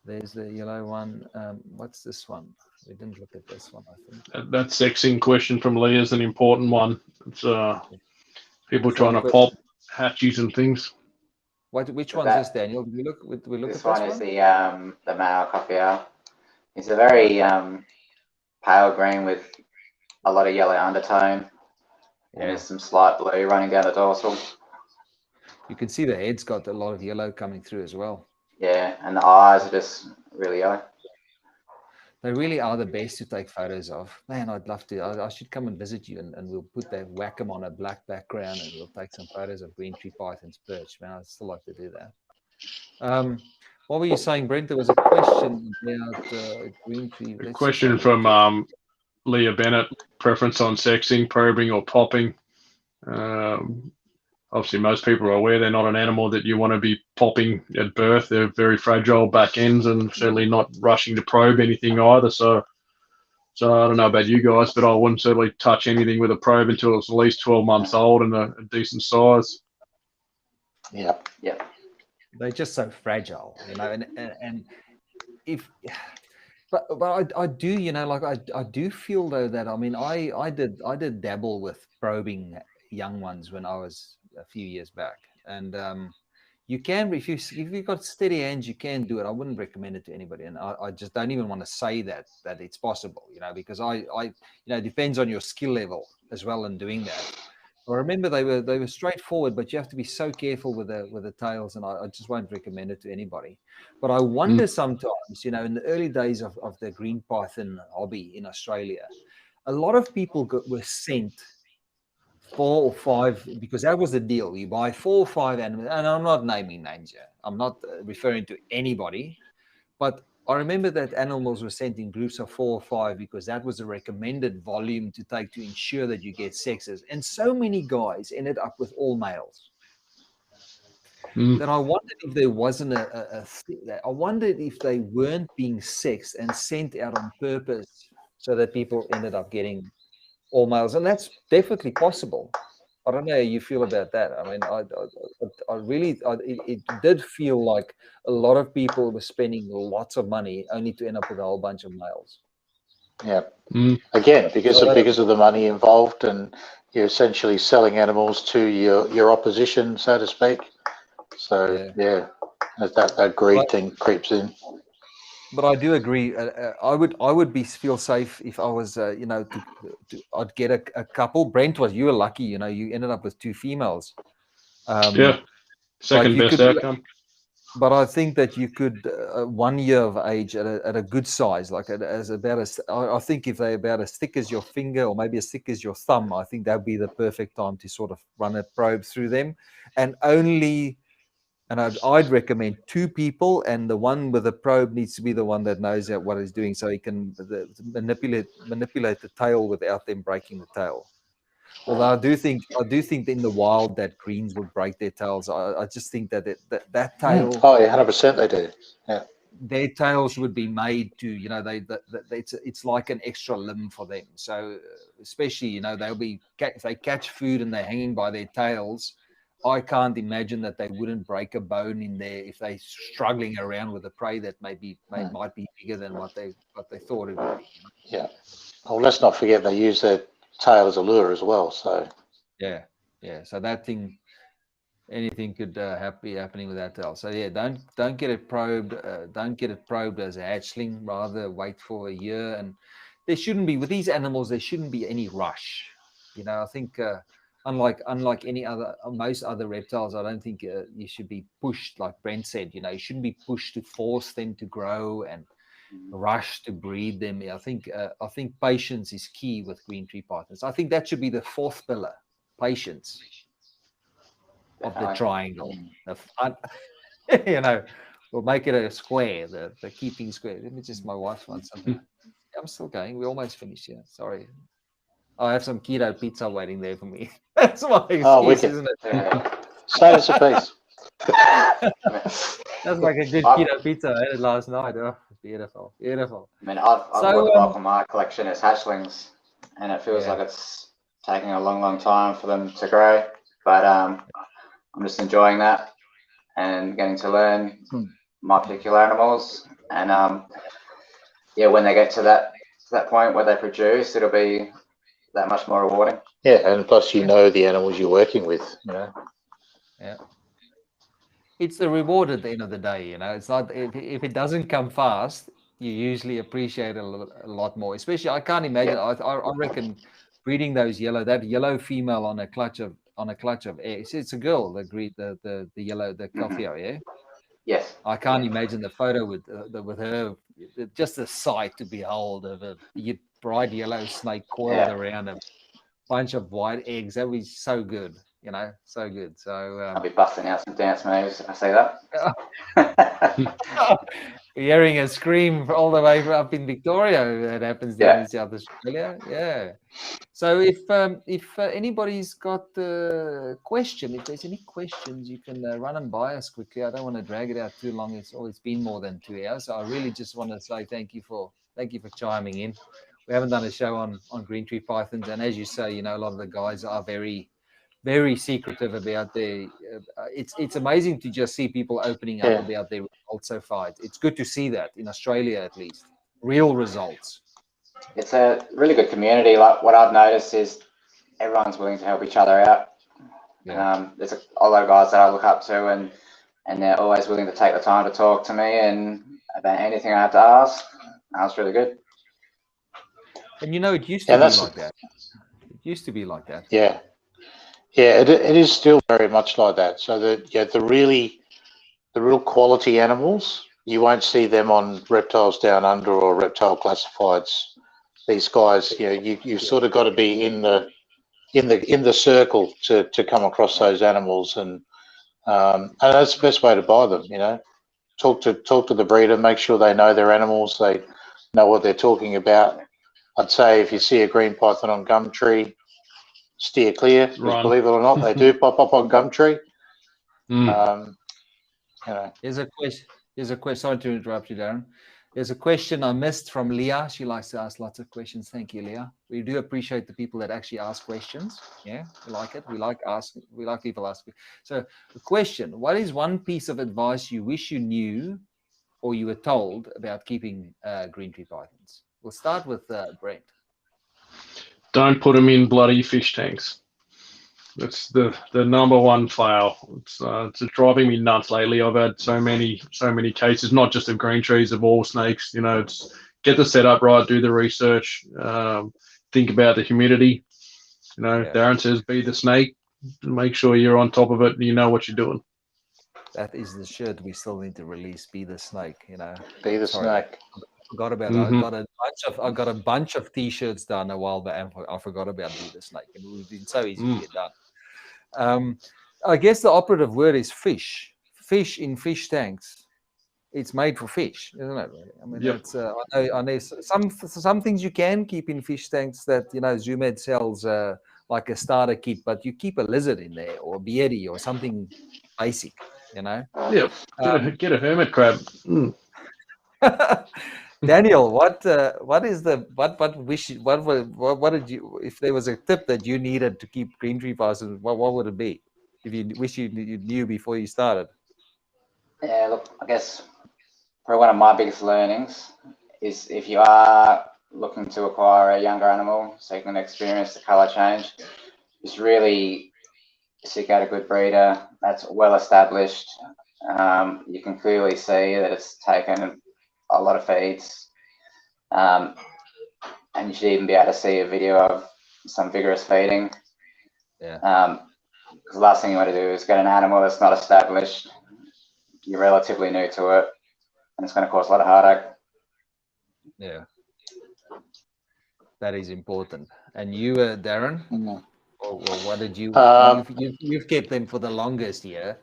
There's the yellow one. What's this one? We didn't look at this one, I think. That sexing question from Lee is an important one. It's people trying to pop hatchies and things. Which one's this, Daniel? Did we look at this one? This one is the male coffee owl. It's a very pale green with a lot of yellow undertone, and there's some slight blue running down the dorsal. You can see the head's got a lot of yellow coming through as well. Yeah, and the eyes are just really yellow. They really are the best to take photos of. Man, I'd love to. I should come and visit you, and we'll put that, whack them on a black background, and we'll take some photos of green tree pythons perch. Man, I'd still like to do that. What were you saying, Brent? There was a question about green tree. A question from Leah Bennett: preference on sexing, probing, or popping. Obviously, most people are aware they're not an animal that you want to be popping at birth. They're very fragile back ends, and certainly not rushing to probe anything either. So I don't know about you guys, but I wouldn't certainly touch anything with a probe until it's at least 12 months old and a decent size. Yeah. They're just so fragile, and if. But I do, like I do feel though that, I mean, I did dabble with probing young ones when I was a few years back, and you can, if you've got steady hands, you can do it. I wouldn't recommend it to anybody, and I just don't even want to say that it's possible, because I it depends on your skill level as well in doing that. I remember they were straightforward, but you have to be so careful with the tails, and I just won't recommend it to anybody. But I wonder sometimes, in the early days of the green python hobby in Australia, a lot of people were sent 4 or 5, because that was the deal. You buy 4 or 5 animals, and I'm not naming names here. I'm not referring to anybody, but I remember that animals were sent in groups of 4 or 5 because that was a recommended volume to take to ensure that you get sexes. And so many guys ended up with all males. That I wondered if there wasn't I wondered if they weren't being sexed and sent out on purpose so that people ended up getting all males. And that's definitely possible. I don't know how you feel about that. I mean, I really, it did feel like a lot of people were spending lots of money only to end up with a whole bunch of males. Yeah. Again, because of the money involved, and you're essentially selling animals to your opposition, so to speak. So yeah that greed thing creeps in. But I do agree. I would feel safe if I was, I'd get a couple. Brent you were lucky, you ended up with 2 females. Second best outcome. But I think that you could 1 year of age at a good size, like I think if they're about as thick as your finger or maybe as thick as your thumb, I think that'd be the perfect time to sort of run a probe through them, and I'd recommend 2 people, and the one with the probe needs to be the one that knows what he's doing, so he can manipulate the tail without them breaking the tail. Although I do think in the wild that greens would break their tails. I just think that tail. Oh, yeah, 100% they do. Yeah. Their tails would be made to, it's like an extra limb for them. So especially, they'll be, if they catch food and they're hanging by their tails, I can't imagine that they wouldn't break a bone in there if they're struggling around with a prey that might be bigger than what they thought it would be. Yeah. Well, let's not forget they use their tail as a lure as well. So yeah. So that thing, anything could be happening with that tail. So yeah, don't get it probed. Don't get it probed as a hatchling. Rather wait for a year. And there shouldn't be, with these animals, there shouldn't be any rush. I think. Unlike most other reptiles, I don't think you should be pushed, like Brent said. You shouldn't be pushed to force them to grow and rush to breed them. I think patience is key with green tree pythons. I think that should be the 4th pillar, patience of the triangle. We'll make it a square, the keeping square. Let me just, my wife wants something. I'm still going. We almost finished here. Sorry. I have some keto pizza waiting there for me. That's my excuse, isn't it? Status of peace. That's like a good keto pizza. I had it last night. Oh, beautiful. I mean, I've got the bulk of my collection as hatchlings, and it feels like it's taking a long, long time for them to grow. but I'm just enjoying that and getting to learn my particular animals. And yeah, when they get to that point where they produce, it'll be that much more rewarding. Yeah, and plus you know the animals you're working with, you know. Yeah. It's the reward at the end of the day, you know. It's not if it doesn't come fast, you usually appreciate it a lot more. Especially, I can't imagine. I reckon breeding that yellow female on a clutch of eggs. It's a girl that breed the yellow, the Coffeo, yeah. Yes. I can't imagine the photo with her. Just the sight to behold of a bright yellow snake coiled around a bunch of white eggs. That was so good, you know, so good. So I'll be busting out some dance moves. I say that. Hearing a scream all the way up in Victoria that happens down in South Australia. Yeah. So if anybody's got a question, if there's any questions, you can run them by us quickly. I don't want to drag it out too long. It's always been more than 2 hours. So I really just want to say thank you for chiming in. We haven't done a show on green tree pythons, and as you say, you know, a lot of the guys are very, very secretive about their. It's amazing to just see people opening up about their results so far. It's good to see that in Australia, at least, real results. It's a really good community. Like what I've noticed is everyone's willing to help each other out. Yeah. There's a lot of guys that I look up to, and they're always willing to take the time to talk to me and about anything I have to ask. That's really good. And you know, it used to be like that. It used to be like that. Yeah. Yeah, it is still very much like that. So the real quality animals, you won't see them on Reptiles Down Under or Reptile Classifieds. These guys, you know, you've sort of got to be in the circle to come across those animals, and that's the best way to buy them. You know, talk to the breeder, make sure they know their animals, they know what they're talking about. I'd say if you see a green python on Gumtree, steer clear, because believe it or not, they do pop up on Gumtree. You know. Here's a question. Sorry to interrupt you, Darren. There's a question I missed from Leah. She likes to ask lots of questions. Thank you, Leah. We do appreciate the people that actually ask questions. Yeah, we like it. We like people asking. So the question: what is one piece of advice you wish you knew or you were told about keeping green tree pythons? We'll start with Brent. Don't put them in bloody fish tanks. That's the number one fail. It's driving me nuts lately. I've had so many cases, not just of green trees, of all snakes. You know, it's get the setup right, do the research, think about the humidity. You know, Darren says be the snake. Make sure you're on top of it and you know what you're doing. That is the shirt we still need to release. Be the snake. You know, be the snake. I forgot about it. I got a bunch of t-shirts done a while back. I forgot about Be the Snake, and it would have been so easy to get done. I guess the operative word is fish. Fish in fish tanks. It's made for fish, isn't it? I mean, it's, I know some things you can keep in fish tanks that, you know, Zoomed sells like a starter kit, but you keep a lizard in there or a beardy or something basic, you know. Yeah, get a hermit crab. Daniel, what did you, if there was a tip that you needed to keep green tree pythons, what would it be? If you wish you knew before you started? Yeah, look, I guess probably one of my biggest learnings is if you are looking to acquire a younger animal, so you can experience the colour change, is really seek out a good breeder that's well established. You can clearly see that it's taken a lot of feeds, and you should even be able to see a video of some vigorous feeding. Because the last thing you want to do is get an animal that's not established, you're relatively new to it, and it's going to cause a lot of heartache. Yeah, that is important. And you, Darren, or what did you? You've kept them for the longest year.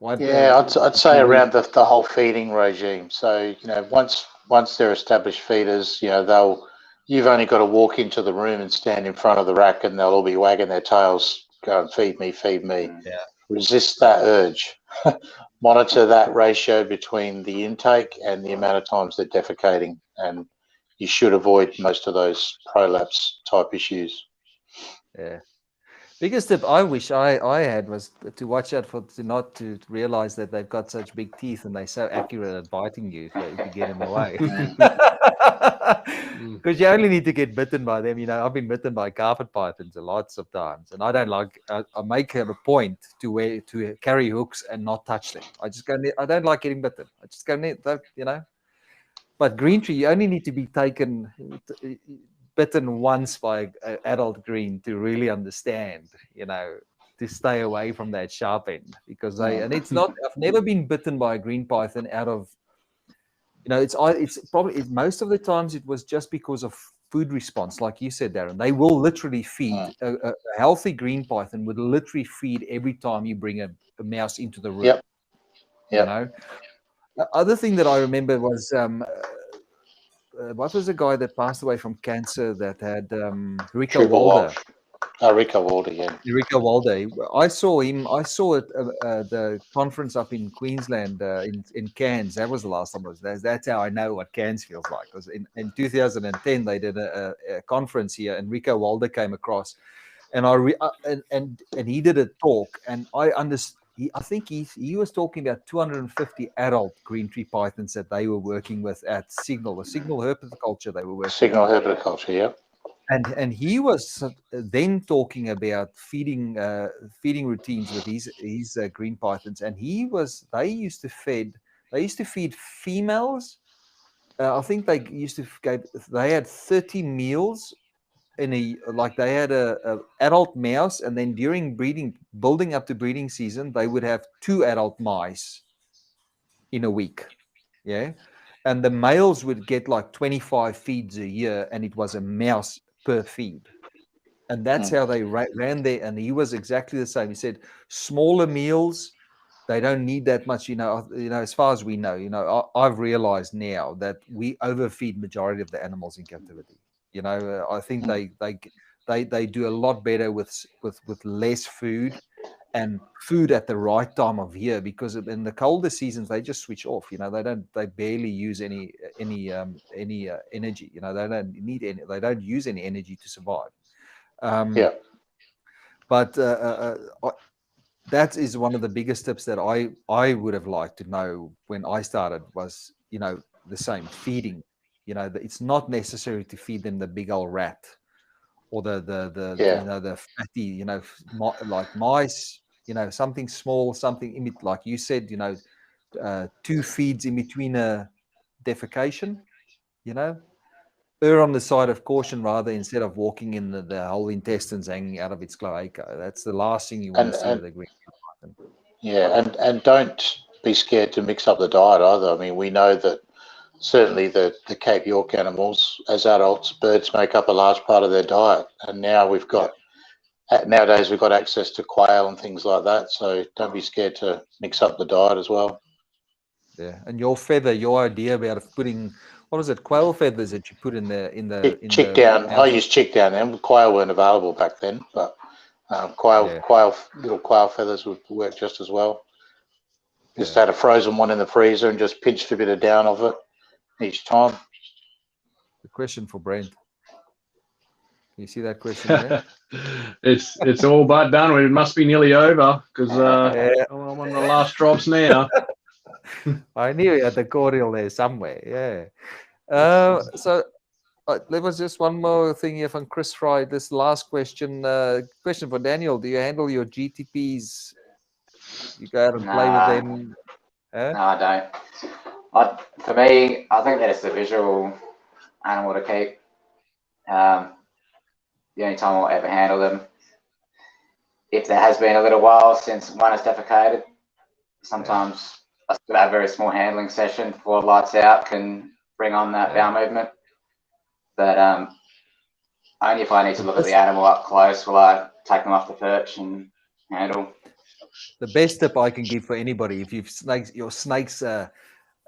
I'd say around the whole feeding regime. So, you know, once they're established feeders, you know, you've only got to walk into the room and stand in front of the rack, and they'll all be wagging their tails, going, feed me. Yeah. Resist that urge. Monitor that ratio between the intake and the amount of times they're defecating, and you should avoid most of those prolapse type issues. Yeah. Biggest tip I wish I had was to watch out for not to realize that they've got such big teeth and they're so accurate at biting you if you get in the way. Because you only need to get bitten by them. You know, I've been bitten by carpet pythons lots of times, and I don't like. I make it a point to carry hooks and not touch them. I just go. I don't like getting bitten. I just go. You know. But green tree, you only need to be bitten once by an adult green to really understand, you know, to stay away from that sharp end, because and it's not, I've never been bitten by a green python out of, you know, most of the times it was just because of food response, like you said, Darren. They will literally feed. A healthy green python would literally feed every time you bring a mouse into the room. Yep. You know. The other thing that I remember was what was the guy that passed away from cancer that had Rico Walder? Rico Walder, yeah. Rico Walder. I saw him. I saw it the conference up in Queensland in Cairns. That was the last time I was there. That's how I know what Cairns feels like. Because in 2010 they did a conference here, and Rico Walder came across, and and he did a talk, and I understood. I think he was talking about 250 adult green tree pythons that they were working with at Signal herpetoculture they were working Signal herpetoculture, yeah. And he was then talking about feeding routines with his green pythons, and they used to feed females. I think they had 30 meals they had a adult mouse, and then during building up to breeding season, they would have 2 adult mice in a week. Yeah. And the males would get like 25 feeds a year, and it was a mouse per feed. And that's how they ran there. And he was exactly the same. He said, smaller meals, they don't need that much. You know, as far as we know, I've realized now that we overfeed majority of the animals in captivity. You know, I think they do a lot better with less food, and food at the right time of year, because in the colder seasons they just switch off. You know, they barely use any energy. You know, they don't need any. They don't use any energy to survive. But that is one of the biggest tips that I would have liked to know when I started was, you know, the same feeding. You know, it's not necessary to feed them the big old rat or the you know, the fatty, you know, like mice, you know, something small, something like you said, you know, 2 feeds in between a defecation, you know, err on the side of caution rather, instead of walking in the whole intestines hanging out of its cloaca. That's the last thing you want to see with a green python. Yeah, and don't be scared to mix up the diet either. I mean, we know that certainly the Cape York animals, as adults, birds make up a large part of their diet. And now nowadays we've got access to quail and things like that. So don't be scared to mix up the diet as well. Yeah, and your idea about putting, what is it, quail feathers that you put in the chick down. I used chick down then. Quail weren't available back then, but little quail feathers would work just as well. Just had a frozen one in the freezer and just pinched a bit of down of it each time. The question for Brent. Can you see that question there? It's all but done. It must be nearly over, because I'm on the last drops now. I knew you had the cordial there somewhere. Yeah. So there was just one more thing here from Chris Fry. This last question. Question for Daniel: do you handle your GTPs? You go out and play with them? No, I don't. For me, I think that it's a visual animal to keep. The only time I'll ever handle them, if there has been a little while since one has defecated, sometimes a very small handling session before lights out can bring on that bowel movement. But only if I need to look at the animal up close will I take them off the perch and handle. The best tip I can give for anybody, if your snakes are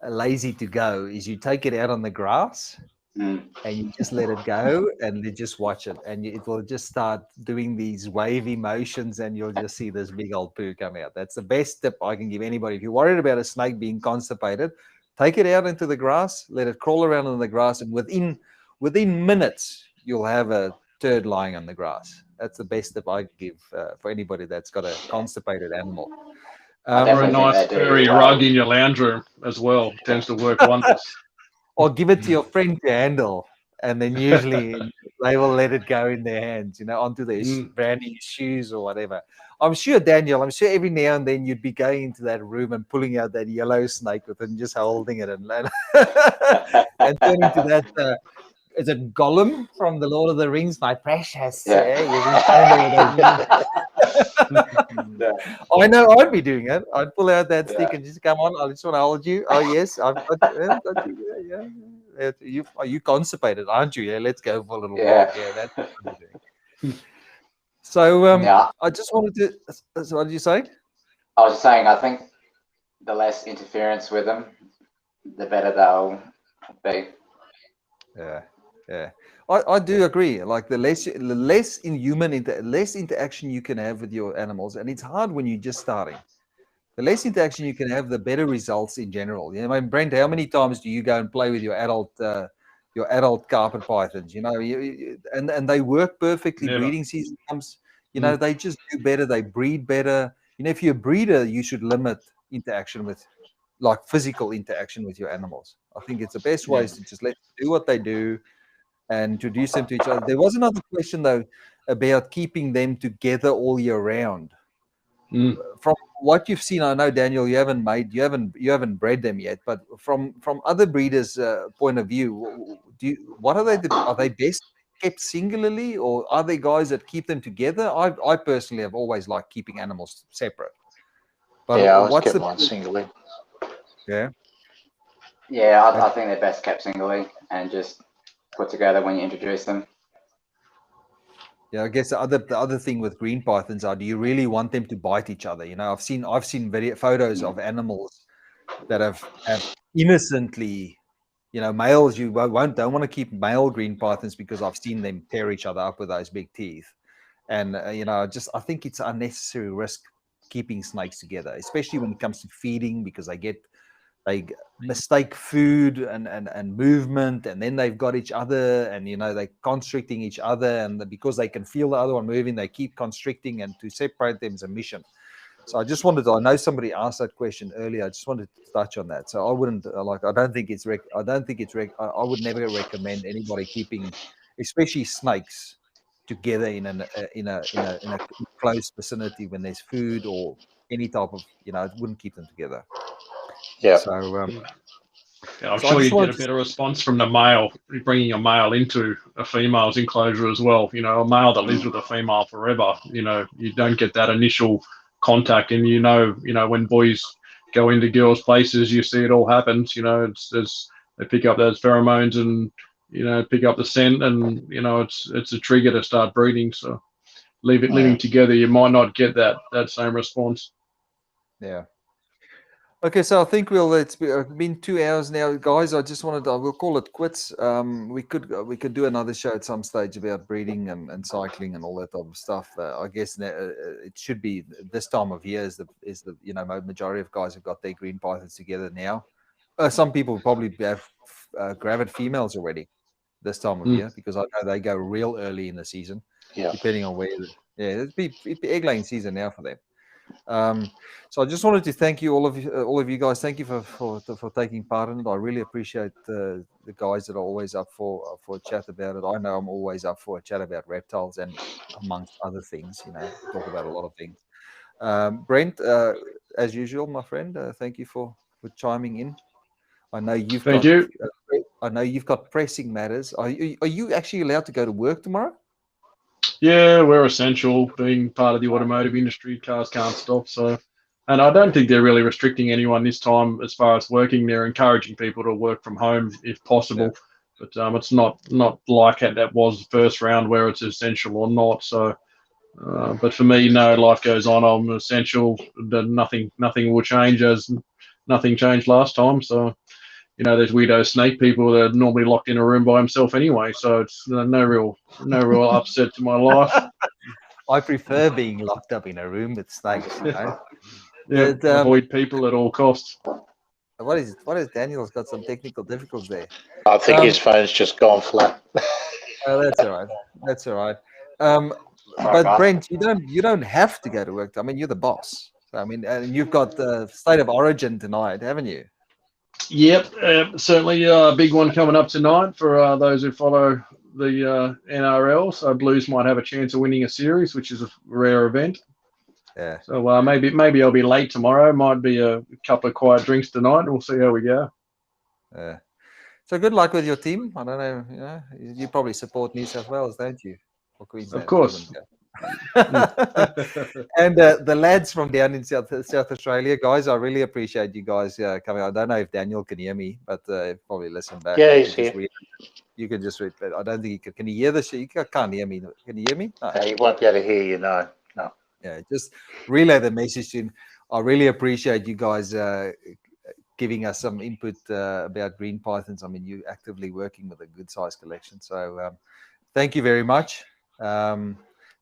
lazy to go, is you take it out on the grass and you just let it go, and you just watch it, and it will just start doing these wavy motions, and you'll just see this big old poo come out. That's the best tip I can give anybody. If you're worried about a snake being constipated, take it out into the grass, let it crawl around in the grass, and within minutes you'll have a turd lying on the grass. That's the best tip I give for anybody that's got a constipated animal. I Or a definitely think nice they do furry well. rug in your lounge room as well tends to work wonders. Or give it to your friend to handle, and then usually they will let it go in their hands, onto their brand new shoes or whatever. I'm sure, Daniel, every now and then you'd be going into that room and pulling out that yellow snake with it and just holding it and turning to that. Is it Gollum from the Lord of the Rings? My precious. Yeah. You'll be standing there with Yeah. I know I'd be doing it. I'd pull out that stick and just come on. I just want to hold you. Oh yes, I've got you. Yeah. You constipated, aren't you? Yeah, let's go for a little walk. Yeah, that's what I'm doing. So I just wanted to. So what did you say? I was just saying, I think the less interference with them, the better they'll be. Yeah. I do agree. Like the less interaction you can have with your animals, and it's hard when you're just starting. The less interaction you can have, the better results in general. Brent, how many times do you go and play with your adult carpet pythons? And they work perfectly. Never. Breeding season comes. They just do better. They breed better. If you're a breeder, you should limit interaction with, like physical interaction with your animals. I think it's the best way is to just let them do what they do and introduce them to each other. There was another question though about keeping them together all year round. From what you've seen, I know, Daniel, you haven't bred them yet, but from other breeders' point of view, are they best kept singularly, or are they guys that keep them together? I personally have always liked keeping animals separate. But I always kept mine singly. Yeah. Yeah, I think they're best kept singly and just put together when you introduce them. Yeah, I guess the other thing with green pythons are, do you really want them to bite each other? I've seen photos of animals that have innocently, males. You don't want to keep male green pythons because I've seen them tear each other up with those big teeth, and I think it's unnecessary risk keeping snakes together, especially when it comes to feeding, because they mistake food and movement, and then they've got each other, and they're constricting each other, and because they can feel the other one moving, they keep constricting, and to separate them is a mission. So I know somebody asked that question earlier. I just wanted to touch on that. So I wouldn't I would never recommend anybody keeping, especially snakes, together in a close vicinity when there's food or any type of, I wouldn't keep them together. Yeah. So I'm sure you'd get a better response from the male, bringing a male into a female's enclosure as well. A male that lives with a female forever, you don't get that initial contact. And, when boys go into girls' places, you see it all happens. They pick up those pheromones and, pick up the scent, and, it's a trigger to start breeding. So living together, you might not get that same response. Yeah. Okay, so I think it's been 2 hours now, guys. I just we'll call it quits. We could do another show at some stage about breeding and cycling and all that type of stuff. I guess it should be this time of year is the majority of guys have got their green pythons together now. Some people probably have gravid females already this time of year, because I know they go real early in the season, depending on where. It'd be egg laying season now for them. So I just wanted to thank you, all of you guys. Thank you for taking part in it. I really appreciate the guys that are always up for a chat about it. I know I'm always up for a chat about reptiles and amongst other things. Talk about a lot of things. Brent, as usual, my friend, thank you for chiming in. I know you've got pressing matters. Are you actually allowed to go to work tomorrow? Yeah, we're essential. Being part of the automotive industry, cars can't stop. So, and I don't think they're really restricting anyone this time as far as working. They're encouraging people to work from home if possible. Yeah. But it's not like that was first round where it's essential or not. So, but for me, no, life goes on. I'm essential. Nothing will change, as nothing changed last time. So, there's weirdo snake people that are normally locked in a room by himself anyway. So it's no real upset to my life. I prefer being locked up in a room with snakes. Yeah, avoid people at all costs. What is Daniel's got some technical difficulties there? I think his phone's just gone flat. Oh, that's all right. Right, but guys. Brent, you don't have to go to work. I mean, you're the boss. So, I mean, and you've got the State of Origin tonight, haven't you? Yep, certainly a big one coming up tonight for those who follow the NRL. So Blues might have a chance of winning a series, which is a rare event. Yeah. So maybe I'll be late tomorrow. Might be a couple of quiet drinks tonight. We'll see how we go. So good luck with your team. I don't know. You know, you probably support New South Wales, don't you? Or Queensland? Of course. And the lads from down in South Australia, guys, I really appreciate you guys coming. I don't know if Daniel can hear me, but probably listen back. Yeah, he's here. You can just read, but I don't think you can. Can you hear this? You can't hear me. Can you hear me? No. He won't be able to hear you, no. Yeah, just relay the message to him. I really appreciate you guys giving us some input about green pythons. I mean, you actively working with a good size collection. So thank you very much. To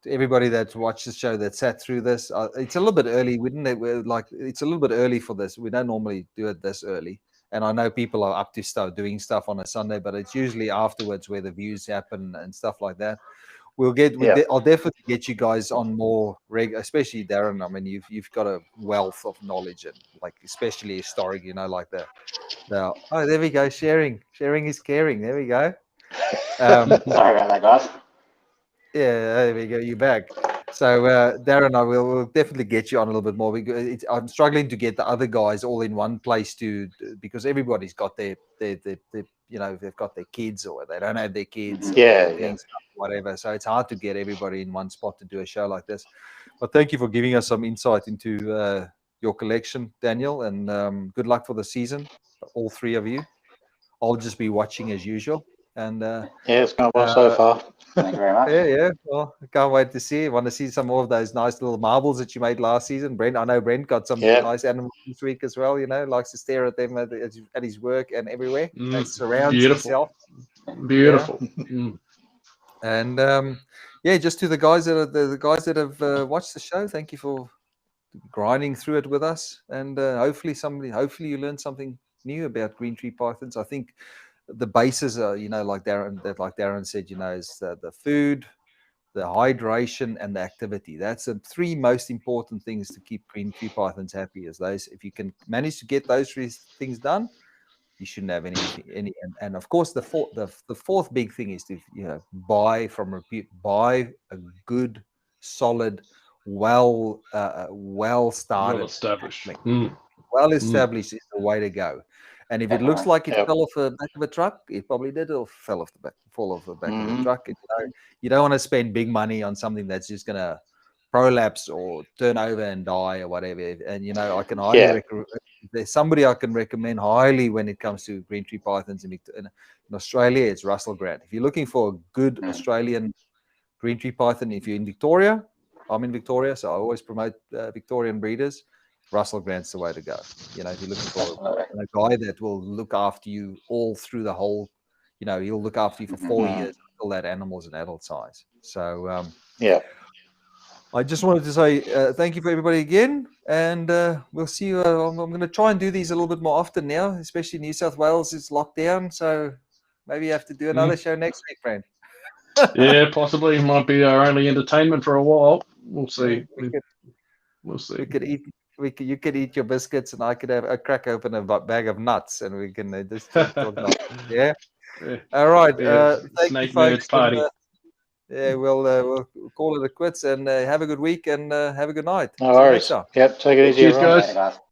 everybody that's watched the show, that sat through this. It's a little bit early. It's a little bit early for this. We don't normally do it this early. And I know people are up to start doing stuff on a Sunday, but it's usually afterwards where the views happen and stuff like that. I'll definitely get you guys on more especially Darren. I mean, you've got a wealth of knowledge, and like especially historic, you know, like oh, there we go, sharing is caring. There we go. Sorry about that, guys. Yeah, there we go. You're back. So Darren, I will definitely get you on a little bit more. Because I'm struggling to get the other guys all in one place because everybody's got their you know, they've got their kids or they don't have their kids. Yeah, Stuff, whatever. So it's hard to get everybody in one spot to do a show like this. But thank you for giving us some insight into your collection, Daniel, and good luck for the season, all three of you. I'll just be watching as usual. And yeah, it's going well so far. Thank you very much. Yeah. Well, I can't wait to see. I want to see some more of those nice little marbles that you made last season, Brent. I know Brent got some nice animals this week as well. You know, likes to stare at them at his work and everywhere. He surrounds himself. Beautiful. Yeah. And just to the guys that have watched the show, thank you for grinding through it with us. And hopefully you learned something new about green tree pythons. I think the bases are, you know, like Darren said, you know, is the food, the hydration, and the activity. That's the three most important things to keep green tree pythons happy. Is those, if you can manage to get those three things done, you shouldn't have any. And of course, the fourth big thing is to, you know, buy a good, solid, well started, well established is the way to go. And if it looks like it fell off the back of a truck, it probably did fall off the back of the truck. And, you know, you don't want to spend big money on something that's just going to prolapse or turn over and die or whatever. And, you know, I can highly recommend, there's somebody I can recommend highly when it comes to green tree pythons in Australia, it's Russell Grant. If you're looking for a good Australian green tree python, if you're in Victoria, I'm in Victoria, so I always promote Victorian breeders. Russell Grant's the way to go. You know, if you're looking for a guy that will look after you all through the whole, you know, he'll look after you for 4 years until that animal's an adult size. So, I just wanted to say thank you for everybody again, and we'll see you. I'm going to try and do these a little bit more often now, especially New South Wales is locked down, so maybe you have to do another show next week, friend. Yeah, possibly. It might be our only entertainment for a while. We'll see. We'll see. You could eat your biscuits, and I could have a crack open a bag of nuts, and we can just talk about it. Yeah. All right. Thank you, folks. Party. We'll call it a quits, and have a good week, and have a good night. No worries. Yep. Take it easy. Cheers, guys.